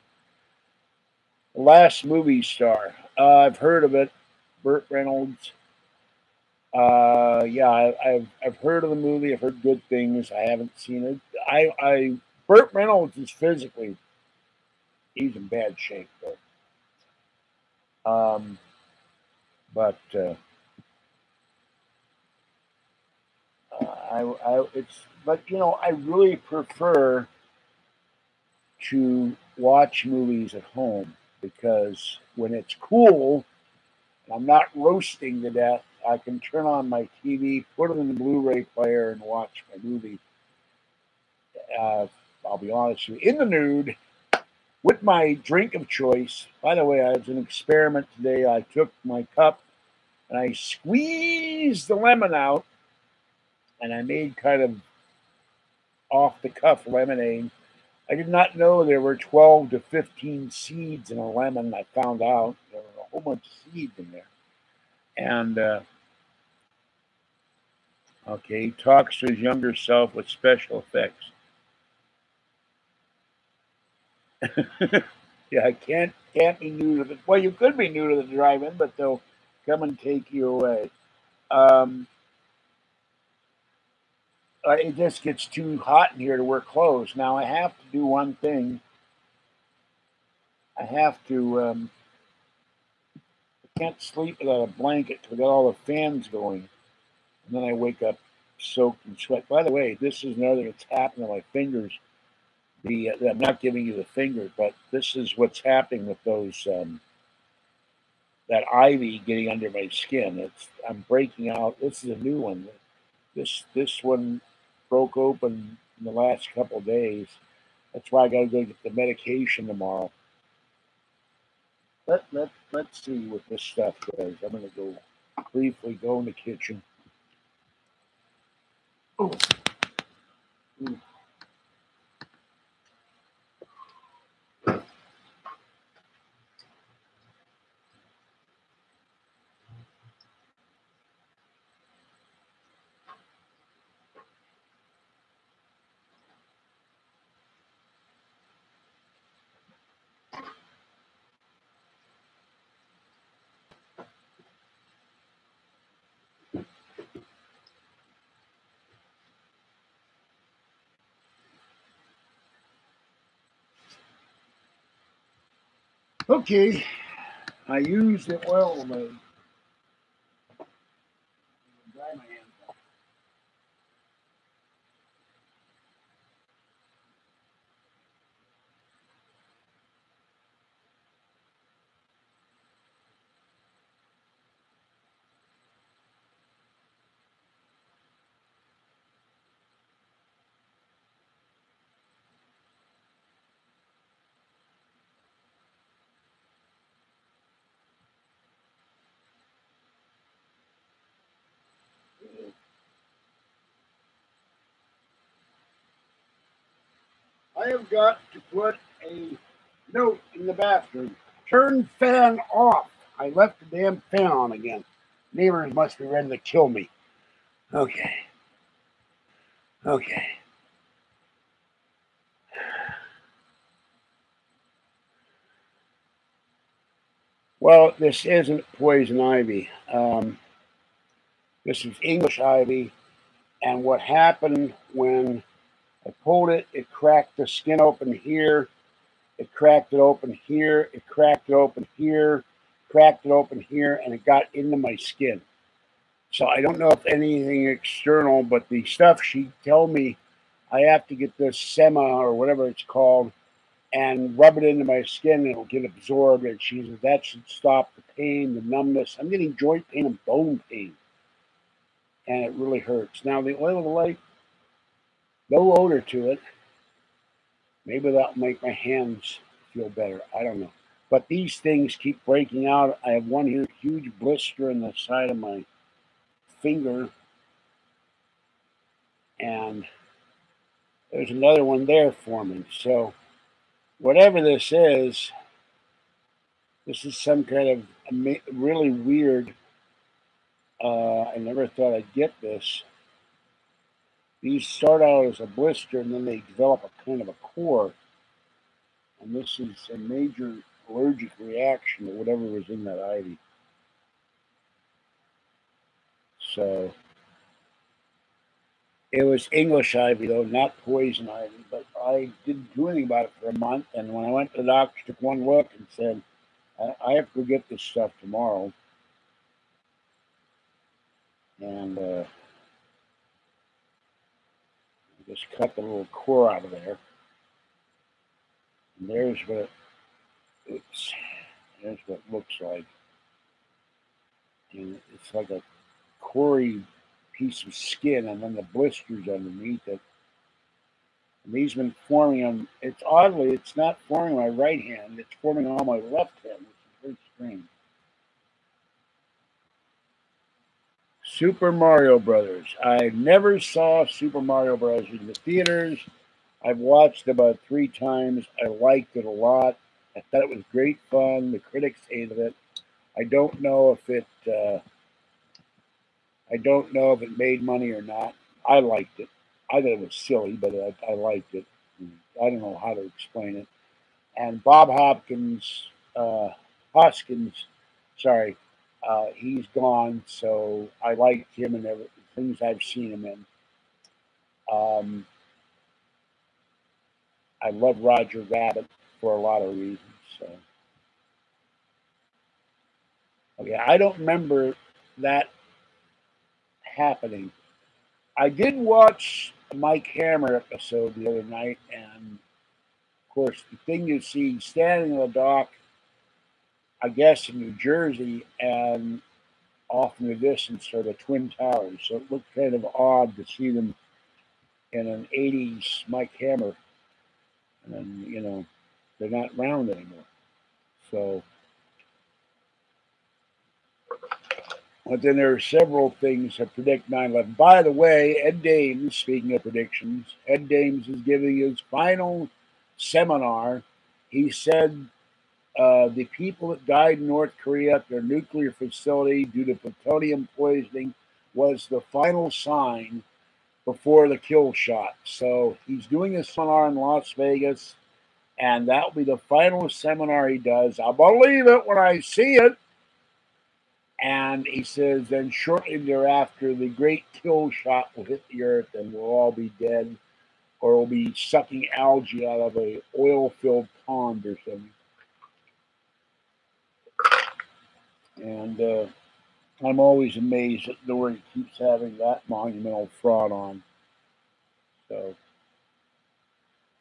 The Last Movie Star. I've heard of it. Burt Reynolds. Yeah, I've heard of the movie. I've heard good things. I haven't seen it. Burt Reynolds is physically, he's in bad shape though. But but you know, I really prefer to watch movies at home because when it's cool and I'm not roasting to death, I can turn on my TV, put it in the Blu-ray player, and watch my movie. Uh, I'll be honest with you, in the nude with my drink of choice. By the way, I was an experiment today. I took my cup and I squeezed the lemon out, and I made kind of off the cuff lemonade. I did not know there were 12 to 15 seeds in a lemon. I found out there were a whole bunch of seeds in there. And okay, he talks to his younger self with special effects. Yeah, I can't be new to the. Well, you could be new to the drive-in, but they'll come and take you away. Um, it just gets too hot in here to wear clothes. Now I have to do one thing. I have to. I can't sleep without a blanket because I got all the fans going, and then I wake up soaked in sweat. By the way, this is another thing that's happening to my fingers. I'm not giving you the finger, but this is what's happening with those that ivy getting under my skin. I'm breaking out. This is a new one. This one broke open in the last couple of days. That's why I got to go get the medication tomorrow. Let's see what this stuff does. I'm gonna go briefly go in the kitchen. Oh. Mm. Okay, I used the oil to dry my hands off. I have got to put a note in the bathroom. Turn fan off. I left the damn fan on again. Neighbors must be ready to kill me. Okay. Okay. Well, this isn't poison ivy. This is English ivy. And what happened when I pulled it, it cracked the skin open here. It cracked it open here. It cracked it open here. Cracked it open here. And it got into my skin. So I don't know if anything external, but the stuff she told me I have to get this Sema or whatever it's called and rub it into my skin and it'll get absorbed. And she says that should stop the pain, the numbness. I'm getting joint pain and bone pain. And it really hurts. Now, the oil of the light, no odor to it. Maybe that'll make my hands feel better. I don't know. But these things keep breaking out. I have one here, huge blister in the side of my finger. And there's another one there for me. So whatever this is, This is some kind of really weird. I never thought I'd get this. These start out as a blister and then they develop a kind of a core. And this is a major allergic reaction to whatever was in that ivy. So it was English ivy, though, not poison ivy. But I didn't do anything about it for a month. And when I went to the doctor, took one look and said, I have to go get this stuff tomorrow. And just cut the little core out of there. And there's what there's what it looks like. And it's like a corey piece of skin, and then the blisters underneath it. And these been forming on. It's oddly, it's not forming my right hand. It's forming on my left hand, which is very strange. Super Mario Brothers. I never saw Super Mario Brothers in the theaters. I've watched about 3 times. I liked it a lot. I thought it was great fun. The critics hated it. I don't know if it. I don't know if it made money or not. I liked it. I thought it was silly, but I liked it. I don't know how to explain it. And Bob Hoskins, sorry, he's gone. So I liked him and every things I've seen him in. I love Roger Rabbit for a lot of reasons. So, okay, I don't remember that happening. I did watch a Mike Hammer episode the other night, and of course, the thing you see standing in the dock, I guess in New Jersey, and off in the distance are the Twin Towers. So it looked kind of odd to see them in an 80s Mike Hammer. And then, they're not round anymore. So, but then there are several things that predict 9/11. By the way, Ed Dames, speaking of predictions, Ed Dames is giving his final seminar. He said the people that died in North Korea at their nuclear facility due to plutonium poisoning was the final sign before the kill shot. So he's doing a seminar in Las Vegas, and that will be the final seminar he does. I'll believe it when I see it. And he says, then shortly thereafter, the great kill shot will hit the earth and we'll all be dead, or we'll be sucking algae out of a oil-filled pond or something. And I'm always amazed at the way he keeps having that monumental fraud on. So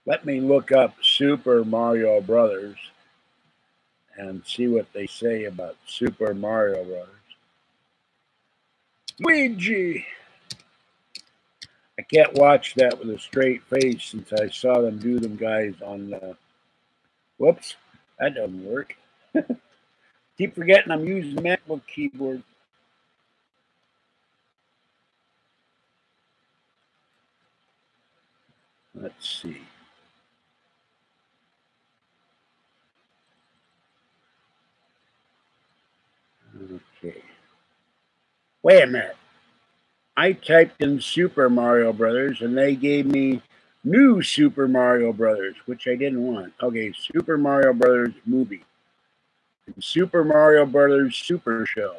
let me look up Super Mario Brothers and see what they say about Super Mario Brothers. Luigi! I can't watch that with a straight face since I saw them do them guys on. Whoops, that doesn't work. Keep forgetting I'm using the MacBook keyboard. Let's see. Okay. Wait a minute. I typed in Super Mario Brothers and they gave me New Super Mario Brothers, which I didn't want. Okay, Super Mario Brothers movie. Super Mario Brothers Super Show.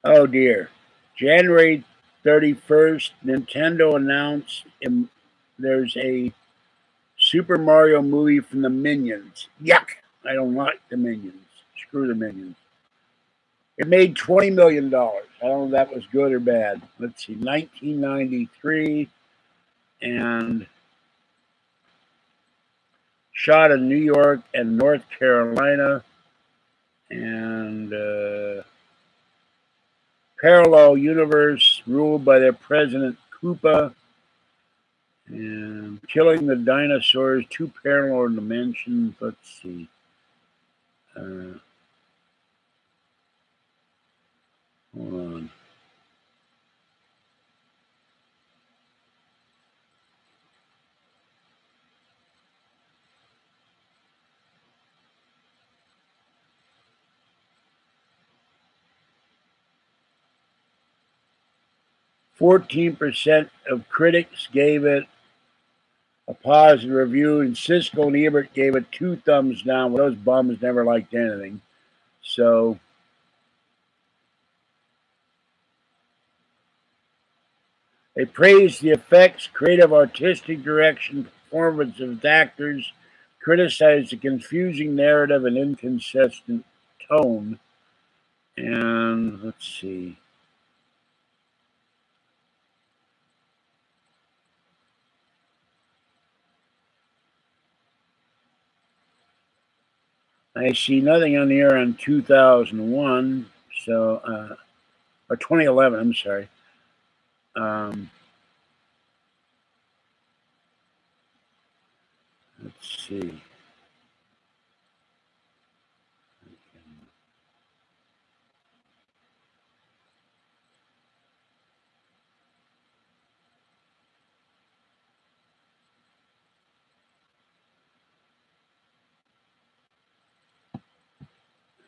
Oh dear. January 31st, Nintendo announced there's a Super Mario movie from the Minions. Yuck! I don't like the Minions. Screw the Minions. It made $20 million. I don't know if that was good or bad. Let's see, 1993, and shot in New York and North Carolina, and parallel universe ruled by their president Koopa, and killing the dinosaurs, 2 parallel dimensions. Let's see. Hold on. 14% of critics gave it a positive review, and Siskel and Ebert gave it 2 thumbs down. Well, those bums never liked anything. So they praised the effects, creative, artistic direction, performance of the actors, criticized the confusing narrative and inconsistent tone. And let's see. I see nothing on here on 2001, so or 2011. I'm sorry. Let's see.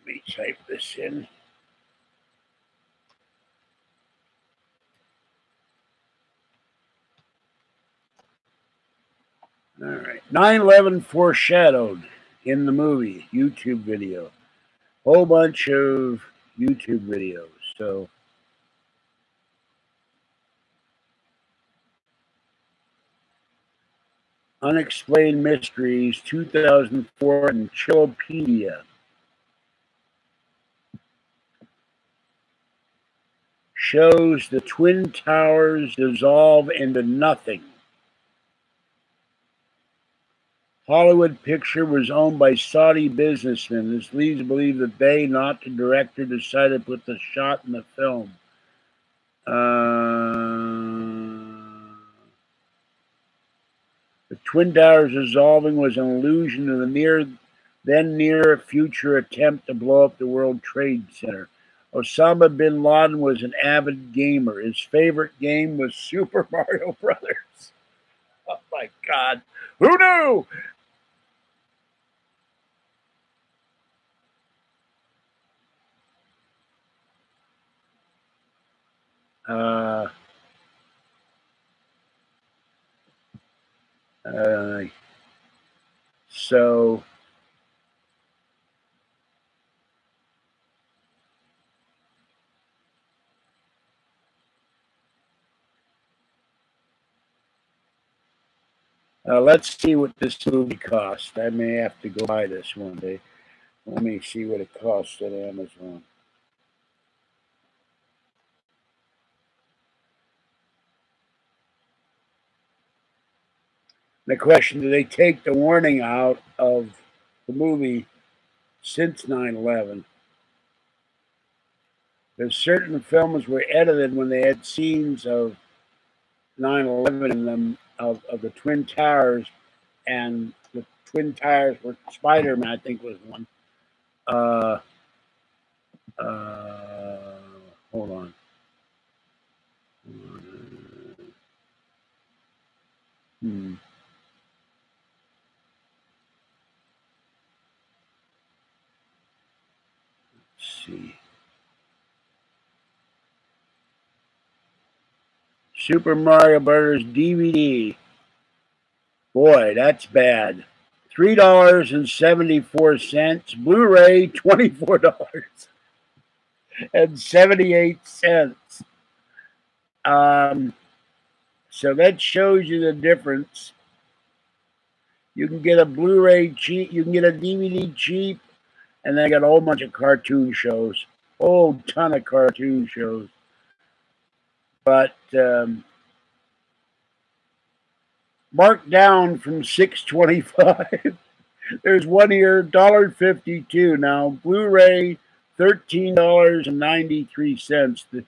Let me type this in. All right. 9/11 foreshadowed in the movie, YouTube video. Whole bunch of YouTube videos. So Unexplained Mysteries 2004 and Chillopedia. Shows the Twin Towers dissolve into nothing. Hollywood Picture was owned by Saudi businessmen. This leads to believe that they, not the director, decided to put the shot in the film. The Twin Towers dissolving was an allusion to the near future attempt to blow up the World Trade Center. Osama bin Laden was an avid gamer. His favorite game was Super Mario Brothers. Oh my God. Who knew? So let's see what this movie cost. I may have to go buy this one day. Let me see what it costs at Amazon. The question, do they take the warning out of the movie since 9/11? There's certain films were edited when they had scenes of 9/11 in them, of the Twin Towers, and the Twin Towers were Spider-Man, I think was one. Hold on. Let's see. Super Mario Brothers DVD. Boy, that's bad. $3.74. Blu-ray, $24.78. So that shows you the difference. You can get a Blu-ray cheap, you can get a DVD cheap, and then I got a whole bunch of cartoon shows. Whole ton of cartoon shows. But marked down from $6.25. There's one here, $1.52 now. Blu-ray, $13.93.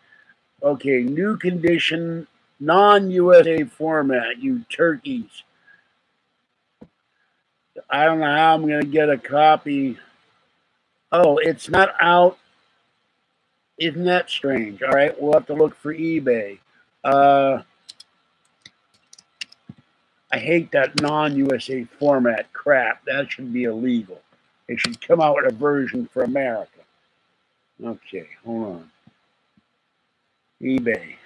Okay, new condition, non-USA format, you turkeys. I don't know how I'm going to get a copy. Oh, it's not out. Isn't that strange? All right, we'll have to look for eBay. I hate that non-USA format crap. That should be illegal. They should come out with a version for America. Okay, hold on. eBay.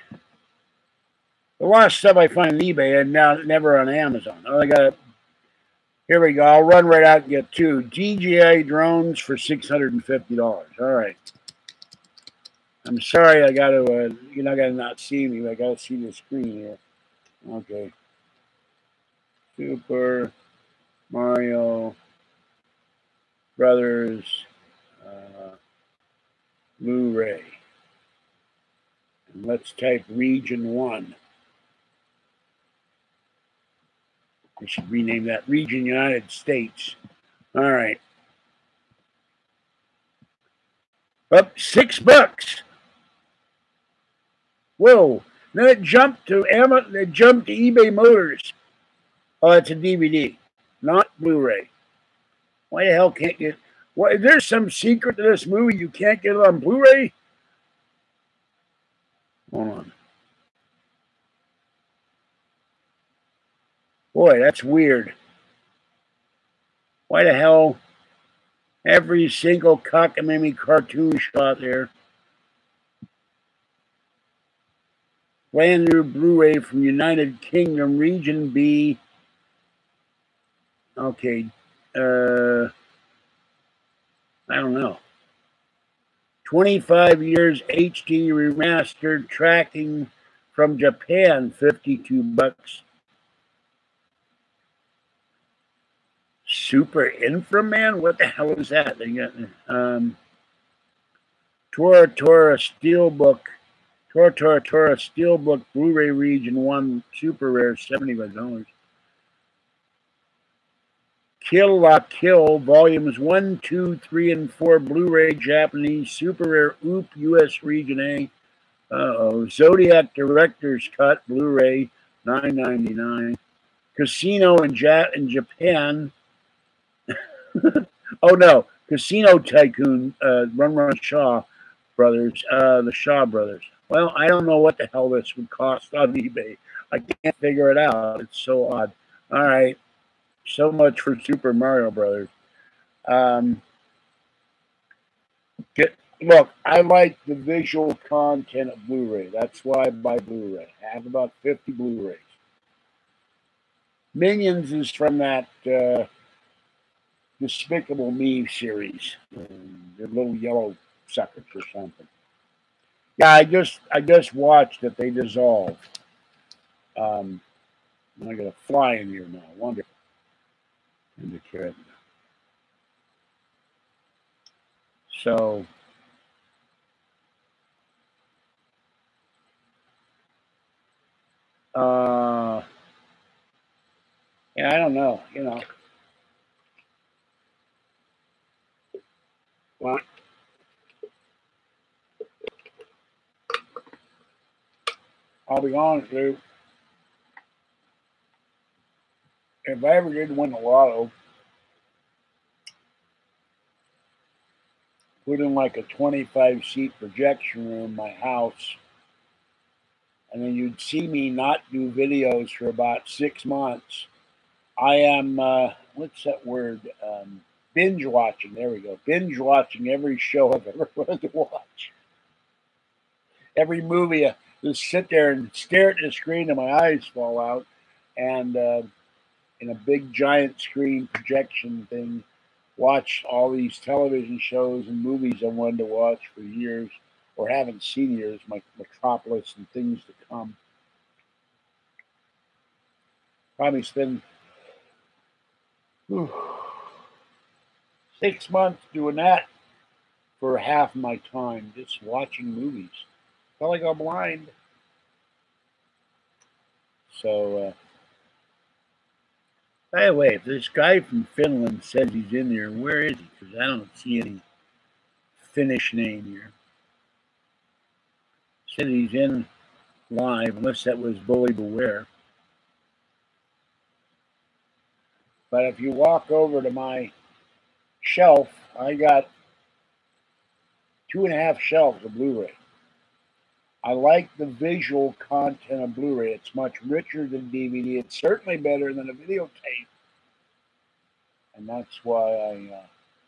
A lot of stuff I find on eBay and now never on Amazon. Oh, I got it. Here we go. I'll run right out and get two DJI drones for $650. All right. I'm sorry. I got to. You're not gonna not see me. I got to see the screen here. Okay. Super Mario Brothers Blu-ray. And let's type Region 1. We should rename that Region United States. All right. Up $6. Whoa. Then it jumped to Amazon. It jumped to eBay Motors. Oh, it's a DVD, not Blu-ray. Why the hell can't you? What, is there some secret to this movie? You can't get it on Blu-ray? Hold on. Boy, that's weird. Why the hell? Every single cockamamie cartoon shot there. Brand new Blu-ray from United Kingdom, Region B. Okay. I don't know. 25 years HD remastered, tracking from Japan, $52. Super Inframan? What the hell is that? They got Tora Steelbook. Tora Steelbook Blu-ray Region 1 Super Rare, $75. Kill La Kill Volumes 1, 2, 3, and 4 Blu-ray Japanese Super Rare Oop US Region A. Zodiac Director's Cut Blu-ray, $9.99. Casino in Japan. Oh no, Casino Tycoon, Run Shaw Brothers, the Shaw Brothers. Well, I don't know what the hell this would cost on eBay. I can't figure it out. It's so odd. All right, so much for Super Mario Brothers. Look, I like the visual content of Blu-ray. That's why I buy Blu-ray. I have about 50 Blu-rays. Minions is from that Despicable Me series. The little yellow suckers or something. Yeah, I just watched that they dissolved. I got a fly in here now. Wonderful. In the kid. So yeah, I don't know, Well, I'll be honest with you. If I ever did win the lotto, put in like a 25-seat projection room in my house, and then you'd see me not do videos for about 6 months. I am, what's that word? Binge watching. There we go. Binge watching every show I've ever wanted to watch. Every movie, just sit there and stare at the screen and my eyes fall out. And in a big giant screen projection thing, watch all these television shows and movies I wanted to watch for years or haven't seen years, like Metropolis and Things to Come. Probably spend 6 months doing that for half my time, just watching movies. Felt like I'm blind. So, by the way, if this guy from Finland says he's in there, where is he? Because I don't see any Finnish name here. Said he's in live, unless that was Bully Beware. But if you walk over to my shelf, I got 2.5 shelves of Blu-ray. I like the visual content of Blu-ray. It's much richer than DVD. It's certainly better than a videotape, and that's why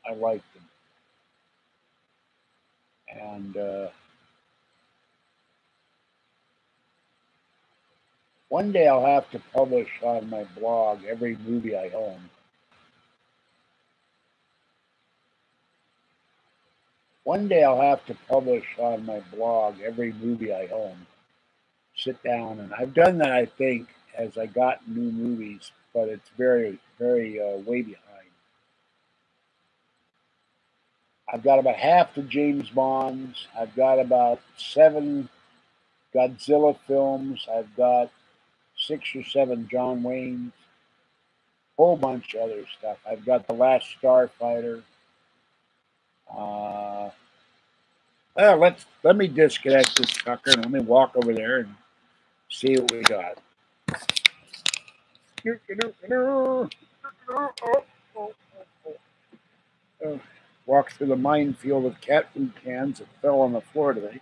I like them. And One day I'll have to publish on my blog every movie I own. One day I'll have to publish on my blog every movie I own. Sit down, and I've done that, I think, as I got new movies, but it's very, very way behind. I've got about half the James Bonds. I've got about 7 Godzilla films. I've got 6 or 7 John Waynes, whole bunch of other stuff. I've got The Last Starfighter. Uh, let me disconnect this sucker and let me walk over there and see what we got. Walk through the minefield of cat food cans that fell on the floor today.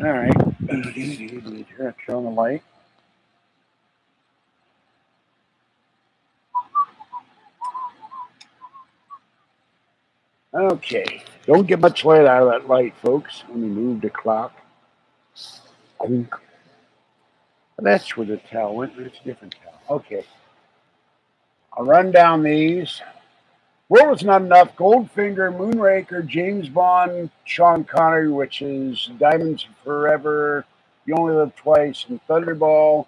All right, turn on the light. Okay, don't get much light out of that light, folks. Let me move the clock. That's where the towel went. It's a different towel. Okay, I'll run down these. World is Not Enough, Goldfinger, Moonraker, James Bond, Sean Connery, which is Diamonds Forever, You Only Live Twice, and Thunderball,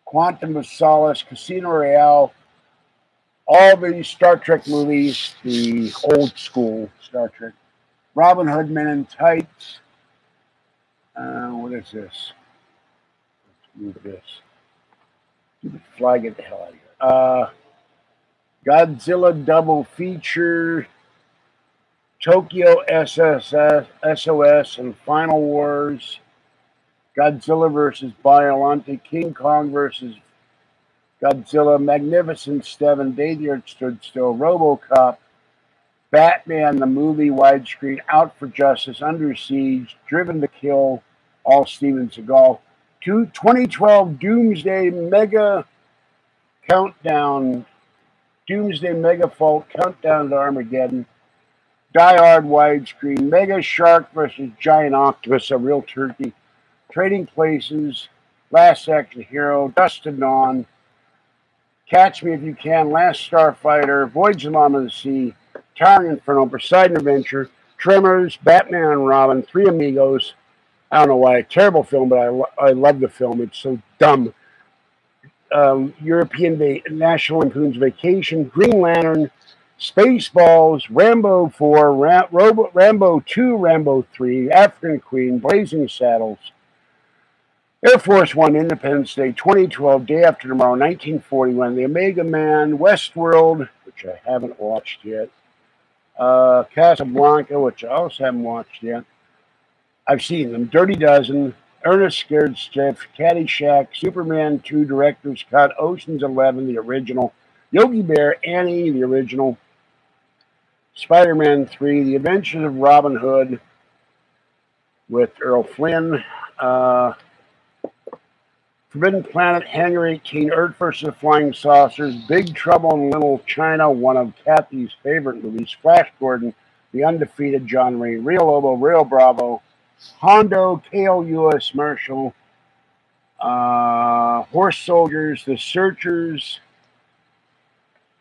Quantum of Solace, Casino Royale, all the Star Trek movies, the old school Star Trek, Robin Hood, Men in Tights. What is this? Let's move this. Fly, get the hell out of here. Godzilla double feature, Tokyo SOS, and Final Wars, Godzilla versus Biollante, King Kong versus Godzilla, Magnificent Seven, Day the Earth Stood Still, RoboCop, Batman the movie widescreen, Out for Justice, Under Siege, Driven to Kill, all Steven Seagal, 2012 Doomsday Mega Countdown, Doomsday Mega Fault, Countdown to Armageddon, Die Hard widescreen, Mega Shark versus Giant Octopus, a real turkey, Trading Places, Last Action Hero, Dust to Dawn, Catch Me If You Can, Last Starfighter, Voyage of Mom of the Sea, Towering Inferno, Poseidon Adventure, Tremors, Batman and Robin, Three Amigos. I don't know why, terrible film, but I love the film. It's so dumb. European National Lampoon's Vacation, Green Lantern, Spaceballs, Rambo 4, Rambo 2, Rambo 3, African Queen, Blazing Saddles, Air Force One, Independence Day, 2012, Day After Tomorrow, 1941, The Omega Man, Westworld, which I haven't watched yet, Casablanca, which I also haven't watched yet. I've seen them. Dirty Dozen, Ernest Scared Stiff, Caddyshack, Superman 2, Director's Cut, Ocean's 11, the original, Yogi Bear, Annie, the original, Spider-Man 3, The Adventures of Robin Hood with Errol Flynn, Forbidden Planet, Hangar 18, Earth vs. the Flying Saucers, Big Trouble in Little China, one of Kathy's favorite movies, Flash Gordon, The Undefeated, John Wayne, Rio Lobo, Rio Bravo, Hondo, KO-US Marshall, Horse Soldiers, The Searchers,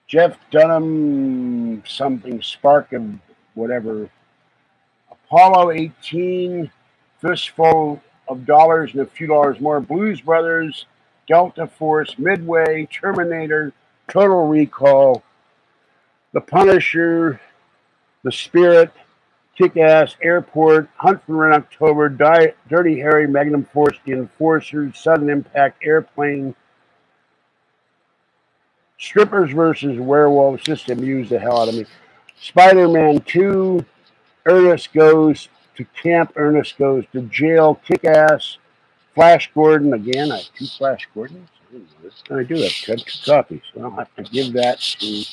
Jeff Dunham, something, Spark of whatever, Apollo 18, Fistful of Dollars and a Few Dollars More, Blues Brothers, Delta Force, Midway, Terminator, Total Recall, The Punisher, The Spirit, Kick-Ass, Airport, Hunt for Red October, Dirty Harry, Magnum Force, The Enforcers, Sudden Impact, Airplane, Strippers versus Werewolves, just amused the hell out of me. Spider-Man 2, Ernest Goes to Camp, Ernest Goes to Jail, Kick-Ass, Flash Gordon, again, I have 2 Flash Gordons. I do have 2 copies, so I'll have to give that to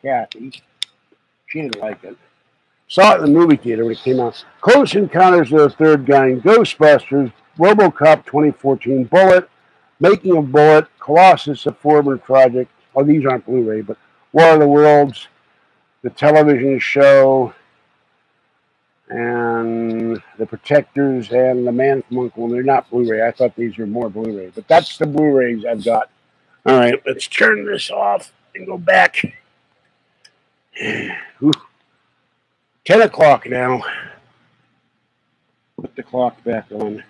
Kathy. She didn't like it. Saw it in the movie theater when it came out. Close Encounters of the Third Kind, Ghostbusters, RoboCop 2014, Bullet, Making of Bullet, Colossus, a Foreman Project. Oh, these aren't Blu-ray, but War of the Worlds, the television show, and The Protectors and The Man from U.N.C.L.E. They're not Blu-ray. I thought these were more Blu-ray, but that's the Blu-rays I've got. All right, let's turn this off and go back. 10 o'clock now. Put the clock back on.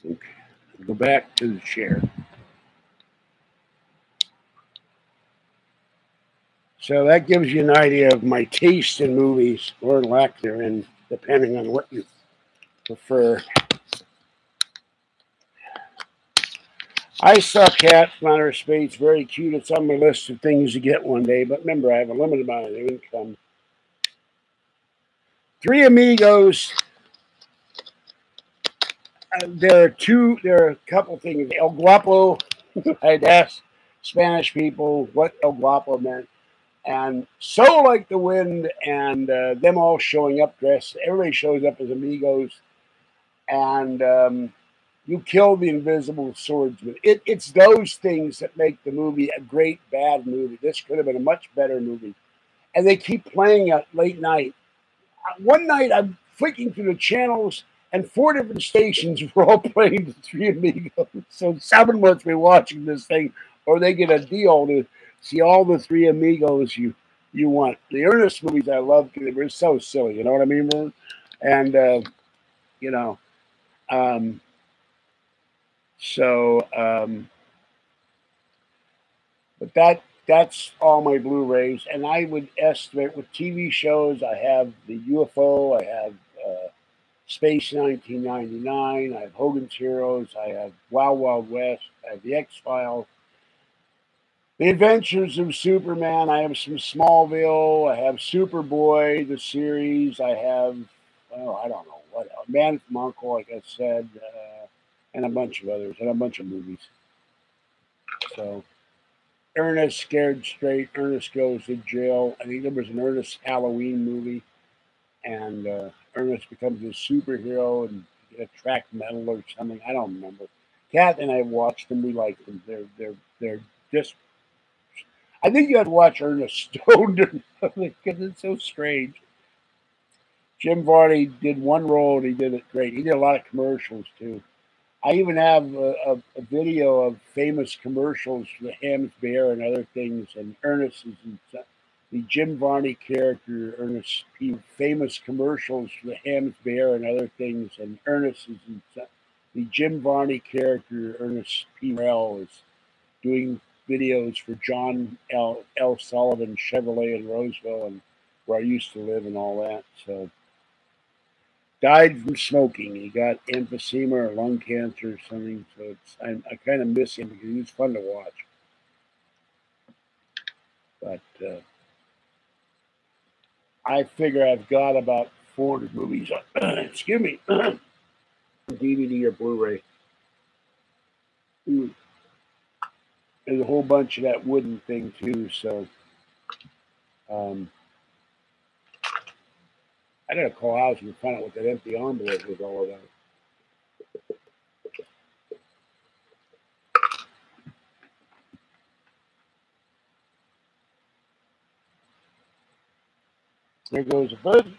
Okay. Go back to the chair. So that gives you an idea of my taste in movies, or lack therein, depending on what you prefer. I Saw Cat from Outer Space, very cute. It's on my list of things to get one day, but remember, I have a limited amount of income. Three Amigos. There are a couple things. El Guapo, I'd asked Spanish people what El Guapo meant. And So Like the Wind and them all showing up dressed. Everybody shows up as amigos. And You Kill the Invisible Swordsman. It's those things that make the movie a great bad movie. This could have been a much better movie. And they keep playing it late night. One night I'm flicking through the channels and 4 different stations were all playing the Three Amigos. So someone must be watching this thing, or they get a deal to see all the Three Amigos you want. The Ernest movies I love because they were so silly. You know what I mean, Vern? And you know, but that's all my Blu-rays, and I would estimate with TV shows I have the UFO, I have Space 1999, I have Hogan's Heroes, I have Wild Wild West, I have The X-Files, The Adventures of Superman, I have some Smallville, I have Superboy, the series, I have, I don't know, what else, Man from U.N.C.L.E., like I said, and a bunch of others, and a bunch of movies. So, Ernest Scared Straight, Ernest Goes to Jail. I think there was an Ernest Halloween movie, and Ernest becomes a superhero and get a track medal or something. I don't remember. Kat and I watched them. We like them. They're just. I think you had to watch Ernest stoned because it's so strange. Jim Varney did one role and he did it great. He did a lot of commercials too. I even have a video of famous commercials for the Hams Bear and other things, and Ernest is in the Jim Varney character, Ernest P. Famous commercials for the Hams Bear and other things, and Ernest is in the Jim Varney character, Ernest P. Morrell, is doing videos for John L. Sullivan Chevrolet in Roseville, and where I used to live and all that. So. Died from smoking. He got emphysema or lung cancer or something. So I kind of miss him because he was fun to watch. But I figure I've got about 400 movies on, excuse me, DVD or Blu-ray. There's a whole bunch of that wooden thing too. So I gotta call House and find out what that empty envelope was all about. There goes a bud.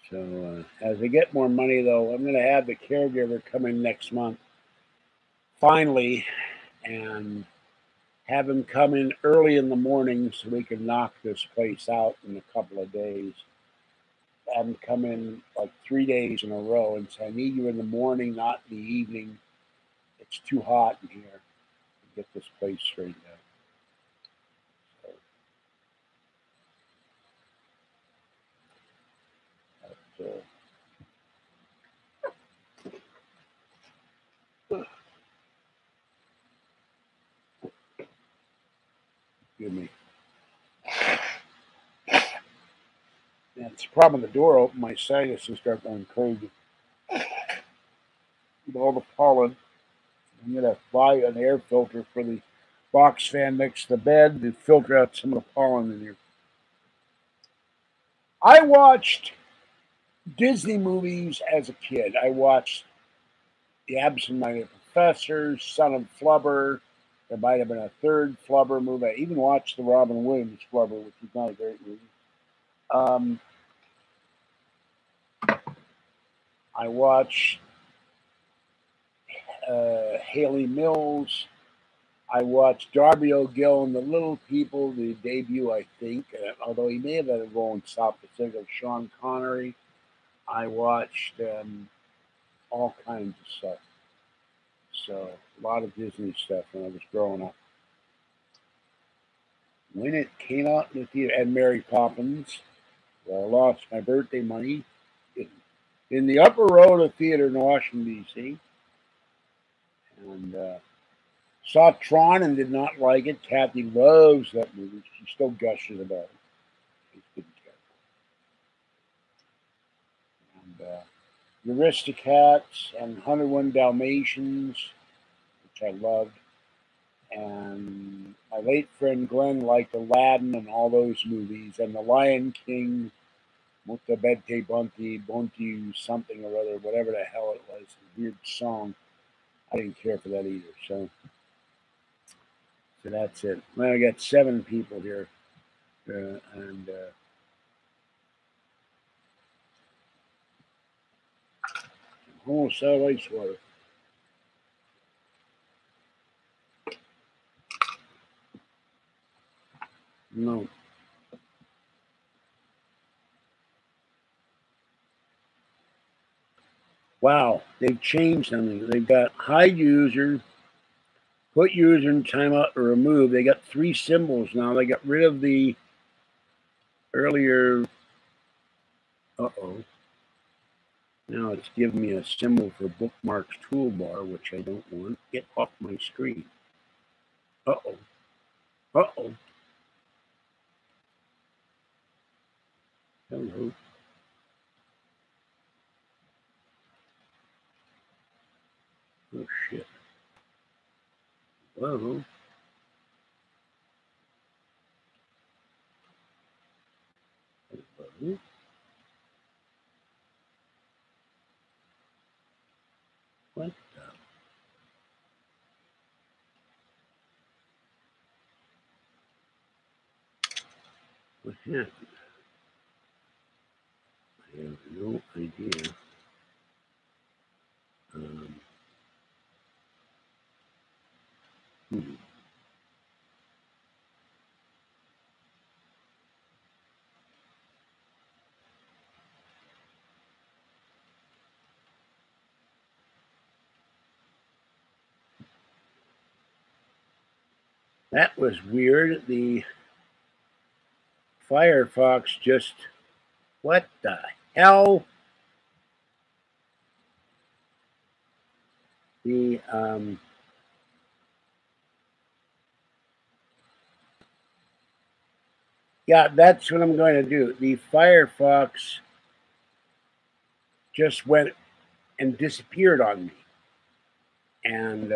So as I get more money, though, I'm going to have the caregiver come in next month, finally, and have him come in early in the morning so we can knock this place out in a couple of days. Have him come in like 3 days in a row and say, I need you in the morning, not in the evening. It's too hot in here to get this place straightened out. Excuse me. It's a problem with the door open. My sinuses start going crazy. With all the pollen, I'm going to buy an air filter for the box fan next to the bed to filter out some of the pollen in here. I watched Disney movies as a kid. I watched The Absent-Minded Professor, Son of Flubber. There might have been a third Flubber movie. I even watched the Robin Williams Flubber, which is not a great movie. I watched Haley Mills. I watched Darby O'Gill and the Little People, the debut, I think, although he may have had a role in South Pacific, of Sean Connery. I watched all kinds of stuff. So, a lot of Disney stuff when I was growing up. When it came out in the theater, and Mary Poppins, where I lost my birthday money in the upper row of the theater in Washington, D.C. And saw Tron and did not like it. Kathy loves that movie. She still gushes about it. I didn't care. And The Aristocats and 101 Dalmatians, which I loved. And my late friend Glenn liked Aladdin and all those movies. And The Lion King, Mutabete Bunty, Bunty something or other, whatever the hell it was. A weird song. I didn't care for that either. So that's it. Now I got 7 people here. And almost out of ice water. No. Wow, they've changed something. They've got hide user, put user in timeout, or remove. They got 3 symbols now. They got rid of the earlier. Uh-oh. Now it's giving me a symbol for bookmarks toolbar, which I don't want. Get off my screen. Uh-oh. Uh-oh. Hello. Oh, shit. Hello. Hello. What the? What happened? I have no idea. Hmm. That was weird. The Firefox just. What the hell? The yeah, that's what I'm going to do. The Firefox just went and disappeared on me, and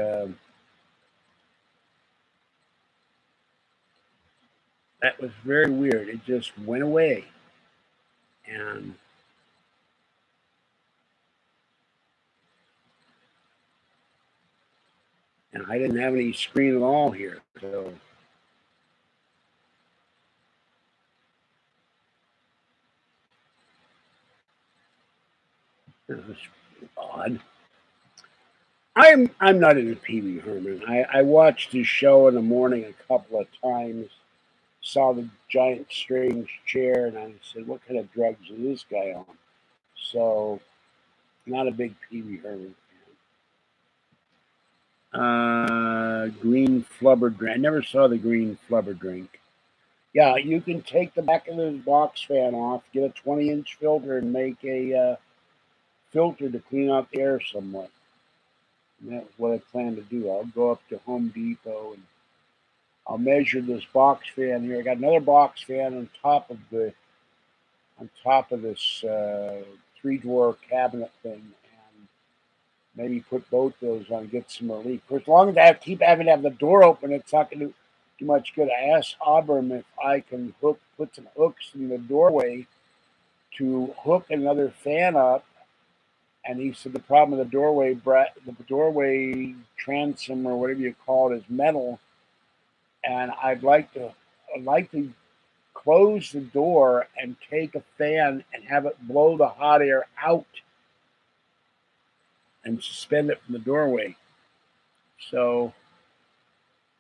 that was very weird. It just went away, and I didn't have any screen at all here, so. That was odd. I'm not into Pee Wee Herman. I watched his show in the morning a couple of times, saw the giant strange chair, and I said, "What kind of drugs is this guy on?" So, not a big Pee Wee Herman fan. Green flubber drink. I never saw the green flubber drink. Yeah, you can take the back of the box fan off, get a 20-inch filter, and make a filter to clean out the air somewhat. And that's what I plan to do. I'll go up to Home Depot and I'll measure this box fan here. I got another box fan on top of this 3-drawer cabinet thing, and maybe put both those on and get some relief. Of course, as long as I keep having to have the door open, it's not going to do much good. I asked Auburn if I can put some hooks in the doorway to hook another fan up. And he said the problem with the doorway transom or whatever you call it is metal, and I'd like to close the door and take a fan and have it blow the hot air out and suspend it from the doorway. So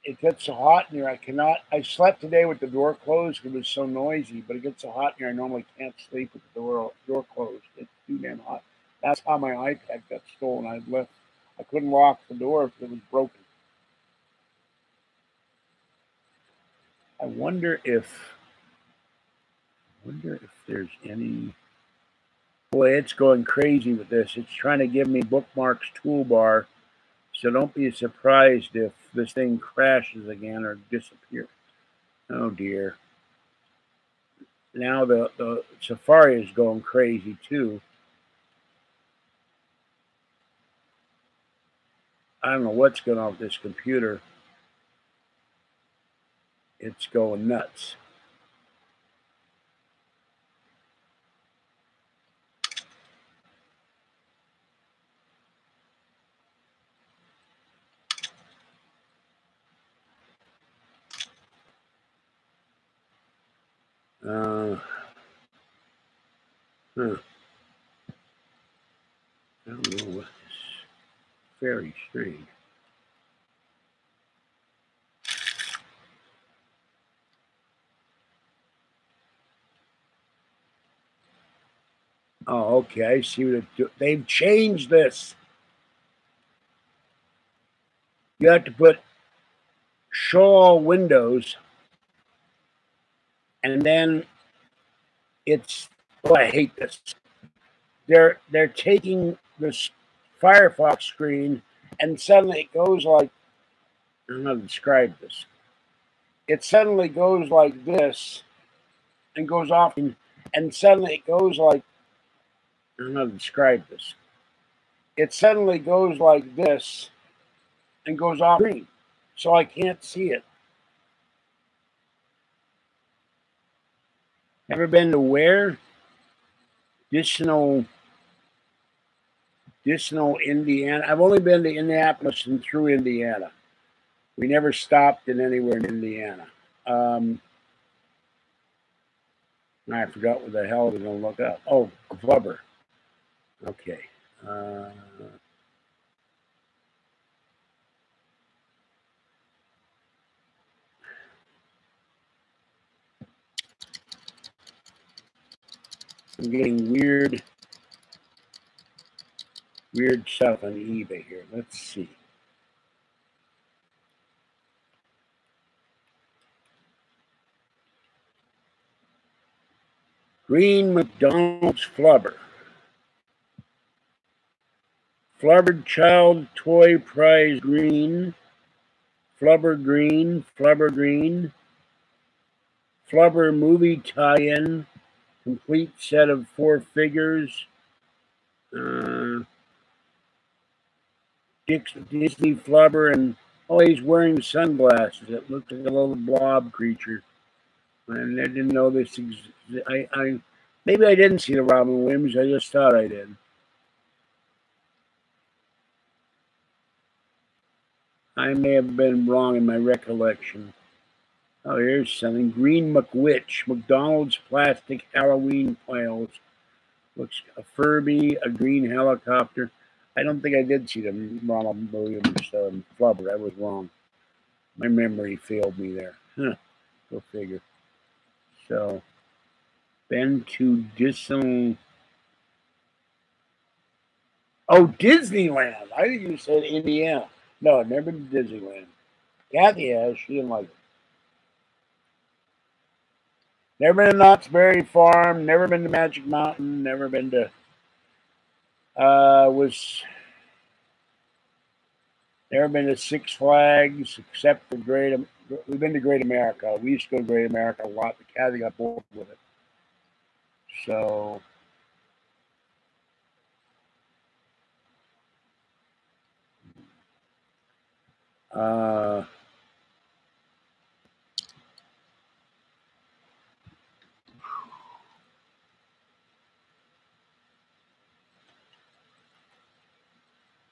it gets so hot in here, I slept today with the door closed because it was so noisy, but it gets so hot in here, I normally can't sleep with the door closed. It's too damn hot. That's how my iPad got stolen. I couldn't lock the door because it was broken. I wonder if there's any. Boy, it's going crazy with this. It's trying to give me bookmarks toolbar, so don't be surprised if this thing crashes again or disappears. Oh dear. Now the Safari is going crazy too. I don't know what's going on with this computer. It's going nuts. I don't know what this. Very strange. Oh, okay. I see what they've changed this. You have to put show all windows, and then it's. Oh, I hate this. They're taking this Firefox screen, and suddenly it goes like. I don't know how to describe this. It suddenly goes like this, and goes off, and suddenly it goes like. I don't know how to describe this. It suddenly goes like this, and goes off screen, so I can't see it. Ever been to where? Dissonal, Indiana. I've only been to Indianapolis and through Indiana. We never stopped in anywhere in Indiana. I forgot what the hell I was going to look up. Oh, Flubber. Okay. I'm getting weird stuff on eBay here. Let's see. Green McDonald's Flubber. Flubbered Child Toy Prize Green. Flubber Green. Flubber Green. Flubber Movie Tie-In. Complete set of 4 figures. Disney Flubber, and oh, he's wearing sunglasses. It looks like a little blob creature. And I didn't know this. Maybe I didn't see the Robin Williams. I just thought I did. I may have been wrong in my recollection. Oh, here's something. Green McWitch. McDonald's plastic Halloween piles. Looks a Furby, a green helicopter. I don't think I did see the Ronald Williams Flubber. I was wrong. My memory failed me there. Huh. Go figure. So, been to Disney. Oh, Disneyland. I think you said Indiana. No, I've never been to Disneyland. Kathy has. She didn't like it. Never been to Knott's Berry Farm. Never been to Magic Mountain. Never been to. Never been to Six Flags except for We've been to Great America. We used to go to Great America a lot, but Kathy got bored with it. So.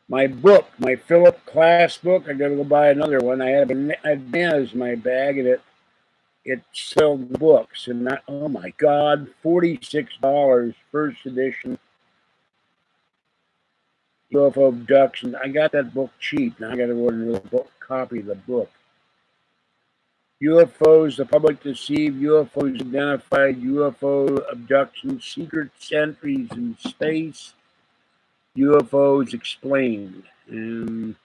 My book, my Philip class book, I gotta go buy another one. I had bananas in my bag, and it sold books, and that, oh my God, $46, first edition UFO abduction. I got that book cheap. Now I got to order another book, copy of the book. UFOs, the public deceived, UFOs identified, UFO abduction, secret sentries in space, UFOs explained, and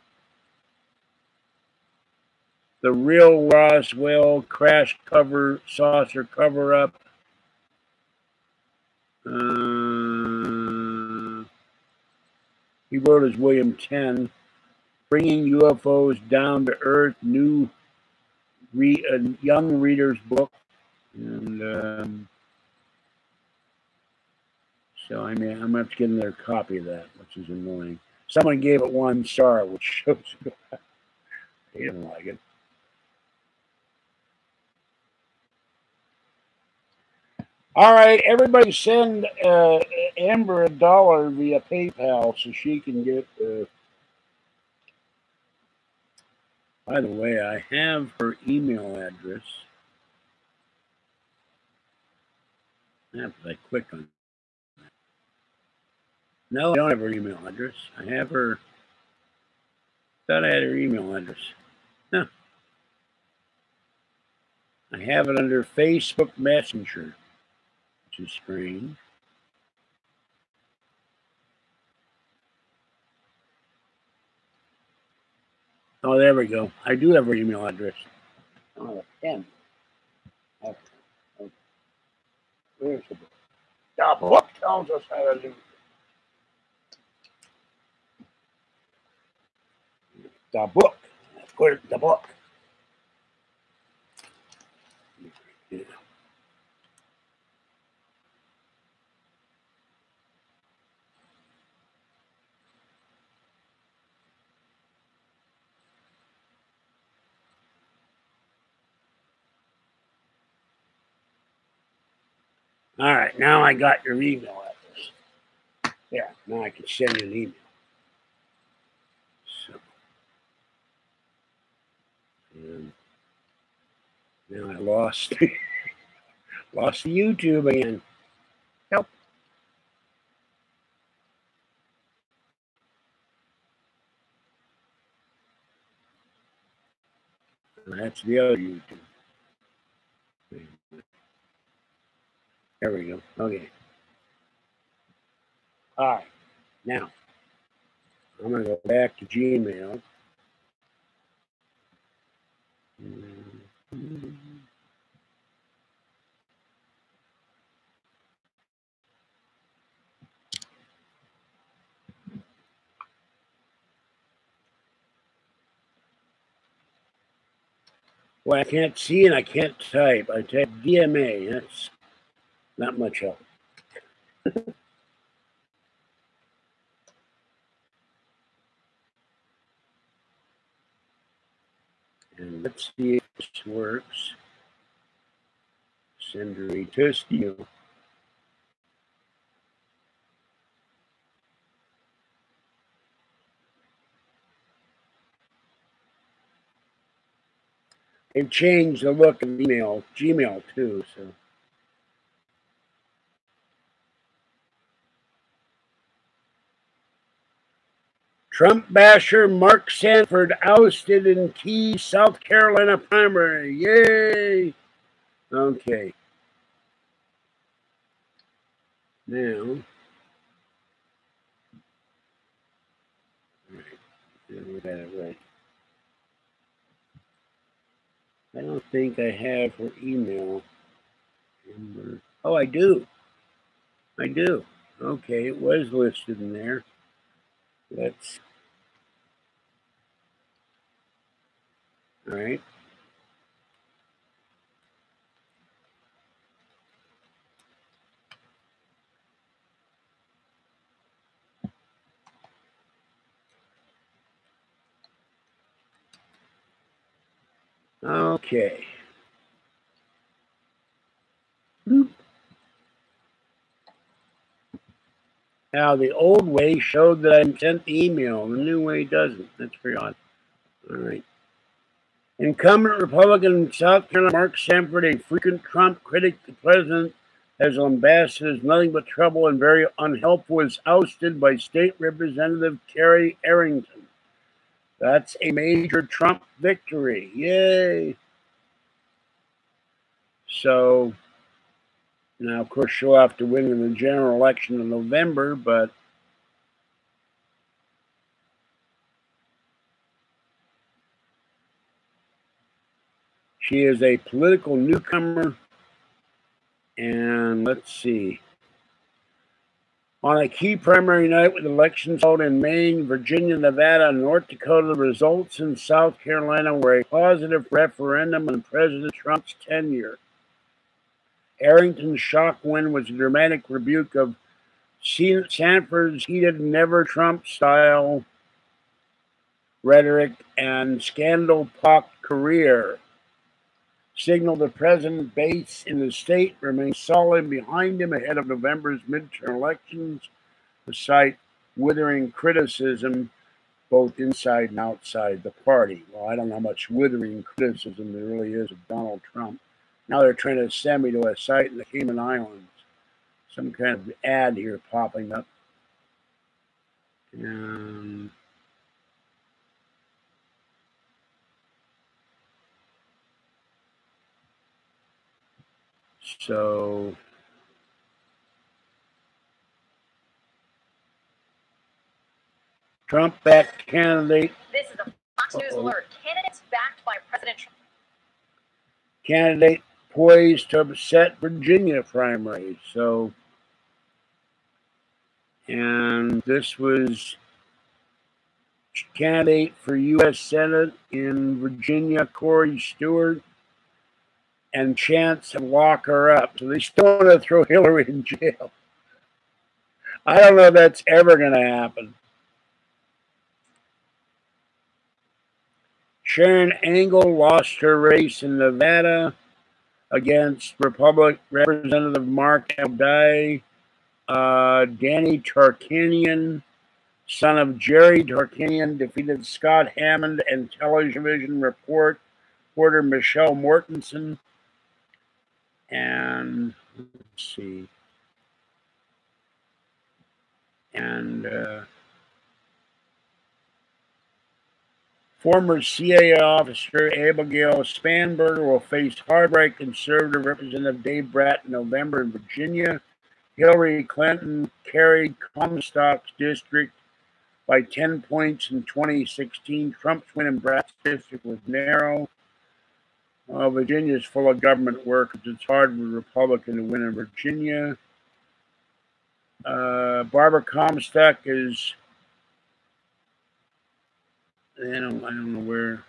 the real Roswell crash saucer cover up. He wrote as William 10, bringing UFOs down to earth, young reader's book, and so I mean, I'm gonna have to get another copy of that, which is annoying. Someone gave it 1 star, which shows they didn't like it. All right, everybody send Amber $1 via PayPal so she can get. By the way, I have her email address. After I click on it. No, I don't have her email address. I have her. Thought I had her email address. No. I have it under Facebook Messenger, which is strange. Oh, there we go. I do have her email address. I don't have a pen. Okay. Where's the book? The book tells us how to do it. The book. Where's the book? Yeah. All right, now I got your email address. Yeah, now I can send you an email. So, now I lost the YouTube again. Help. That's the other YouTube. There we go. Okay. All right. Now, I'm going to go back to Gmail. Well, I can't see and I can't type. I type DMA. That's not much help. And let's see if this works. Send a retest you. They've changed the look of Gmail too, so. Trump basher Mark Sanford ousted in key South Carolina primary. Yay! Okay. Now, we got it right. I don't think I have her email. Oh, I do. I do. Okay, it was listed in there. Let's. All right. Okay. Boop. Now, the old way showed that I sent the email. The new way doesn't. That's pretty odd. All right. Incumbent Republican in South Carolina Mark Sanford, a frequent Trump critic, the president has lambasted as nothing but trouble and very unhelpful, was ousted by State Representative Kerry Arrington. That's a major Trump victory. Yay! So, now, of course, she'll have to win in the general election in November, but she is a political newcomer. And let's see. On a key primary night with elections held in Maine, Virginia, Nevada, and North Dakota, the results in South Carolina were a positive referendum on President Trump's tenure. Arrington's shock win was a dramatic rebuke of Sanford's heated never-Trump-style rhetoric and scandal-pocked career. Signaled the president's base in the state remains solid behind him ahead of November's midterm elections, despite withering criticism both inside and outside the party. Well, I don't know how much withering criticism there really is of Donald Trump. Now they're trying to send me to a site in the Cayman Islands. Some kind of ad here popping up. And so Trump-backed candidate. This is a Fox News alert. Candidates backed by President Trump. Candidate poised to upset Virginia primary. So, and this was candidate for U.S. Senate in Virginia, Corey Stewart, and chance of lock her up. So they still want to throw Hillary in jail. I don't know if that's ever going to happen. Sharon Angle lost her race in Nevada against Representative Mark Abdai. Danny Tarkanian, son of Jerry Tarkanian, defeated Scott Hammond and television reporter Michelle Mortensen. And let's see. And former CIA officer Abigail Spanberger will face hard-right conservative Representative Dave Bratt in November in Virginia. Hillary Clinton carried Comstock's district by 10 points in 2016. Trump's win in Bratt's district was narrow. Virginia is full of government work. It's hard for a Republican to win in Virginia. Barbara Comstock is, I don't know where.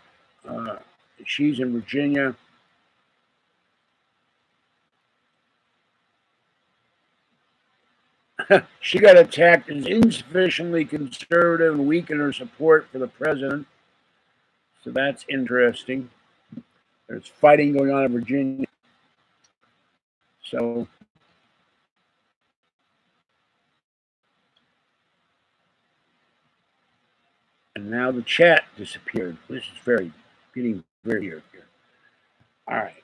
She's in Virginia. She got attacked as insufficiently conservative and weakened her support for the president. So that's interesting. There's fighting going on in Virginia. So and now the chat disappeared. This is getting very weird here. All right.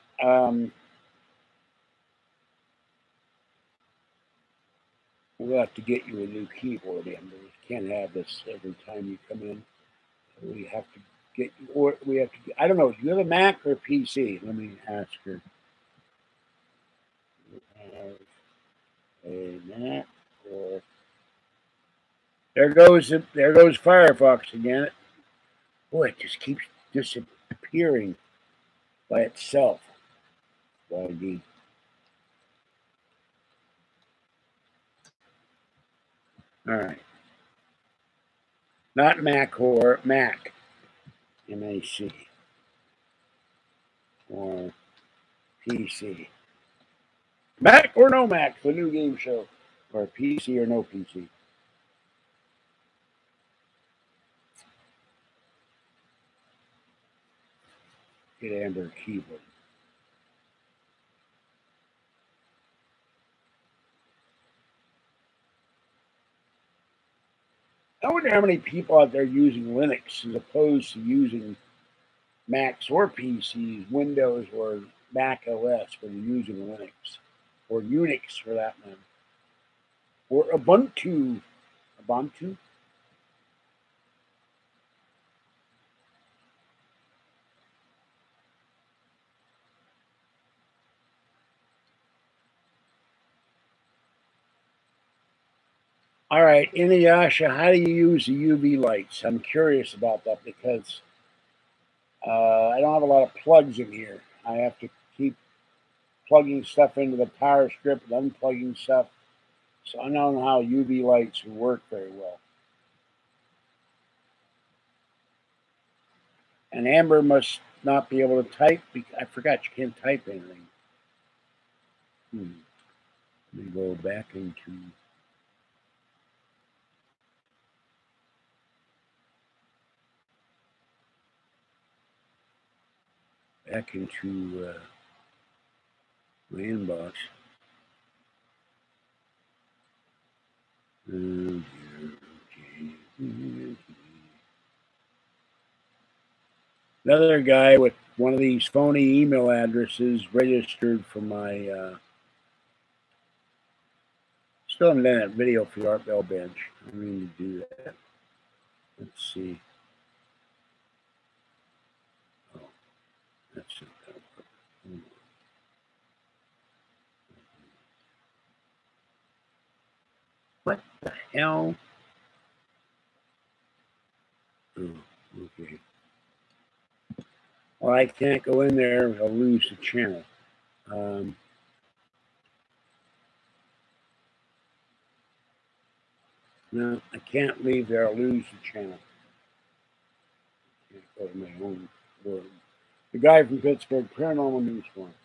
We'll have to get you a new keyboard in, but we can't have this every time you come in. We have to get, or we have to. I don't know. Do you have a Mac or a PC? Let me ask her. You have a Mac or there goes Firefox again. Boy, it just keeps disappearing by itself. YD. All right. Not Mac or Mac. MAC. Or PC. Mac or no Mac, the new game show. Or PC or no PC. Get Amber a keyboard. I wonder how many people out there using Linux as opposed to using Macs or PCs, Windows or Mac OS, when you're using Linux, or Unix for that matter, or Ubuntu. Ubuntu? All right, Inuyasha, how do you use the UV lights? I'm curious about that because I don't have a lot of plugs in here. I have to keep plugging stuff into the power strip and unplugging stuff. So I don't know how UV lights work very well. And Amber must not be able to type. I forgot you can't type anything. Let me go back into... my inbox. Another guy with one of these phony email addresses registered for my... Still haven't done that video for the Art Bell Bench. I mean to do that. Let's see. Oh, that's it. What the hell? Oh, okay. Well, I can't go in there. I'll lose the channel. No, I can't leave there. I'll lose the channel. I can't go to my own word. The guy from Pittsburgh, Paranormal News One.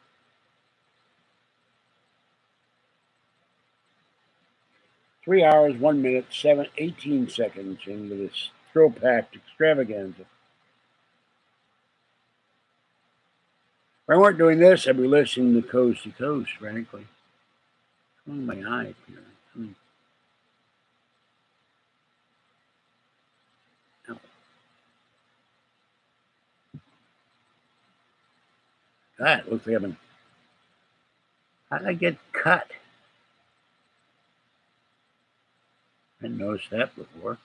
3 hours, 1 minute, 18 seconds into this thrill-packed extravaganza. If I weren't doing this, I'd be listening to Coast to Coast, frankly. Oh, my eye here. God, it looks like I've been... How did I get cut? I didn't notice that before.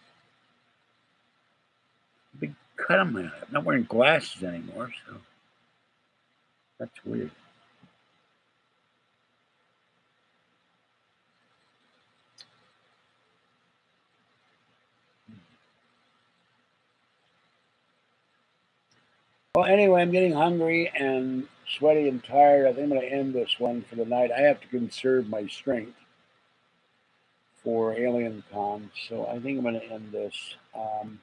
Big cut on my eye. I'm not wearing glasses anymore, so that's weird. Well, anyway, I'm getting hungry and sweaty and tired. I think I'm going to end this one for the night. I have to conserve my strength for Alien Con, so I think I'm going to end this. I'm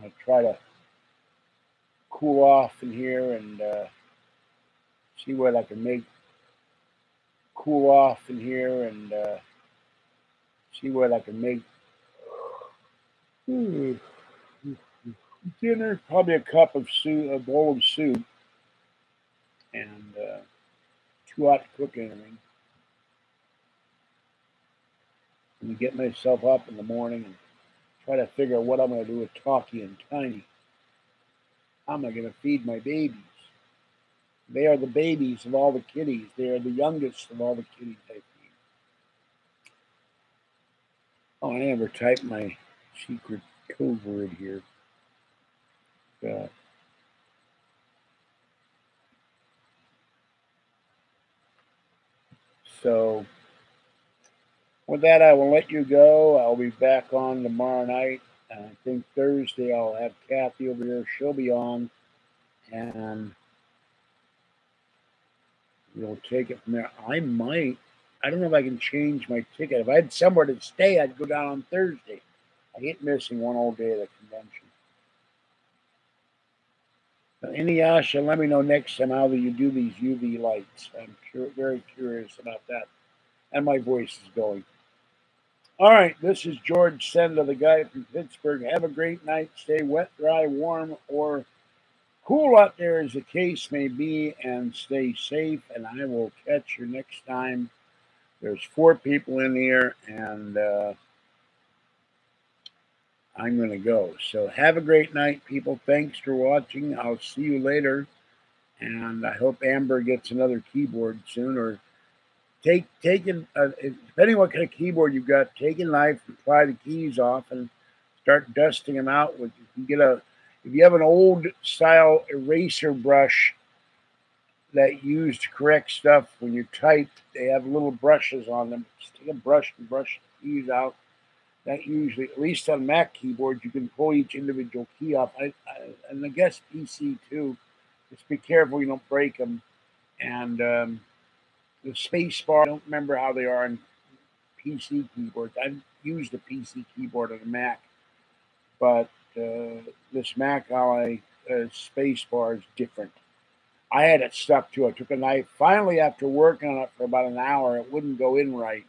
going to try to cool off in here and see what I can make cool off in here and see what I can make dinner. Probably a cup of soup, a bowl of soup, and too hot to cook anything. I'm going to get myself up in the morning and try to figure out what I'm going to do with Talkie and Tiny. How am I going to feed my babies? They are the babies of all the kitties. They are the youngest of all the kitties I feed. Oh, I never typed my secret code word here. God. So, with that, I will let you go. I'll be back on tomorrow night. I think Thursday I'll have Kathy over here. She'll be on. And we'll take it from there. I don't know if I can change my ticket. If I had somewhere to stay, I'd go down on Thursday. I hate missing one whole day of the convention. Inuyasha, let me know next time how you do these UV lights. I'm very curious about that. And my voice is going. All right, this is George Senda, the guy from Pittsburgh. Have a great night. Stay wet, dry, warm, or cool out there as the case may be, and stay safe. And I will catch you next time. There's 4 people in here, and I'm going to go. So have a great night, people. Thanks for watching. I'll see you later. And I hope Amber gets another keyboard soon. Or depending what kind of keyboard you've got, take a knife and pry the keys off and start dusting them out with. If you have an old style eraser brush that you use to correct stuff when you type, they have little brushes on them. Just take a brush and brush the keys out. That usually, at least on Mac keyboards, you can pull each individual key off. And I guess PC too. Just be careful you don't break them. And the space bar, I don't remember how they are on PC keyboards. I've used a PC keyboard on a Mac, but this Mac Ally space bar is different. I had it stuck too. I took a knife. Finally, after working on it for about an hour, it wouldn't go in right,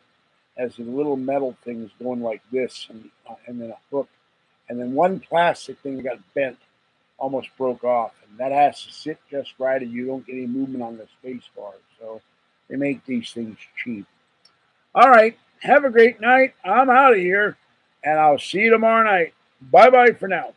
as the little metal things going like this, and then a hook, and then one plastic thing got bent, almost broke off, and that has to sit just right, and you don't get any movement on the space bar. So they make these things cheap. All right, have a great night. I'm out of here, and I'll see you tomorrow night. Bye-bye for now.